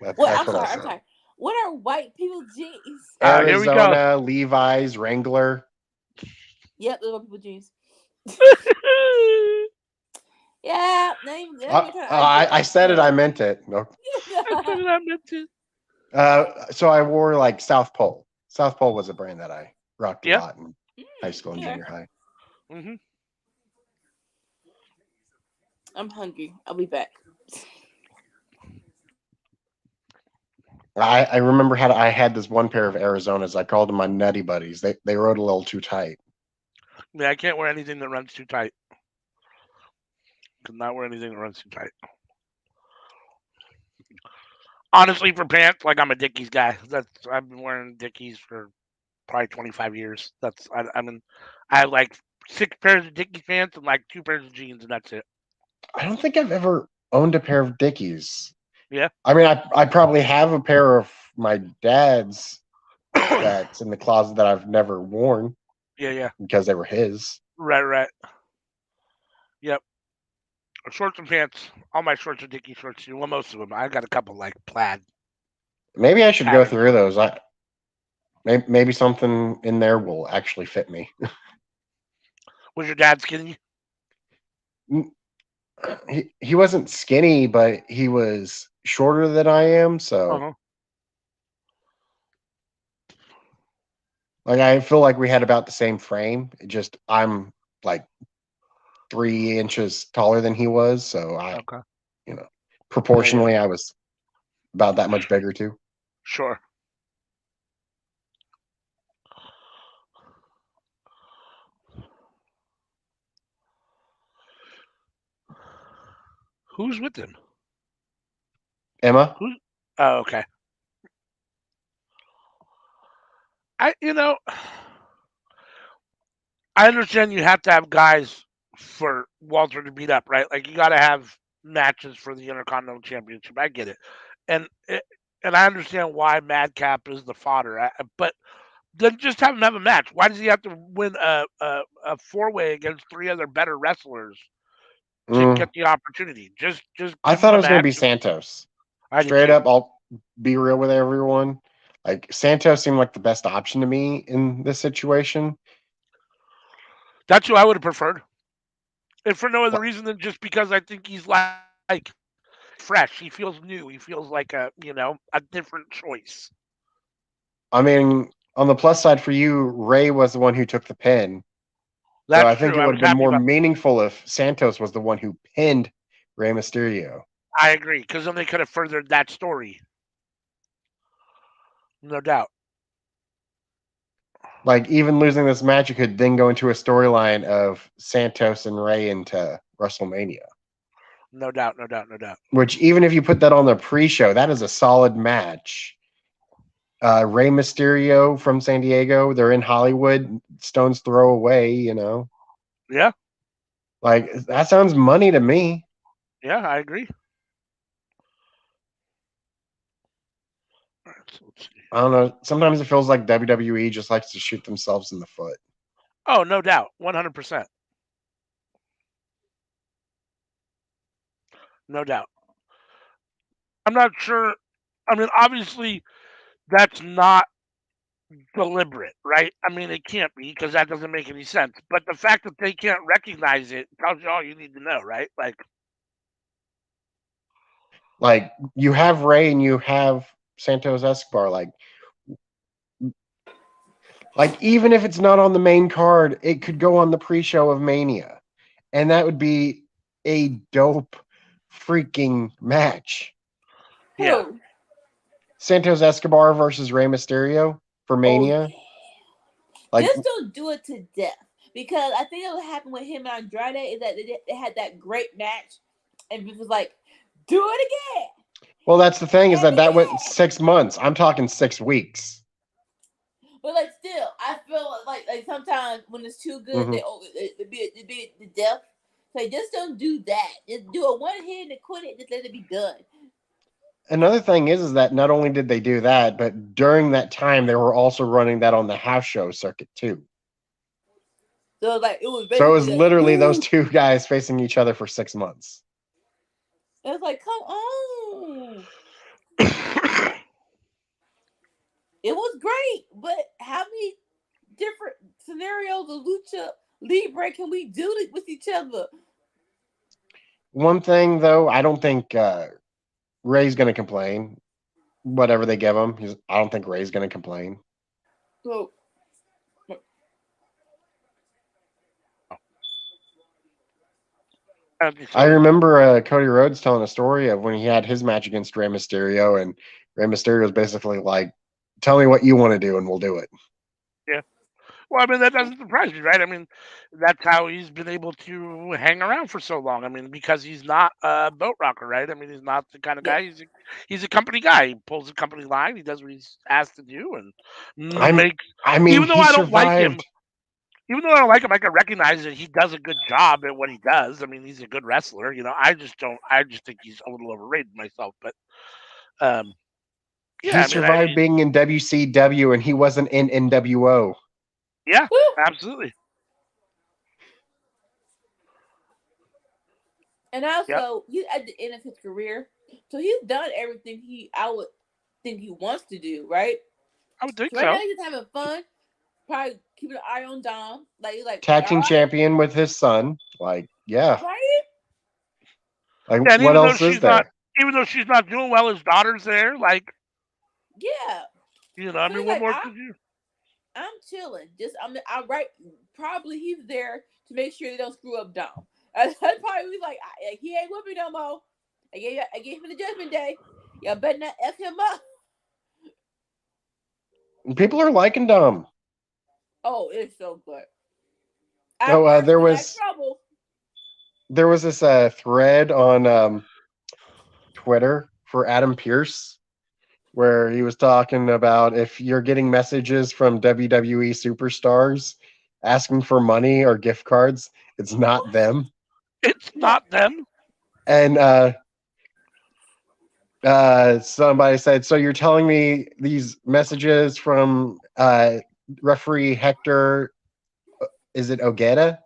I'm what I said. sorry. What are white people jeans? Arizona, Levi's, Wrangler. Yep, those are white people jeans. Yeah, I said it. I meant it. No. I said it. I meant it. So I wore like South Pole. South Pole was a brand that I rocked a Yeah. lot in high school and Okay. junior high. Mm-hmm. I'm hungry. I'll be back. I remember I had this one pair of Arizonas. I called them my Nutty Buddies. They rode a little too tight. Yeah, I can't wear anything that runs too tight. Could not wear anything that runs too tight. Honestly, for pants, like I'm a Dickies guy. I've been wearing Dickies for probably 25 years. I mean, I have like 6 pairs of Dickies pants and like 2 pairs of jeans, and that's it. I don't think I've ever owned a pair of Dickies. Yeah. I mean, I probably have a pair of my dad's that's in the closet that I've never worn Yeah. because they were his. Right. Yep. Shorts and pants. All my shorts are Dickies shorts too. Well, most of them. I got a couple like plaid. Maybe I should go Pattern. through those. Maybe something in there will actually fit me. Was your dad skinny? He wasn't skinny, but he was shorter than I am, so Uh-huh. like I feel like we had about the same frame. Just I'm like 3 inches taller than he was, so Okay. proportionally I was about that much bigger too. Sure. Who's with him? Emma? Who's? Oh, okay. I understand you have to have guys for Walter to beat up, right? Like you got to have matches for the Intercontinental Championship. I get it, and and I understand why Madcap is the fodder. But then just have him have a match. Why does he have to win a 4-way against 3 other better wrestlers to get the opportunity? Just I give thought him it a was going to match. be Santos. I did Straight too. up, I'll be real with everyone. Like Santos seemed like the best option to me in this situation. That's who I would have preferred, if for no other Like, reason than just because I think he's like fresh. He feels new. He feels like a different choice. I mean, on the plus side for you, Ray was the one who took the pin. So That's I think true. it I would was have been happy more about. meaningful if Santos was the one who pinned Rey Mysterio. I agree, because then they could have furthered that story, no doubt. Like even losing this match, you could then go into a storyline of Santos and Ray into WrestleMania. No doubt. Which even if you put that on the pre-show, that is a solid match. Rey Mysterio from San Diego, they're in Hollywood, stone's throw away, Yeah, Like that sounds money to me. I agree. All right, so let's see. I don't know. Sometimes it feels like WWE just likes to shoot themselves in the foot. Oh, no doubt, 100%, no doubt. I'm not sure. I mean, obviously, that's not deliberate, right? I mean, it can't be because that doesn't make any sense. But the fact that they can't recognize it tells you all you need to know, right? Like you have Ray and you have Santos Escobar. Like even if it's not on the main card, it could go on the pre-show of Mania, and that would be a dope freaking match. Yeah. Who? Santos Escobar versus Rey Mysterio for Mania. Oh, Like just don't do it to death. Because I think what happened with him and Andrade is that they had that great match, and it was like, do it again. well, that's the thing is And that went again. 6 months. I'm talking 6 weeks. But like, still, I feel like sometimes when it's too good, Mhm. it be the death. So just don't do that. Just do a one hit and quit it. Just let it be done. Another thing is that not only did they do that, but during that time they were also running that on the house show circuit too. So like it was So it was basically like, literally those woo. two guys facing each other for 6 months. It was like, come on. It was great, but how many different scenarios of lucha libre can we do with each other? One thing though, I don't think Ray's going to complain. whatever they give him. I don't think Ray's going to complain. So, I remember Cody Rhodes telling a story of when he had his match against Rey Mysterio, and Rey Mysterio was basically like, "Tell me what you want to do, and we'll do it." Yeah. Well, I mean, that doesn't surprise me, right? I mean, that's how he's been able to hang around for so long. I mean, because he's not a boat rocker, right? I mean, he's not the kind of yeah. guy. He's a company guy. He pulls the company line. He does what he's asked to do, and makes. I mean, Even though he I don't like him, survived. I can recognize that he does a good job at what he does. I mean, he's a good wrestler. I just don't. I just think he's a little overrated myself. But yeah, He I mean, survived being in WCW, and he wasn't in NWO. yeah, Woo! absolutely. And also, he's at the end of his career, so he's done everything I would think he wants to do, right? I would think So right so. now he's having fun, probably keeping an eye on Dom. Like Tag team all right, champion with his son. Like, yeah. right? Like, Yeah, and what else is there? even though she's not doing well, his daughter's there. Like, Yeah. I So mean, he's what like, more could you? I'm chilling. I'm right. Probably he's there to make sure they don't screw up Dom. That's probably like he ain't with me no more. I gave him the Judgment Day. Y'all better not f him up. People are liking Dom. Oh, it's so good. Oh, there Had was trouble. this thread on Twitter for Adam Pearce where he was talking about if you're getting messages from WWE superstars asking for money or gift cards, it's not them. It's not them. And somebody said, so you're telling me these messages from referee Hector, is it Ogeta?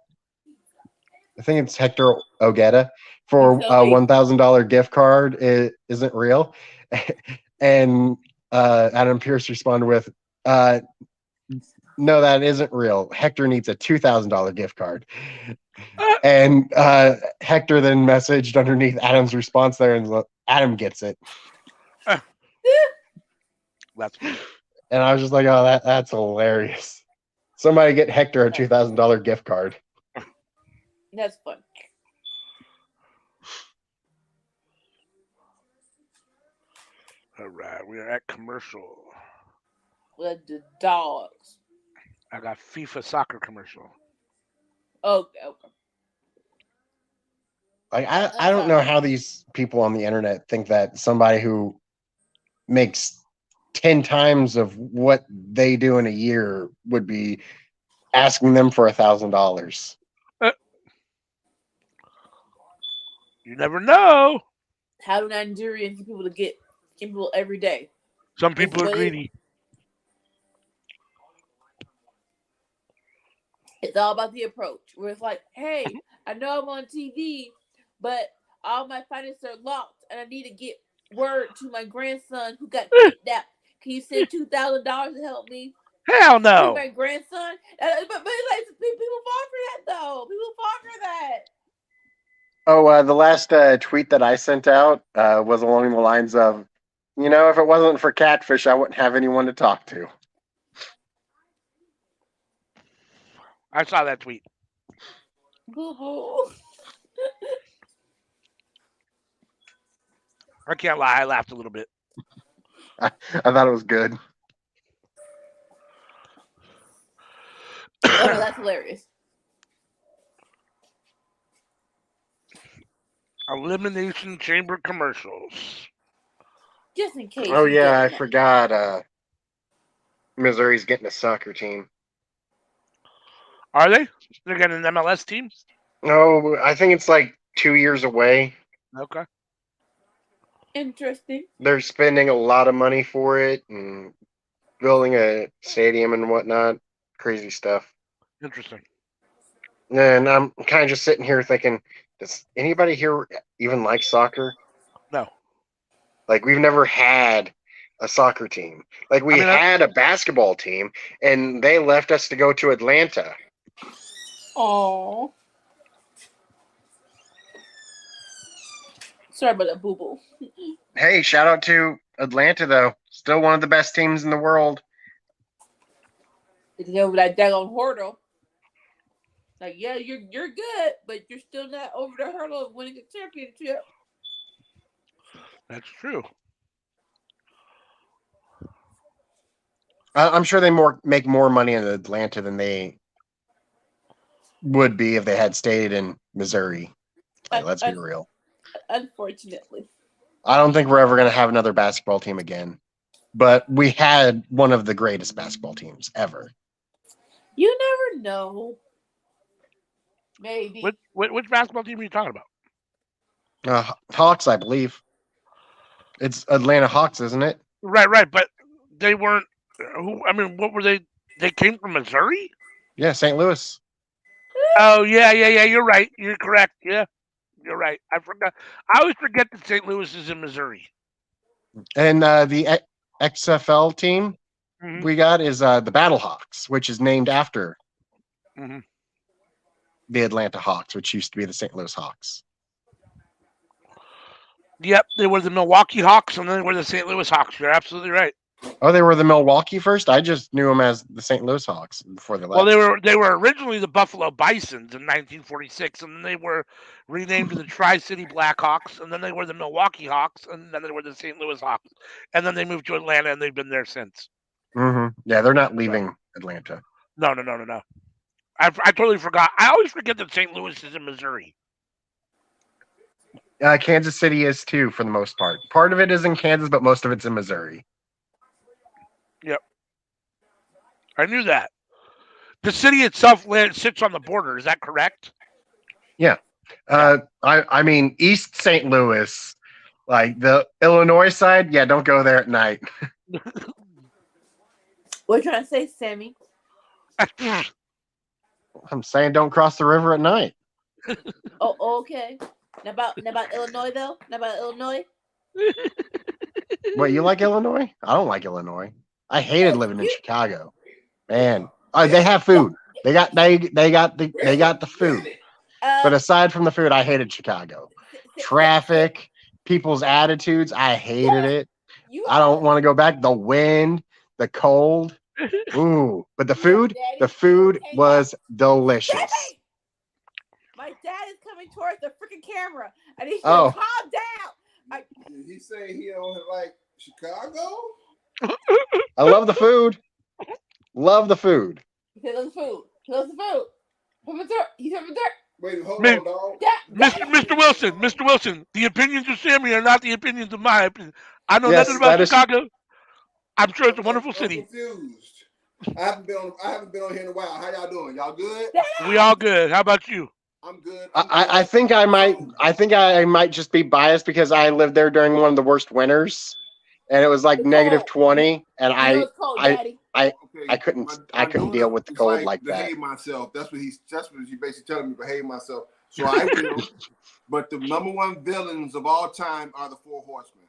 I think it's Hector Ogeta for a $1,000 gift card isn't real. And Adam Pearce responded with, no, that isn't real. Hector needs a $2,000 gift card. And Hector then messaged underneath Adam's response there, and Adam gets it. That's funny. And I was just like, oh, that's hilarious. Somebody get Hector a $2,000 gift card. That's fun. All right, we are at commercial. With the dogs. I got FIFA soccer commercial. Okay. Like I don't know how these people on the internet think that somebody who makes 10 times of what they do in a year would be asking them for $1,000. You never know. How do Nigerians get people to get people every day? Some people are greedy. It's all about the approach. Where it's like, hey, I know I'm on TV, but all my finances are locked, and I need to get word to my grandson who got kidnapped. Can you send $2,000 to help me? Hell no. To my grandson. But like, people fall for that though. People fall for that. Oh, the last tweet that I sent out was along the lines of, if it wasn't for Catfish, I wouldn't have anyone to talk to. I saw that tweet. Boo-boo. I can't lie, I laughed a little bit. I thought it was good. Oh, no, that's hilarious. Elimination Chamber commercials. Just in case. Oh, yeah, I forgot. Missouri's getting a soccer team. Are they? They're getting an MLS team? No, I think it's like 2 years away. Okay. Interesting. They're spending a lot of money for it and building a stadium and whatnot. Crazy stuff. Interesting. And I'm kind of just sitting here thinking, does anybody here even like soccer? No. Like, we've never had a soccer team. Like, we had a basketball team, and they left us to go to Atlanta. Aww. Sorry about that, boo-boo. Hey, shout out to Atlanta, though, still one of the best teams in the world. It's over that daggone hurdle. Like, yeah, you're good, but you're still not over the hurdle of winning a championship. That's true. I'm sure they make more money in Atlanta than they would be if they had stayed in Missouri. Like, let's be real. Unfortunately. I don't think we're ever going to have another basketball team again. But we had one of the greatest basketball teams ever. You never know. Maybe. Which basketball team are you talking about? Hawks, I believe. It's Atlanta Hawks, isn't it? Right. But they weren't. What were they? They came from Missouri? Yeah, St. Louis. Oh, yeah. You're right. You're correct. Yeah, you're right. I forgot. I always forget that St. Louis is in Missouri. And the XFL team we got is the Battlehawks, which is named after the Atlanta Hawks, which used to be the St. Louis Hawks. Yep, they were the Milwaukee Hawks, and then they were the St. Louis Hawks. You're absolutely right. Oh, they were the Milwaukee first? I just knew them as the St. Louis Hawks before they left. Well, they were originally the Buffalo Bisons in 1946, and then they were renamed to the Tri-City Blackhawks, and then they were the Milwaukee Hawks, and then they were the St. Louis Hawks, and then they moved to Atlanta, and they've been there since. Yeah, they're not leaving Atlanta. No. I totally forgot. I always forget that St. Louis is in Missouri. Kansas City is too, for the most part. Part of it is in Kansas, but most of it's in Missouri. Yep. I knew that. The city itself sits on the border. Is that correct? Yeah. I mean, East St. Louis, like the Illinois side, yeah, don't go there at night. What are you trying to say, Sammy? I'm saying don't cross the river at night. Oh, okay. Now about Illinois, though? Now about Illinois? What, you like Illinois? I don't like Illinois. I hated living in Chicago. Man, they have food. They got the food. But aside from the food, I hated Chicago. Traffic, people's attitudes, I hated it. I don't want to go back. The wind, the cold. Ooh, but the food was delicious. My dad is coming towards the freaking camera. I need you to calm down. Did he say he don't like Chicago? I love the food. Love the food. He loves the food. He loves the food. He's over there. Wait, hold on, dog. Mr. Wilson, the opinions of Sammy are not the opinions of my opinion. I know nothing about Chicago. I'm sure it's a wonderful city. Confused. I haven't been on here in a while. How y'all doing? Y'all good? We all good. How about you? I'm good. I think I might just be biased because I lived there during one of the worst winters, and it was like -20, and I couldn't deal with the cold like that. Behave myself. That's what he's basically telling me. Behave myself. So I will. But the number one villains of all time are the Four Horsemen.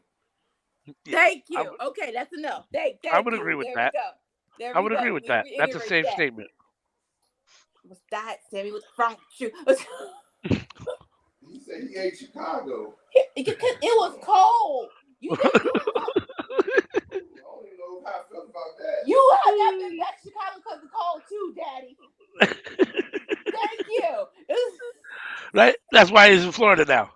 Thank you. Okay, that's enough. I would agree with that. I would agree with that. That's a safe statement. What's that, Sammy? What's wrong with you? He said he ate Chicago. Because it was cold. You said it was cold. I don't even know how I felt about that. You have not been back to Chicago because of cold too, Daddy. Thank you. Right? That's why he's in Florida now.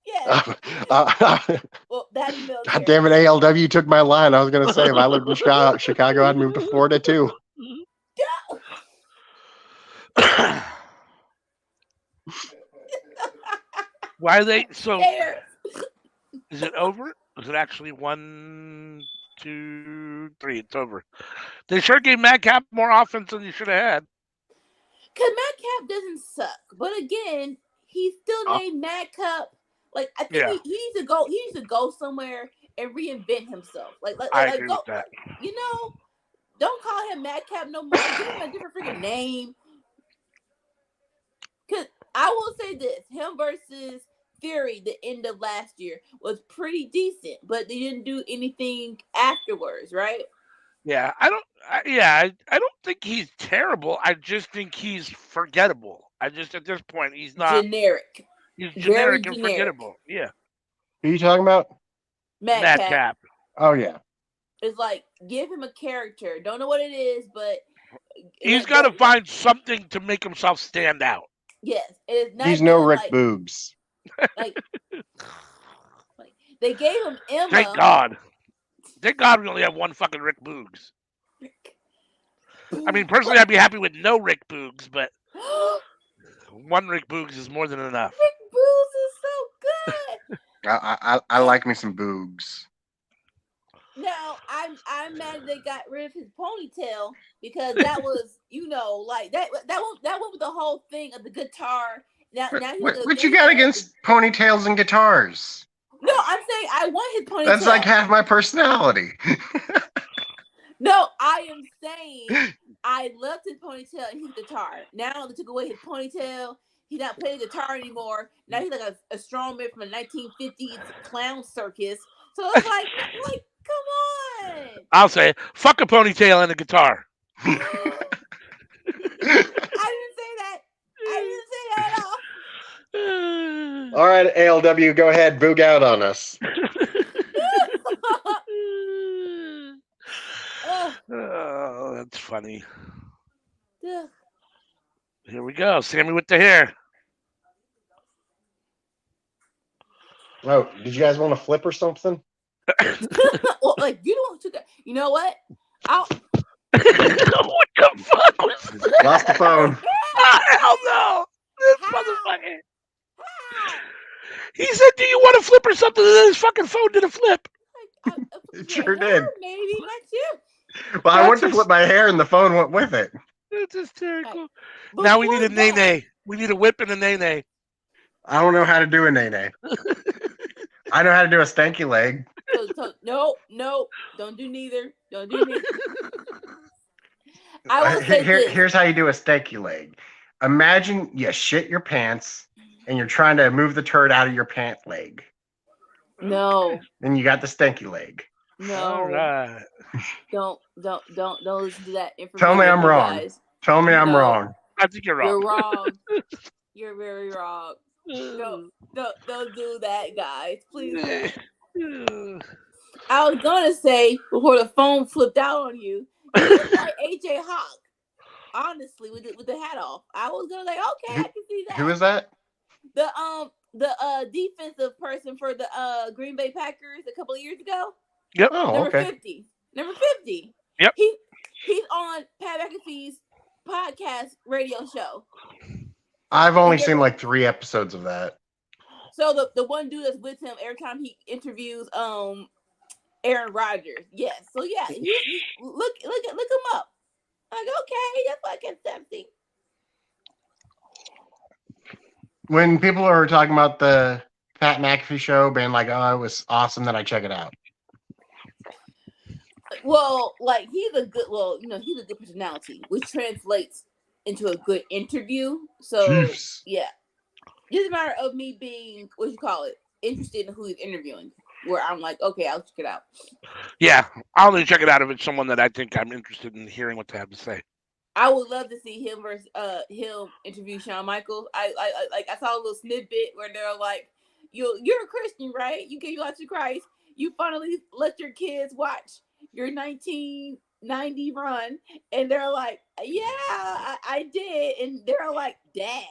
Yeah. Well, that's God damn it, ALW took my line. I was going to say, if I lived in Chicago, I'd move to Florida too. Why are they so? Is it over? Is it actually 1, 2, 3? It's over. They sure gave Madcap more offense than you should have had. Because Madcap doesn't suck, but again, he's still named Madcap. Like I think he needs to go. He needs to go somewhere and reinvent himself. I agree with that. You know, don't call him Madcap no more. Give him a different freaking name. Cause I will say this: him versus Theory, the end of last year was pretty decent, but they didn't do anything afterwards, right? Yeah, I don't think he's terrible. I just think he's forgettable. At this point he's not generic. He's generic and forgettable. Yeah. Who are you talking about? Madcap. Oh yeah. It's like give him a character. Don't know what it is, but He's got to find something to make himself stand out. Yes, it is not. He's no Rick like, Boogs. Like they gave him Emma. Thank God. Thank God we only have one fucking Rick Boogs. I mean, personally, I'd be happy with no Rick Boogs, but one Rick Boogs is more than enough. Rick Boogs is so good. I like me some Boogs. Now I'm mad they got rid of his ponytail because that was like that went with the whole thing of the guitar. Now What you got against ponytails and guitars? No, I'm saying I want his ponytail. That's like half my personality. No, I am saying I loved his ponytail and his guitar. Now they took away his ponytail. He's not playing guitar anymore. Now he's like a strong man from a 1950s clown circus. So it's like, come on. I'll say, fuck a ponytail and a guitar. I didn't say that. I didn't say that at all. All right, ALW, go ahead, boog out on us. Oh, that's funny. Yeah. Here we go. Sammy with the hair. Oh, did you guys want to flip or something? Well, like you don't took that. You know what? What the fuck was that? Lost the phone. Oh, hell no! This motherfucker. He said, "Do you want to flip or something?" And then his fucking phone did a flip. It sure did. Maybe not you. Well, I went to flip my hair and the phone went with it. That's hysterical. But Now we need a before that- nay-nay. We need a whip and a nay-nay. I don't know how to do a nay-nay. I know how to do a stanky leg. So, no, don't do neither. Don't do neither. I will say this. Here's how you do a stanky leg. Imagine you shit your pants and you're trying to move the turd out of your pant leg. No. Then you got the stanky leg. No. All right. Don't listen to that information. Tell me I'm wrong. Guys. Tell me I'm wrong. I think you're wrong. You're wrong. You're very wrong. Don't do that, guys. Please. I was gonna say before the phone flipped out on you, you look like AJ Hawk. Honestly, with the hat off, I was gonna like, okay, I can see that. Who is that? The defensive person for the Green Bay Packers a couple of years ago. Yep. Oh, Number okay. 50. Number 50. Yep. He's on Pat McAfee's podcast radio show. I've only seen like 3 episodes of that. So the one dude that's with him every time he interviews Aaron Rodgers. Yes. So yeah, he look him up. Like, okay, that's fucking something. When people are talking about the Pat McAfee show, being like, "Oh, it was awesome," that I check it out. Well, like he's a good personality, which translates into a good interview. So Jeez. yeah, just a matter of me being interested in who he's interviewing. Where I'm like, okay, I'll check it out. Yeah, I'll only check it out if it's someone that I think I'm interested in hearing what they have to say. I would love to see him versus him interview Shawn Michaels. I saw a little snippet where they're like, you're a Christian, right? You gave your life to Christ. You finally let your kids watch your 1990 run, and they're like, yeah, I did, and they're like, Dad,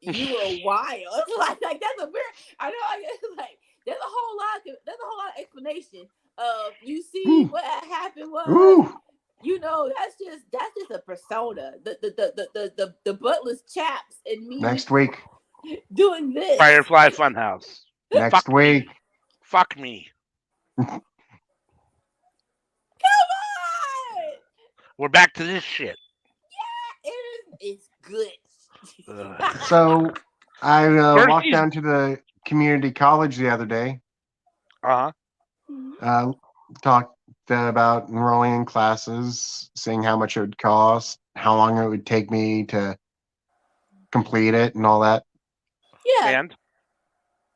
you were wild. like that's a weird. I know. It's like there's a whole lot of explanation of you see what happened was. Ooh. You know, that's just a persona. The buttless chaps and me Next week. doing this. Firefly Funhouse. Next week. Fuck me. Come on! We're back to this shit. Yeah, it's good. So I First walked you- down to the community college the other day. Uh-huh. Talked about enrolling in classes, seeing how much it would cost, how long it would take me to complete it, and all that. Yeah.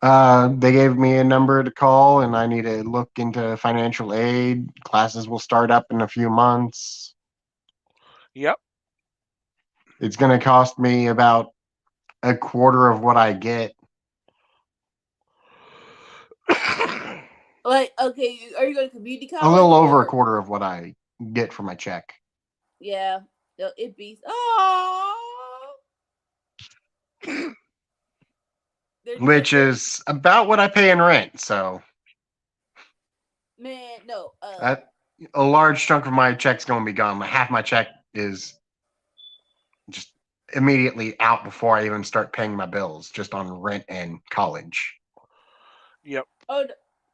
And They gave me a number to call, and I need to look into financial aid. Classes will start up in a few months. yep. It's going to cost me about a quarter of what I get. Like, okay, are you going to community college? A little over a quarter of what I get for my check. Yeah, it beats. Oh, Which is about what I pay in rent. So, man, no. A large chunk of my check's going to be gone. Half my check is just immediately out before I even start paying my bills, just on rent and college. Yep. Oh,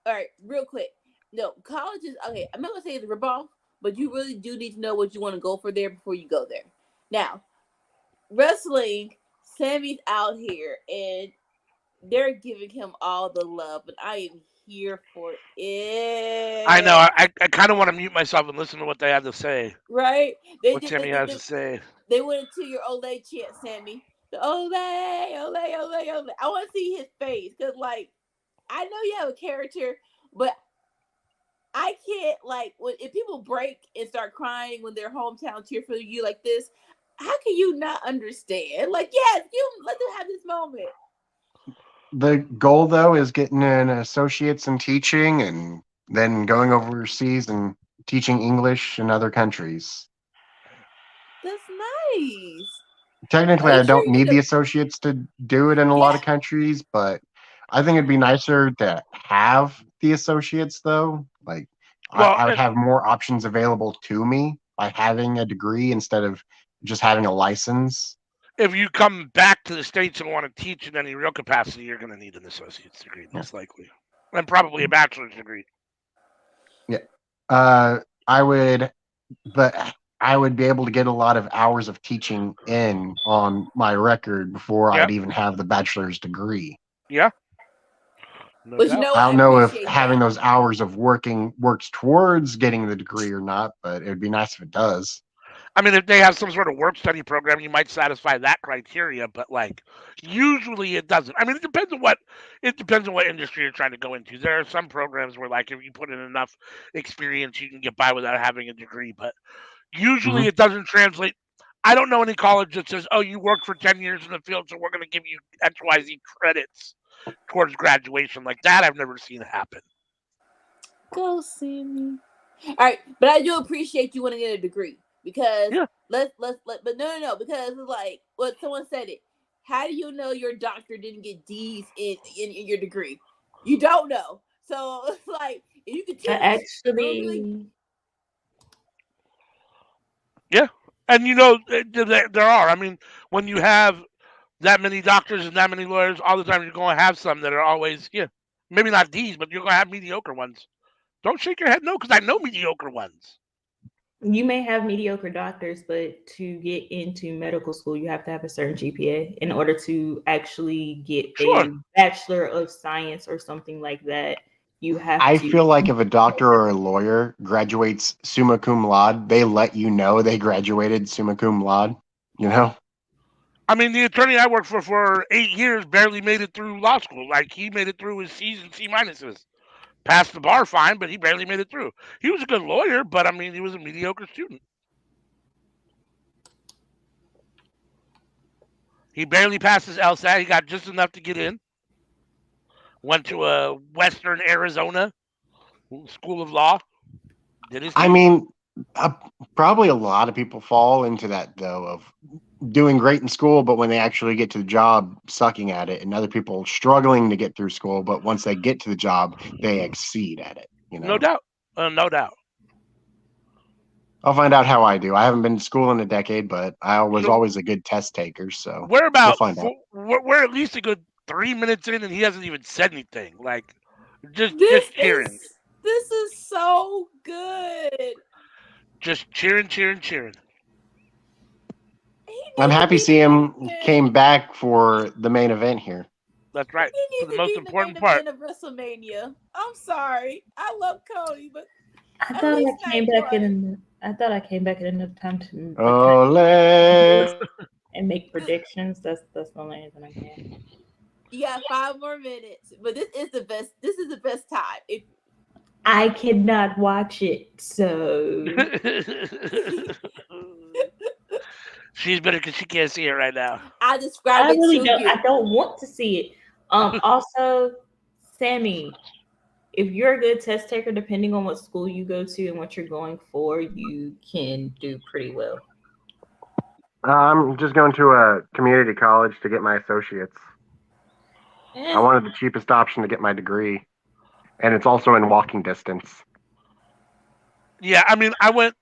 all right, real quick. No, college is okay. I'm not gonna say it's a ripoff, but you really do need to know what you want to go for there before you go there. Now, wrestling, Sammy's out here and they're giving him all the love, and I am here for it. I know. I kind of want to mute myself and listen to what they had to say. Right? What Sammy has to say. They went into your Olay chant, Sammy. The Olay, Olay, Olay, Olay. I want to see his face because, like, I know you have a character, but I can't, like, if people break and start crying when their hometown cheer for you like this, how can you not understand? Like, yes, let them have this moment. The goal, though, is getting an associate's in teaching and then going overseas and teaching English in other countries. That's nice. Technically, I don't need the associates to do it in a lot of countries, but I think it'd be nicer to have the associates, though. Like, I would have more options available to me by having a degree instead of just having a license. If you come back to the States and want to teach in any real capacity, you're going to need an associate's degree, most likely. And probably a bachelor's degree. Yeah. I would be able to get a lot of hours of teaching in on my record before I'd even have the bachelor's degree. Yeah. But you know, I don't know if having those hours of working works towards getting the degree or not, but it would be nice if it does. I mean, if they have some sort of work study program, you might satisfy that criteria, but like usually it doesn't. I mean, it depends on what industry you're trying to go into. There are some programs where, like, if you put in enough experience, you can get by without having a degree, but usually it doesn't translate. I don't know any college that says, "Oh, you worked for 10 years in the field, so we're going to give you XYZ credits towards graduation." Like that, I've never seen happen. Go see me. All right, but I do appreciate you wanting to get a degree. Because but no, because it's like what someone said it. How do you know your doctor didn't get D's in your degree? You don't know. So it's like if you could actually. Yeah, and you know there are. I mean, when you have that many doctors and that many lawyers all the time, you're going to have some that are always maybe not D's, but you're going to have mediocre ones. Don't shake your head no, because I know mediocre ones. You may have mediocre doctors, but to get into medical school, you have to have a certain GPA in order to actually get a Bachelor of Science or something like that. You have I feel like if a doctor or a lawyer graduates summa cum laude, they let you know they graduated summa cum laude, you know? I mean, the attorney I worked for 8 years barely made it through law school. Like, he made it through his C's and C minuses. Passed the bar fine, but he barely made it through. He was a good lawyer, but I mean, he was a mediocre student. He barely passed his LSAT. He got just enough to get in. Went to a Western Arizona School of Law. I mean, probably a lot of people fall into that, though, of doing great in school, but when they actually get to the job, sucking at it, and other people struggling to get through school, but once they get to the job, they exceed at it. You know? No doubt. No doubt. I'll find out how I do. I haven't been to school in a decade, but I was always a good test taker. So we're at least a good 3 minutes in, and he hasn't even said anything. Like, just cheering. This is so good. Just cheering. I'm happy to see him came back for the main event here. That's right. For the most important part of WrestleMania. I'm sorry. I love Cody, but I thought I came back in enough time to and make predictions. That's the only reason I can. You got 5 more minutes, but this is the best. This is the best time. I cannot watch it, so she's better because she can't see it right now. I describe it to you. I don't want to see it. Also, Sammy, if you're a good test taker, depending on what school you go to and what you're going for, you can do pretty well. I'm just going to a community college to get my associates. I wanted the cheapest option to get my degree, and it's also in walking distance. Yeah, I mean, I went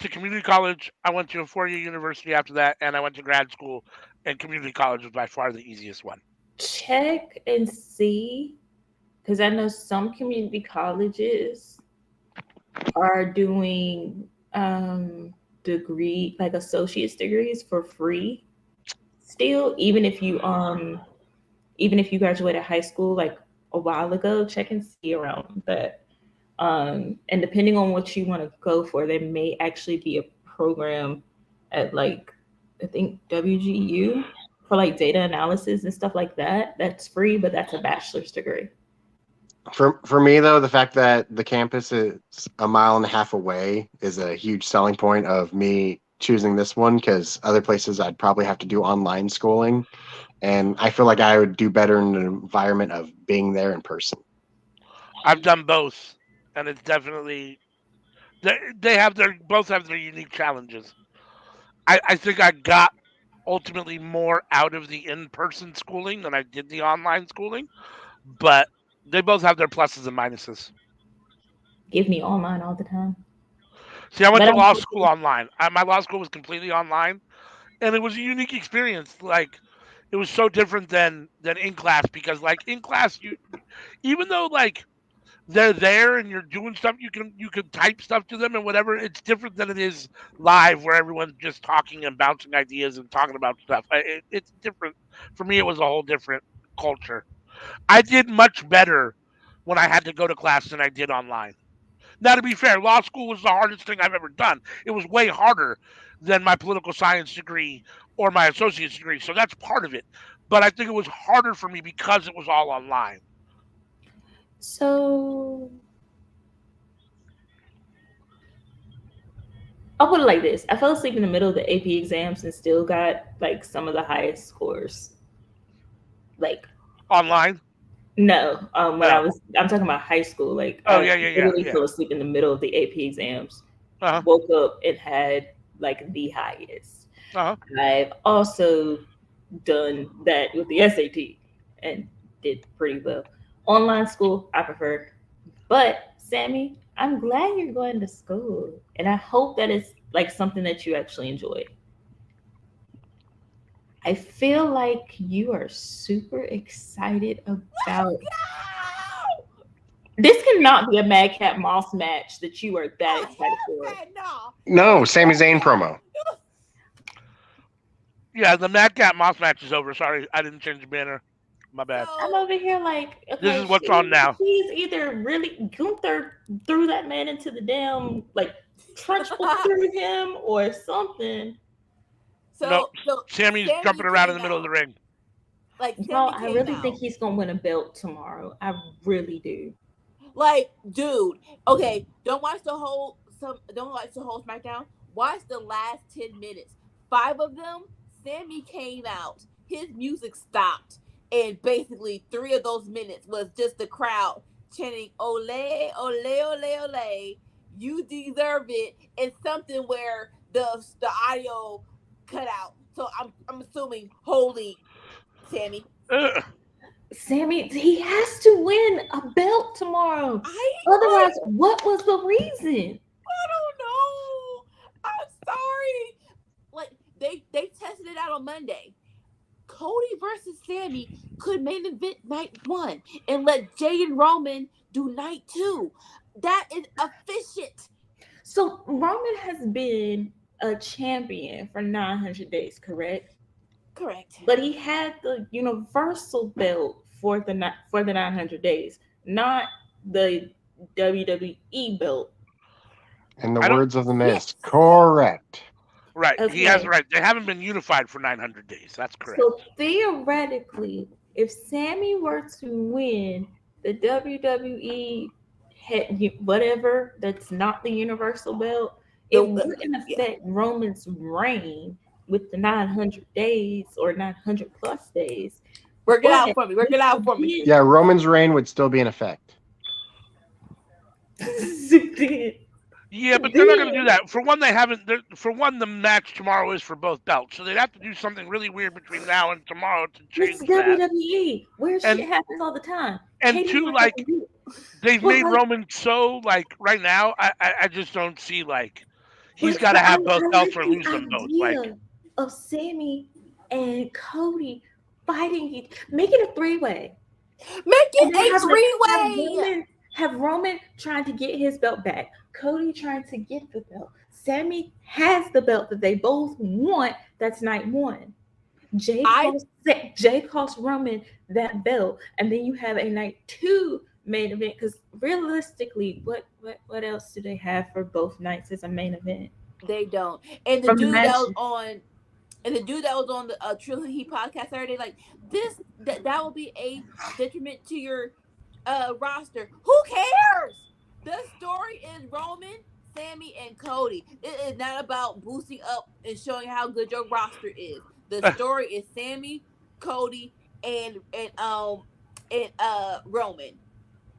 to community college. I went to a 4-year university after that, and I went to grad school. And community college was by far the easiest one. Check and see, because I know some community colleges are doing degree, like associate's degrees for free still, even if you graduated high school like a while ago. Check and see around that. And depending on what you want to go for, there may actually be a program at like, I think WGU for like data analysis and stuff like that. That's free, but that's a bachelor's degree. For me, though, the fact that the campus is a mile and a half away is a huge selling point of me choosing this one, because other places I'd probably have to do online schooling, and I feel like I would do better in an environment of being there in person. I've done both, and it's definitely both have their unique challenges. I think I got ultimately more out of the in-person schooling than I did the online schooling, but they both have their pluses and minuses. Give me online all the time. See, I went to law school online. My law school was completely online, and it was a unique experience. Like, it was so different than in class, because like in class, you, even though like they're there and you're doing stuff, you can type stuff to them and whatever. It's different than it is live, where everyone's just talking and bouncing ideas and talking about stuff. It's different. For me, it was a whole different culture. I did much better when I had to go to class than I did online. Now, to be fair, law school was the hardest thing I've ever done. It was way harder than my political science degree or my associate's degree, so that's part of it. But I think it was harder for me because it was all online. So I'll put it like this. I fell asleep in the middle of the AP exams and still got like some of the highest scores. Like online? No, I'm talking about high school. Like, I literally fell asleep in the middle of the AP exams. Woke up and had like the highest. I've also done that with the SAT and did pretty well. Online school, I prefer. But Sammy, I'm glad you're going to school, and I hope that it's like something that you actually enjoy. I feel like you are super excited about. This cannot be a Madcap Moss match that you are that excited for. No, Sami Zayn promo. Yeah, the Madcap Moss match is over. Sorry, I didn't change the banner. My bad. I'm over here like, okay, this is what's on now. He's either really Gunther threw that man into the damn like trench through him or something. So Sammy's jumping around in the middle of the ring. Like, no, I really think he's gonna win a belt tomorrow. I really do. Like, dude, okay, don't watch the whole Smackdown. Watch the last 10 minutes. 5 of them, Sammy came out. His music stopped. And basically 3 of those minutes was just the crowd chanting, "Ole, ole, ole, ole, you deserve it," and something where the audio cut out. So I'm assuming holy Sammy. Sammy, he has to win a belt tomorrow. Otherwise, what was the reason? I don't know. I'm sorry. Like they tested it out on Monday. Cody versus Sammy could main event night 1 and let Jay and Roman do night 2. That is efficient. So Roman has been a champion for 900 days, correct? Correct. But he had the universal belt for the 900 days, not the WWE belt. In the words of the Miz, correct. Right. Okay. He has right. They haven't been unified for 900 days. That's correct. So theoretically, if Sammy were to win the WWE whatever that's not the Universal belt, it wouldn't affect Roman's reign with the 900 days or 900 plus days. Work it out for me. Yeah, Roman's reign would still be in effect. Yeah, but they're not going to do that. For one, they haven't. For one, the match tomorrow is for both belts, so they'd have to do something really weird between now and tomorrow to change It's that. WWE, where And- shit happens all the time. And Katie two, might like have to do- they've But, made like- Roman so like right now. I just don't see like he's but got to have both I belts like or lose the them both. Like idea of Sammy and Cody fighting, make it a 3-way. Make And then it a have 3-way. Have Roman trying to get his belt back. Cody trying to get the belt. Sammy has the belt that they both want. That's night one. Jay costs Roman that belt, and then you have a night 2 main event. Because realistically, what else do they have for both nights as a main event? They don't. And the dude that was on the Trilogy podcast Saturday, like that will be a detriment to your roster. Who cares? The story is Roman, Sammy, and Cody. It is not about boosting up and showing how good your roster is. The story is Sammy, Cody, and Roman.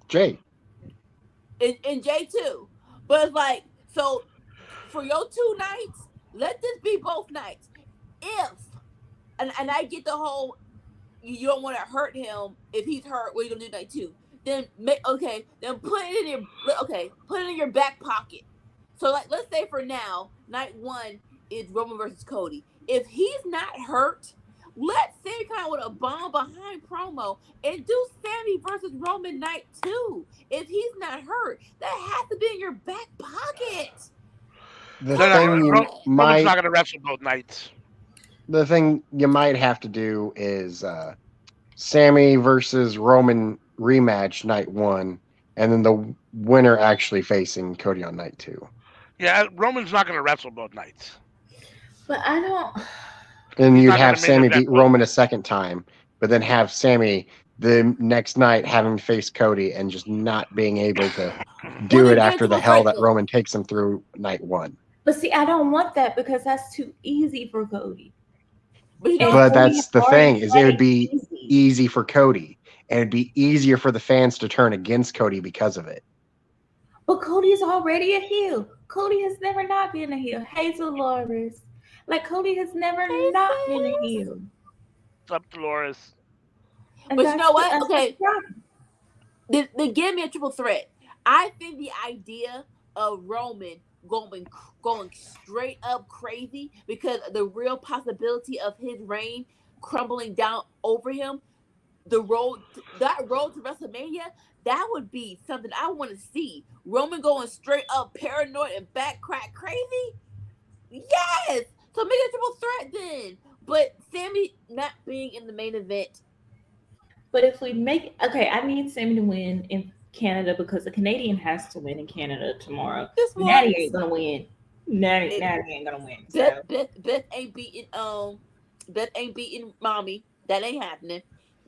Jay. And Jay too. But it's like, so for your 2 nights, let this be both nights. And I get the whole you don't want to hurt him if he's hurt. What are you gonna do night 2? Then put it in your back pocket. So like, let's say for now, night 1 is Roman versus Cody. If he's not hurt, let Sammy come out with a bomb behind promo and do Sammy versus Roman night 2. If he's not hurt, that has to be in your back pocket. Roman's not going to wrestle both nights. The thing you might have to do is Sammy versus Roman rematch night 1, and then the winner actually facing Cody on night 2. Yeah, Roman's not going to wrestle both nights. But I don't. And you'd have Sammy beat Roman a second time, but then have Sammy the next night having to face Cody and just not being able to do it after the hell that Roman takes him through night 1. But see, I don't want that because that's too easy for Cody. But that's the thing, is it would be easy for Cody, and it'd be easier for the fans to turn against Cody because of it. But Cody is already a heel. Cody has never not been a heel. Hazel Loris. Like, Cody has never not been a heel. It's up to Loris. But you know what? Okay. They give me a triple threat. I think the idea of Roman going straight up crazy because the real possibility of his reign crumbling down over him, that road to WrestleMania, that would be something I want to see. Roman going straight up paranoid and back crack crazy. Yes. So make it a triple threat then. But Sammy not being in the main event. But if we make I need Sammy to win in Canada because the Canadian has to win in Canada tomorrow. Natty ain't gonna win. Natty ain't gonna win. So. Beth ain't beating Mommy. That ain't happening.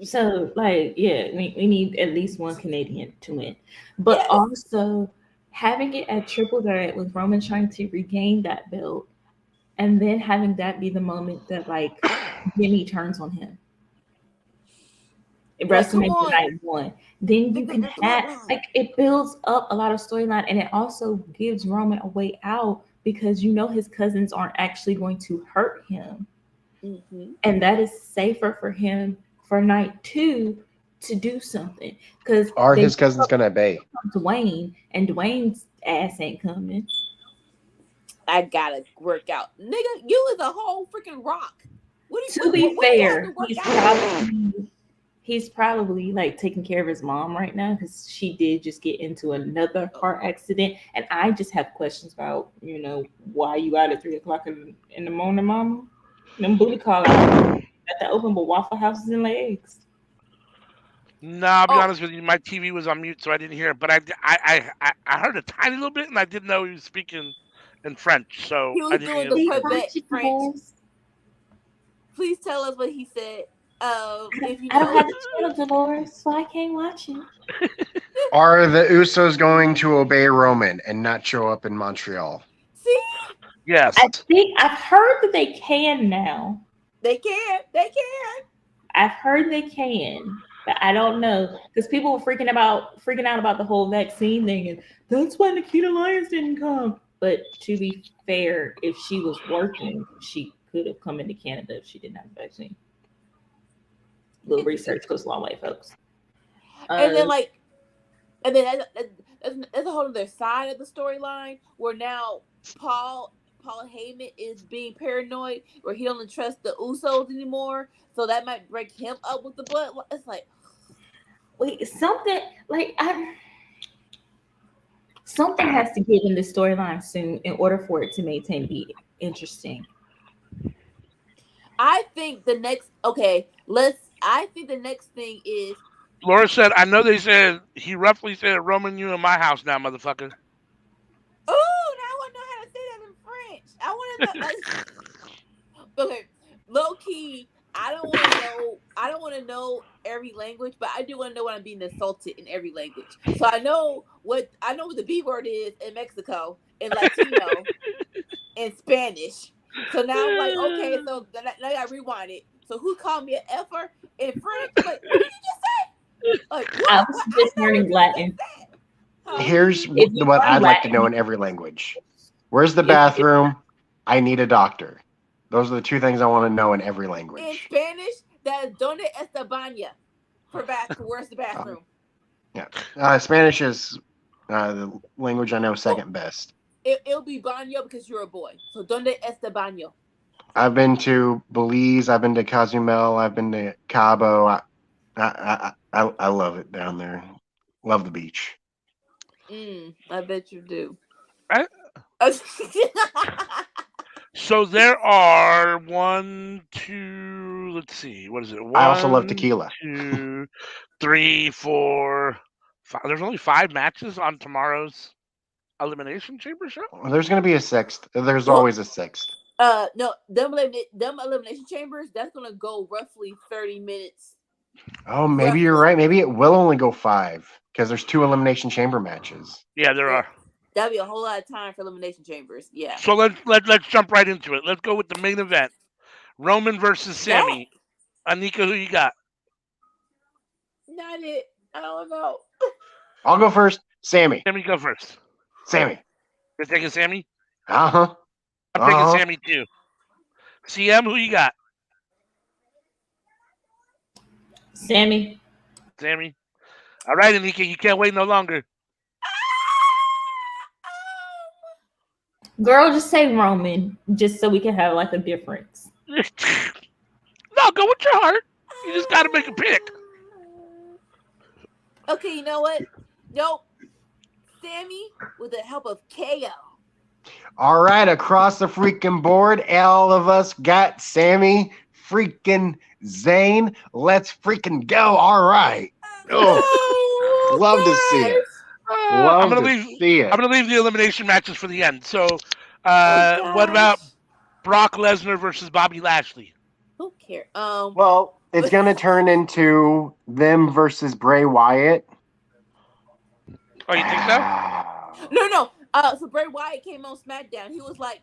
So like, yeah, we need at least one Canadian to win. But also having it at triple threat with Roman trying to regain that belt, and then having that be the moment that like Jimmy turns on him. WrestleMania night 1. Then you can have like, it builds up a lot of storyline, and it also gives Roman a way out because you know his cousins aren't actually going to hurt him. Mm-hmm. And that is safer for him for night 2 to do something. Because are his cousins gonna obey Dwayne, and Dwayne's ass ain't coming. I gotta work out. Nigga, you is a whole freaking rock. To be fair, he's probably like taking care of his mom right now because she did just get into another car accident. And I just have questions about, why you out at 3:00 in the morning, mama? Them booty call out at the open but Waffle Houses and legs. No, I'll be honest with you. My TV was on mute, so I didn't hear it. But I heard a tiny little bit, and I didn't know he was speaking in French. So he was doing the Quebec French. Please tell us what he said. If you I don't have the channel, Dolores, so I can't watch it. Are the Usos going to obey Roman and not show up in Montreal? See? Yes. I've heard that they can now. They can. I've heard they can. But I don't know because people were freaking out about the whole vaccine thing, and that's why Nikita Lyons didn't come. But to be fair, if she was working, she could have come into Canada if she didn't have the vaccine. Little research goes a long way, folks. And then that's a whole other side of the storyline where now Paul Heyman is being paranoid, where he don't trust the Usos anymore, so that might break him up with the blood. It's like, wait, something has to get in the storyline soon in order for it to maintain be interesting. I think the next thing is. Laura said, I know they said, he roughly said, Roman, you in my house now, motherfucker. Oh, now I want to know how to say that in French. I want to know. Okay, low key, I don't want to know every language, but I do want to know when I'm being insulted in every language. So I know what the B word is in Mexico, in Latino, in Spanish. So now I'm like, okay, so now I gotta rewind it. So who called me an effer in French? Like, what did you just say? Like, what? I was just learning Latin. Here's what I'd like to know in every language. Where's the bathroom? I need a doctor. Those are the two things I want to know in every language. In Spanish, that is donde está baña? For bathroom. Where's the bathroom? Yeah. Spanish is the language I know second best. It'll be baño because you're a boy. So donde está baño? I've been to Belize. I've been to Cozumel. I've been to Cabo. I love it down there. Love the beach. I bet you do. So there are 1, 2, let's see, what is it? 1, I also love tequila. 2, 3, 4, 5. There's only 5 matches on tomorrow's Elimination Chamber show? Well, there's going to be a sixth. There's always a sixth. No, them Elimination Chambers, that's going to go roughly 30 minutes. Oh, maybe you're right. Maybe it will only go 5 because there's 2 Elimination Chamber matches. Yeah, there are. That'd be a whole lot of time for Elimination Chambers. Yeah. So let's jump right into it. Let's go with the main event. Roman versus Sammy. Anika, who you got? Not it. I don't know. I'll go first. Sammy. Sammy, go first. Sammy. You're taking Sammy? Uh-huh. I'm taking Sammy too. CM, who you got? Sammy. All right, Anika, you can't wait no longer. Girl, just say Roman, just so we can have like a difference. No, go with your heart. You just got to make a pick. Okay, you know what? Nope. Sammy with the help of KO. All right, across the freaking board, all of us got Sammy freaking Zayn. Let's freaking go. All right. Oh, love to see it. I'm gonna leave the elimination matches for the end. So, what about Brock Lesnar versus Bobby Lashley? Who cares? Well, it's gonna turn into them versus Bray Wyatt. Oh, you think so? No. So Bray Wyatt came on SmackDown. He was like,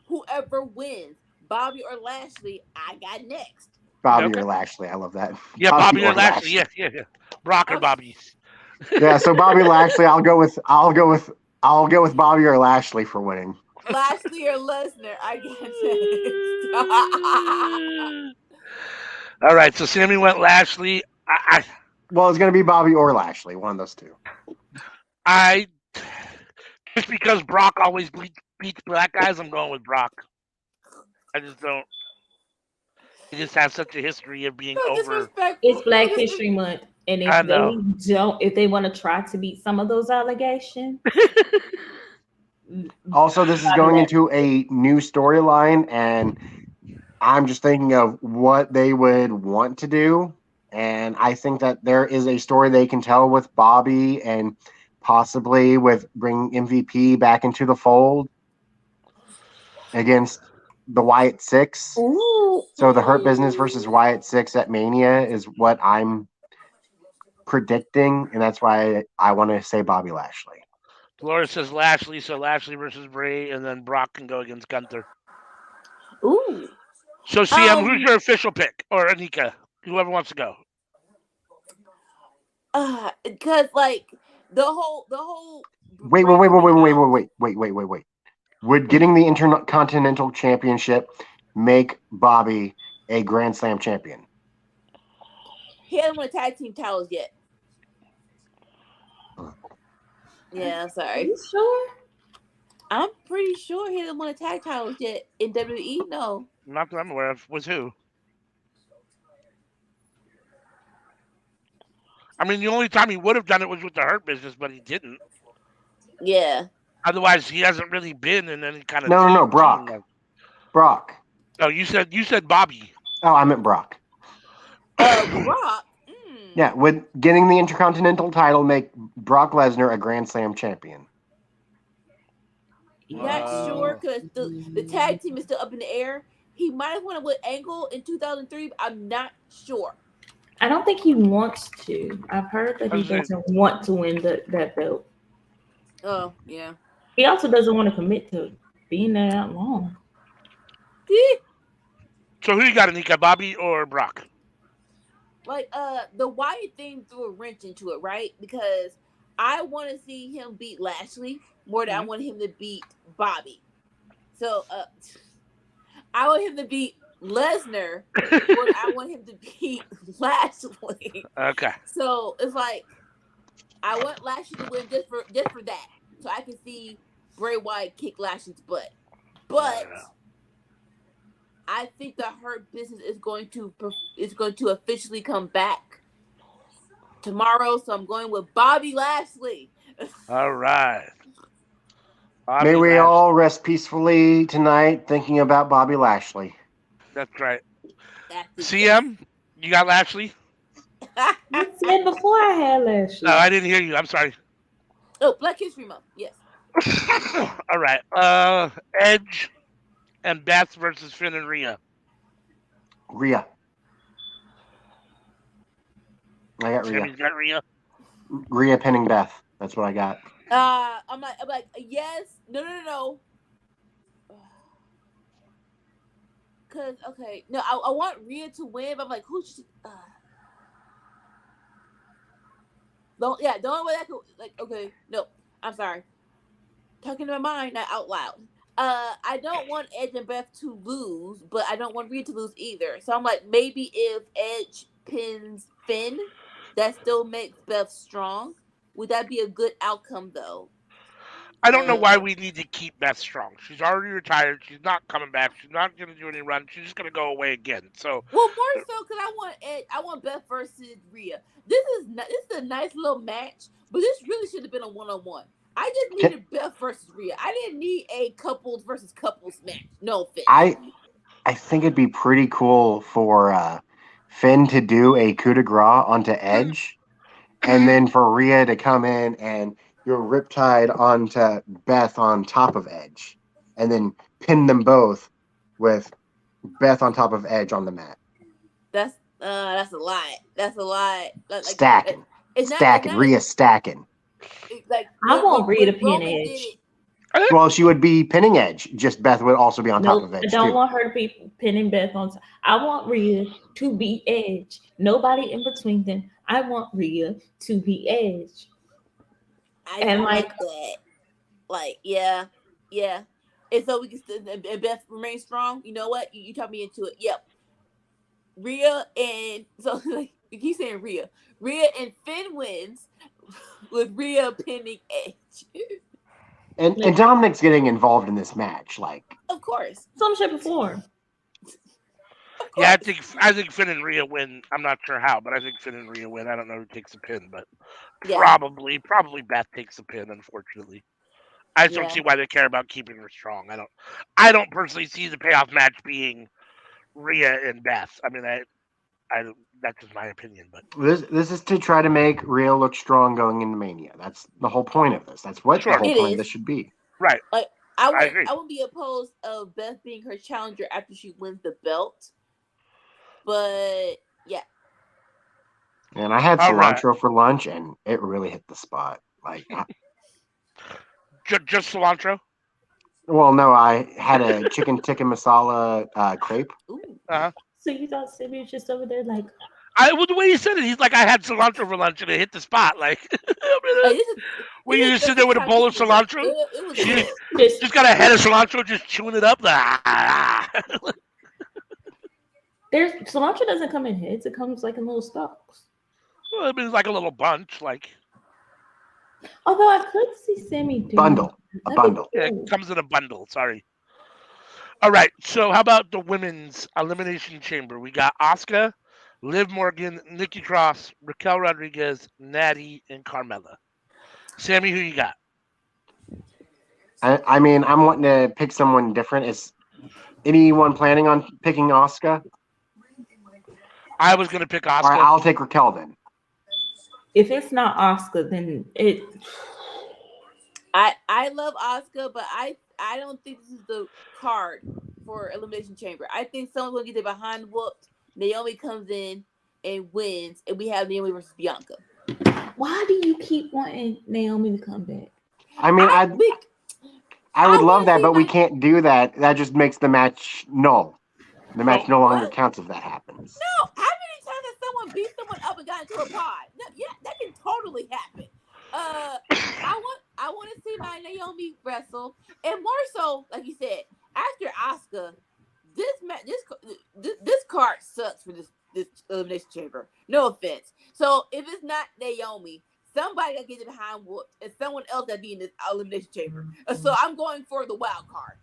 "Whoever wins, Bobby or Lashley, I got next." Bobby or Lashley, I love that. Yeah, Bobby or Lashley. Yeah. Brock or Bobby. Yeah, so Bobby Lashley, I'll go with Bobby or Lashley for winning. Lashley or Lesnar, I got All right, so Sammy went Lashley. Well, it's going to be Bobby or Lashley, one of those two. Just because Brock always beats black guys, I'm going with Brock. I just don't. He just has such a history of being over. It's Black History Month, and if they want to try to beat some of those allegations. Also, this is going into a new storyline, and I'm just thinking of what they would want to do. And I think that there is a story they can tell with Bobby and possibly with bringing MVP back into the fold against the Wyatt Six. Ooh. So the Hurt Business versus Wyatt Six at Mania is what I'm predicting, and that's why I want to say Bobby Lashley. Laura says Lashley, so Lashley versus Bray, and then Brock can go against Gunther. Ooh. So CM, who's your official pick? Or Anika? Whoever wants to go. Because like the whole. Wait. Would getting the Intercontinental Championship make Bobby a Grand Slam champion? He hasn't won tag team titles yet. Yeah, I'm Are sorry. you sure? I'm pretty sure he hasn't won tag titles yet in WWE. No. Not that I'm aware of. Was who? I mean, the only time he would have done it was with the Hurt Business, but he didn't. Yeah. Otherwise, he hasn't really been in any kind of. No, Brock. Brock. Oh, you said Bobby. Oh, I meant Brock. Brock. Yeah, would getting the Intercontinental title make Brock Lesnar a Grand Slam champion? Not sure because the tag team is still up in the air. He might have won it with Angle in 2003, but I'm not sure. I don't think he wants to. I've heard that he doesn't want to win that belt. Oh, yeah. He also doesn't want to commit to being there that long. So who you got, Anika? Bobby or Brock? Like, the Wyatt thing threw a wrench into it, right? Because I want to see him beat Lashley more than I want him to beat Bobby. So, I want him to beat Lesnar more than I want him to beat Lashley. Okay. So it's like I want Lashley to win just for that, so I can see Bray Wyatt kick Lashley's butt. But I think the Hurt Business is going to officially come back tomorrow. So I'm going with Bobby Lashley. All right. May we all rest peacefully tonight, thinking about Bobby Lashley. That's right. CM, you got Lashley? You said before I had Lashley. No, I didn't hear you. I'm sorry. Oh, Black History Month. Yes. All right. Edge and Beth versus Finn and Rhea. Rhea. I got Rhea. Sammy's got Rhea. Rhea pinning Beth. That's what I got. I'm like yes. No. Cause okay, no, I want Rhea to win, but I'm like, who should? The only way I could okay, no, I'm sorry, talking to my mind, not out loud. I don't want Edge and Beth to lose, but I don't want Rhea to lose either. So I'm like, maybe if Edge pins Finn, that still makes Beth strong. Would that be a good outcome though? I don't know why we need to keep Beth strong. She's already retired. She's not coming back. She's not going to do any run. She's just going to go away again. So more so because I want Beth versus Rhea. This is a nice little match, but this really should have been a 1-on-1. I just needed Beth versus Rhea. I didn't need a couples versus couples match. No offense. I think it'd be pretty cool for Finn to do a coup de grace onto Edge, and then for Rhea to come in and you're riptide onto Beth on top of Edge, and then pin them both with Beth on top of Edge on the mat. That's a lot. That's a lot. Stacking. Rhea stacking. I want Rhea to pin Edge. Well, she would be pinning Edge. Just Beth would also be on top of Edge. I don't want her to be pinning Beth on top. I want Rhea to be Edge. Nobody in between them. I want Rhea to be Edge. I like that. Like, yeah. And so we can and Beth remain strong. You know what? You talked me into it. Yep. Rhea and so like you keep saying Rhea and Finn wins with Rhea pinning Edge. And Dominic's getting involved in this match, like of course, some shape or form. Yeah, I think Finn and Rhea win. I'm not sure how, but I think Finn and Rhea win. I don't know who takes the pin, but probably Beth takes the pin. Unfortunately, I just don't see why they care about keeping her strong. I don't personally see the payoff match being Rhea and Beth. I mean, I that's just my opinion. But this is to try to make Rhea look strong going into Mania. That's the whole point of this. That's what the whole point of this should be. Right. Like I wouldn't be opposed of Beth being her challenger after she wins the belt. But yeah. And I had cilantro for lunch, and it really hit the spot. Like just cilantro. Well, no, I had a chicken tikka masala crepe. Ooh. Uh-huh. So you thought Simi was just over there like, The way he said it, he's like, I had cilantro for lunch and it hit the spot. Like, when you just sit there with a bowl of cilantro, you just got a head of cilantro, just chewing it up. Cilantro doesn't come in heads; it comes like in little stalks. Well, I mean, it's like a little bunch, like. Although I could see Sammy doing a bundle. Yeah, it comes in a bundle. Sorry. All right. So, how about the women's elimination chamber? We got Asuka, Liv Morgan, Nikki Cross, Raquel Rodriguez, Natty, and Carmella. Sammy, who you got? I mean, I'm wanting to pick someone different. Is anyone planning on picking Asuka? I was going to pick Asuka. All right, I'll take Raquel then. If it's not Asuka, then it. I love Asuka, but I don't think this is the card for Elimination Chamber. I think someone's gonna get their behind whooped. Naomi comes in and wins, and we have Naomi versus Bianca. Why do you keep wanting Naomi to come back? I mean, I would love that, but we can't do that. That just makes the match null. The match no longer counts if that happens. No, how many times has someone beat someone up and got into a pod? No, yeah, that can totally happen. I want to see my Naomi wrestle, and more so, like you said, after Asuka, this card sucks for this Elimination Chamber. No offense. So if it's not Naomi, somebody gotta get it behind whooped, and someone else that be in this Elimination Chamber. So I'm going for the wild card.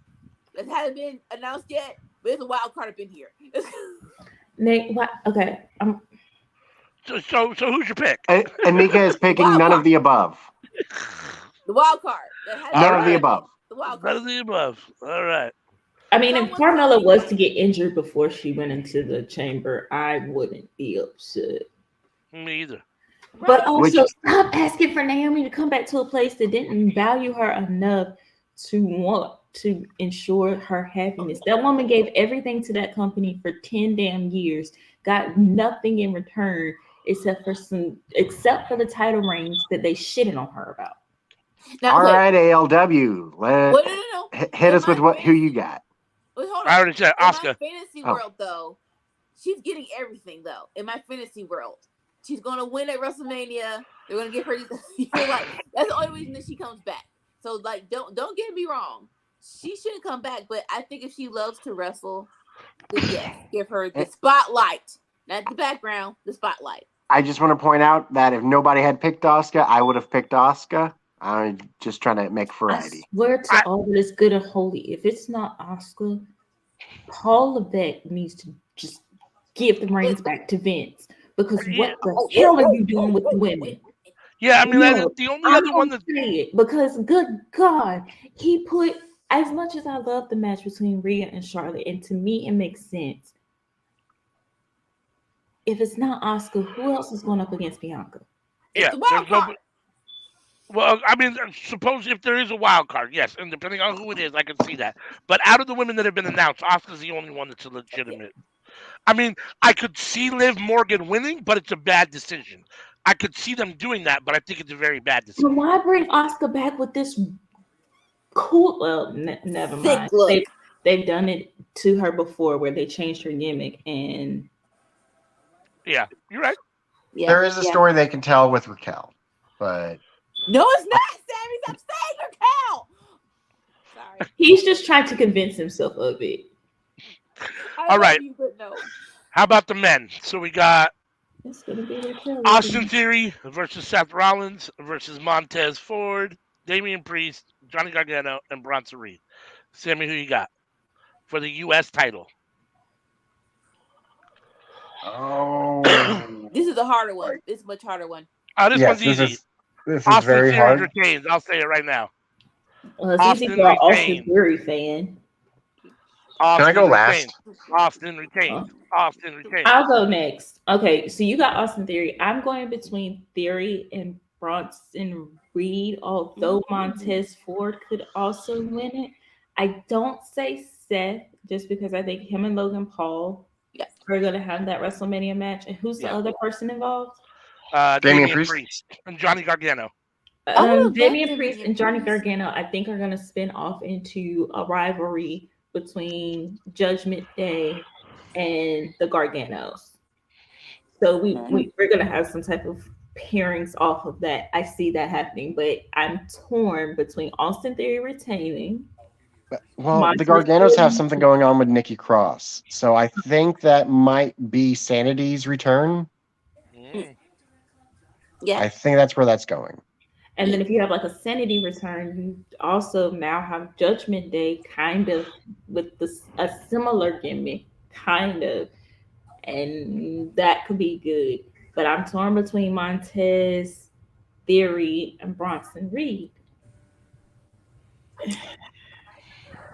It hasn't been announced yet, but it's a wild card up in here. Nate, what? Okay. So who's your pick? Anika is picking none of the above. The wild card. None of the above. The wild card. None of the above. All right. I mean, if Carmella was to get injured before she went into the chamber, I wouldn't be upset. Me either. But also, stop asking for Naomi to come back to a place that didn't value her enough to want to ensure her happiness. That woman gave everything to that company for 10 damn years, got nothing in return except for the title reigns that they shitted on her about. Now, all right, ALW. Hit us with who you got. Wait, hold on. I already said Asuka. In my fantasy world, though, she's getting everything, though. In my fantasy world, she's going to win at WrestleMania. They're going to give her. Like, that's the only reason that she comes back. So, like, don't get me wrong. She shouldn't come back, but I think if she loves to wrestle, then yes, give her the spotlight, not the background, the spotlight. I just want to point out that if nobody had picked Asuka, I would have picked Asuka. I'm just trying to make variety. I swear to all that is good and holy, if it's not Asuka, Paul Levesque needs to just give the reins back to Vince, because what the hell are you doing with the women? Yeah, I mean, the only other one that because good God, he put, as much as I love the match between Rhea and Charlotte, and to me it makes sense. If it's not Asuka, who else is going up against Bianca? Yeah, well, I mean, suppose if there is a wild card, yes, and depending on who it is, I can see that. But out of the women that have been announced, Asuka's the only one that's a legitimate. I mean, I could see Liv Morgan winning, but it's a bad decision. I could see them doing that, but I think it's a very bad decision. So why bring Asuka back with this cool? Well, never mind. They've done it to her before, where they changed her gimmick, and yeah, you're right. Yeah, there is a story they can tell with Raquel, but no, it's not. Sammy, stop saying Raquel. Sorry, he's just trying to convince himself of it. All right. No. How about the men? So we got it's gonna be Raquel, Austin Theory versus Seth Rollins versus Montez Ford, Damian Priest, Johnny Gargano, and Bronson Reed. Sammy, who you got for the U.S. title? Oh, this is a harder one. This is a much harder one. This one's easy. This is Austin very Theory hard. retains. I'll say it right now. Well, it's easy for an Austin Theory fan. Can I go last? Austin retains. Austin retains. I'll go next. Okay, so you got Austin Theory. I'm going between Theory and Bronson Reed, although Montez Ford could also win it. I don't say Seth just because I think him and Logan Paul are going to have that WrestleMania match. And who's the other person involved? Damian Priest and Johnny Gargano. Damian Priest and Johnny Gargano, I think, are going to spin off into a rivalry between Judgment Day and the Garganos. So we're gonna have some type of pairings off of that. I see that happening, but I'm torn between Austin Theory retaining. Well, Montez the Garganos have Ford- something going on with Nikki Cross, so I think that might be Sanity's return. Yeah. I think that's where that's going. And then if you have like a Sanity return, you also now have Judgment Day kind of with a similar gimmick, kind of. And that could be good. But I'm torn between Montez Theory and Bronson Reed.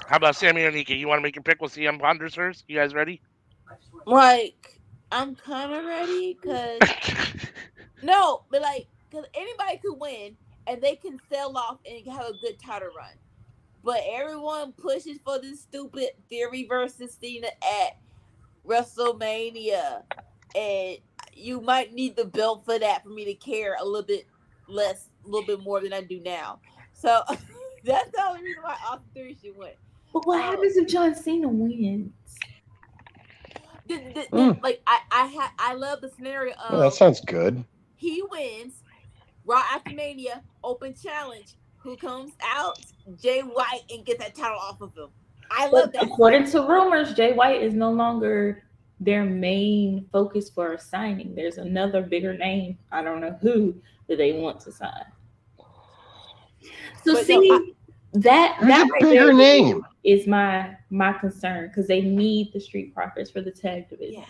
How about Sammy or Nikki? You want to make your pick? We'll see. I'm Ponders first. You guys ready? Like, I'm kind of ready because no, but like, because anybody could win and they can sell off and have a good title run. But everyone pushes for this stupid Theory versus Cena at WrestleMania, and you might need the belt for that for me to care a little bit more than I do now. So that's the only reason why Austin Theory should win. But what happens if John Cena wins? Like I love the scenario of Well, that sounds good. he wins Raw after Mania open challenge. Who comes out? Jay White, and gets that title off of him. I love that. According to rumors, Jay White is no longer their main focus for a signing. There's another bigger name. I don't know who that they want to sign. So But see, that Who's a right bigger there name? is my concern because they need the Street Profits for the tag division. Yeah.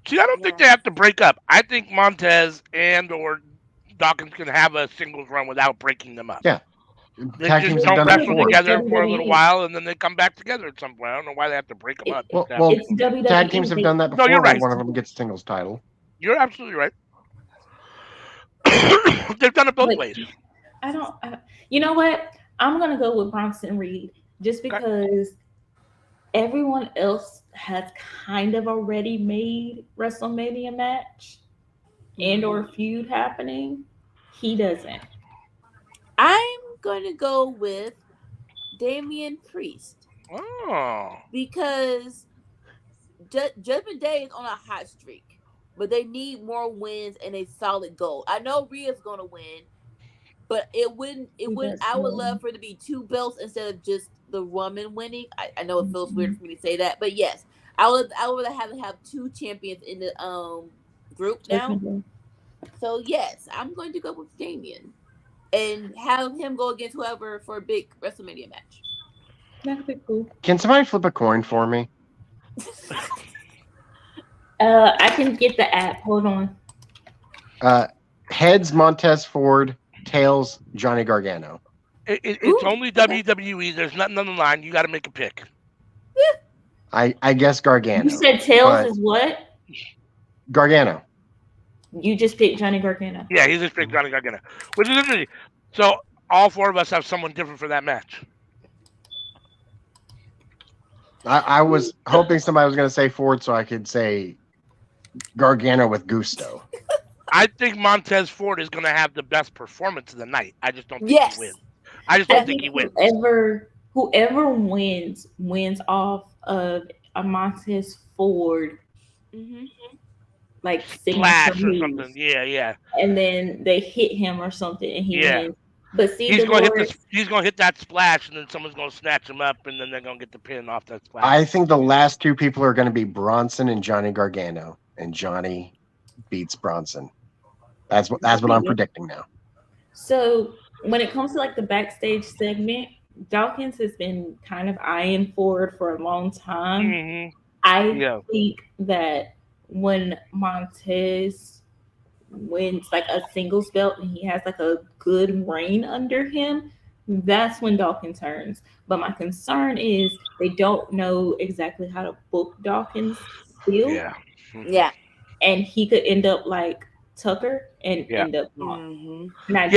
See, I don't think they have to break up. I think Montez and or Dawkins can have a singles run without breaking them up. Yeah. They Tag just teams don't have done that wrestle before. together for a WWE. little while, and then they come back together at some point. I don't know why they have to break them up. Well, It's WWE. tag teams have done that before. No, you're right. When one of them gets singles title. You're absolutely right. They've done it both ways. I don't. You know what? I'm gonna go with Bronson Reed just because everyone else has kind of already made WrestleMania match and or feud happening. He doesn't. I'm going to go with Damian Priest. Oh. Because Judgment Day is on a hot streak, but they need more wins and a solid goal. I know Rhea's going to win, but it wouldn't. I would love for it to be 2 belts instead of just the woman winning. I know it feels weird for me to say that, but yes, I would have 2 champions in the group now. So yes, I'm going to go with Damian and have him go against whoever for a big WrestleMania match. That'd be cool. Can somebody flip a coin for me? I can get the app. Hold on. Heads Montez Ford, tails Johnny Gargano. It's only WWE. There's nothing on the line. You got to make a pick. I guess Gargano. You said tails is what? Gargano. You just picked Johnny Gargano. Yeah, he just picked Johnny Gargano. Which is interesting. So all 4 of us have someone different for that match. I was hoping somebody was going to say Ford so I could say Gargano with gusto. I think Montez Ford is going to have the best performance of the night. I just don't think he wins. I just don't think he wins. Whoever wins off of a Montez Ford, like splash or something. Yeah. And then they hit him or something, and he wins. But see, he's going to hit that splash, and then someone's going to snatch him up, and then they're going to get the pin off that splash. I think the last 2 people are going to be Bronson and Johnny Gargano, and Johnny beats Bronson. That's what I'm predicting now. So when it comes to like the backstage segment, Dawkins has been kind of eyeing Ford for a long time. Mm-hmm. I think that when Montez wins like a singles belt and he has like a good reign under him, that's when Dawkins turns. But my concern is they don't know exactly how to book Dawkins still. Yeah. And he could end up like Tucker and end up I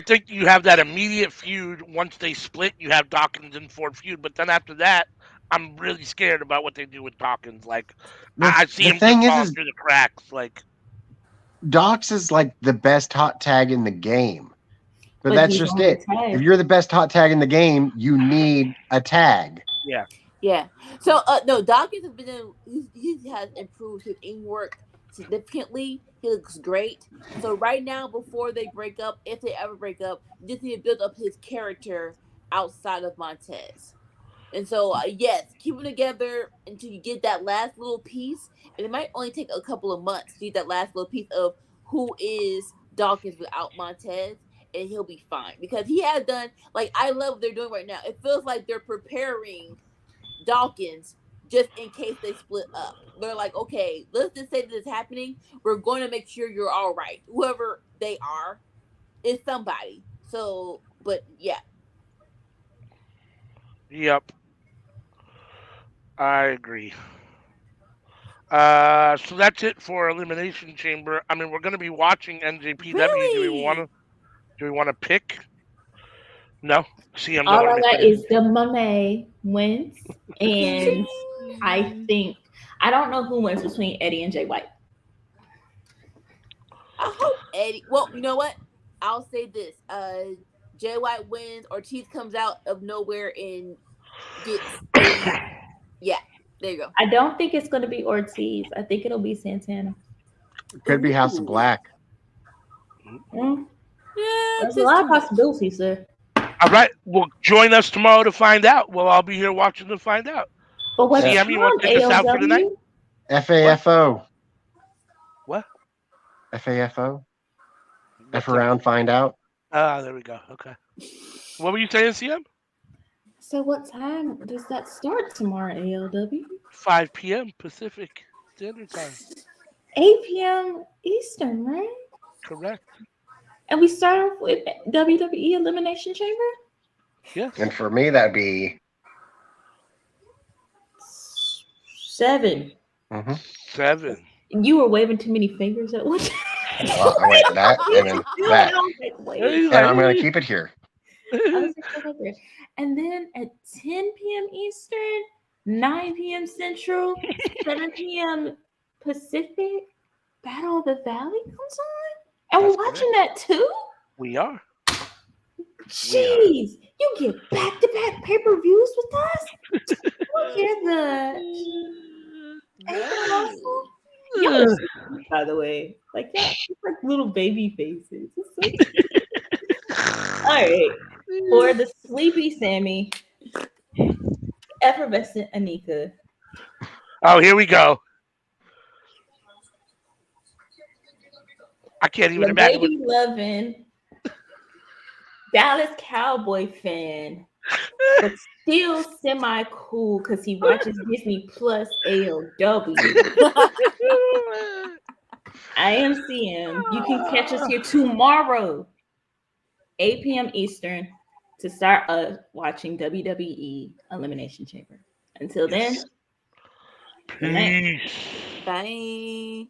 think you have that immediate feud once they split. You have Dawkins and Ford feud, but then after that, I'm really scared about what they do with Dawkins. Like, I see him fall through the cracks. Like, Dox is like the best hot tag in the game, but that's just it. If you're the best hot tag in the game, you need a tag. Yeah. So no, Dawkins has been he has improved his in work significantly. He looks great. So right now, before they break up, if they ever break up, you just need to build up his character outside of Montez. And so, yes, keep them together until you get that last little piece. And it might only take a couple of months to get that last little piece of who is Dawkins without Montez, and he'll be fine. Because he has done, like, I love what they're doing right now. It feels like they're preparing Dawkins just in case they split up. They're like, okay, let's just say that it's happening. We're going to make sure you're all right. Whoever they are is somebody. So, but yeah. Yep. I agree. So that's it for Elimination Chamber. I mean, we're going to be watching NJPW. Do we Really? want to pick? No. CM don't All want I to be got picking. is the money wins, and I think I don't know who wins between Eddie and Jay White. I hope Eddie. Well, you know what? I'll say this. Jay White wins. Ortiz comes out of nowhere and gets a. Yeah, there you go. I don't think it's going to be Ortiz. I think it'll be Santana. It could be House of Black. Mm. Yeah, There's just a lot of too much. possibilities, sir. All right. Well, join us tomorrow to find out. Well, I'll be here watching to find out. But what's CM, you want to on take us out for the night? AEW? FAFO. What? FAFO. What's F that? around, find out. Ah, there we go. Okay. What were you saying, CM? So what time does that start tomorrow, AEW? 5 p.m. Pacific Standard Time. 8 p.m. Eastern, right? Correct. And we start off with WWE Elimination Chamber? Yes. And for me, that'd be 7. 7. You were waving too many fingers at once. well, I went that and then that. Wait. And I'm going to keep it here. And then at 10 p.m. Eastern, 9 p.m. Central, 7 p.m. Pacific, Battle of the Valley comes on? And That's we're watching that too? We are. Jeez, you get back-to-back pay-per-views with us? Look at that. Ain't that awesome? Y'all are so cute, by the way. Like, yeah, it's like little baby faces. It's so cute. All right. For the sleepy Sammy, effervescent Anika. Oh, here we go. I can't even The imagine. baby loving Dallas Cowboy fan, but still semi cool because he watches Disney Plus AEW. I am CM. You can catch us here tomorrow, 8 p.m. Eastern, to start watching WWE Elimination Chamber. Until then, good night. Peace. Bye.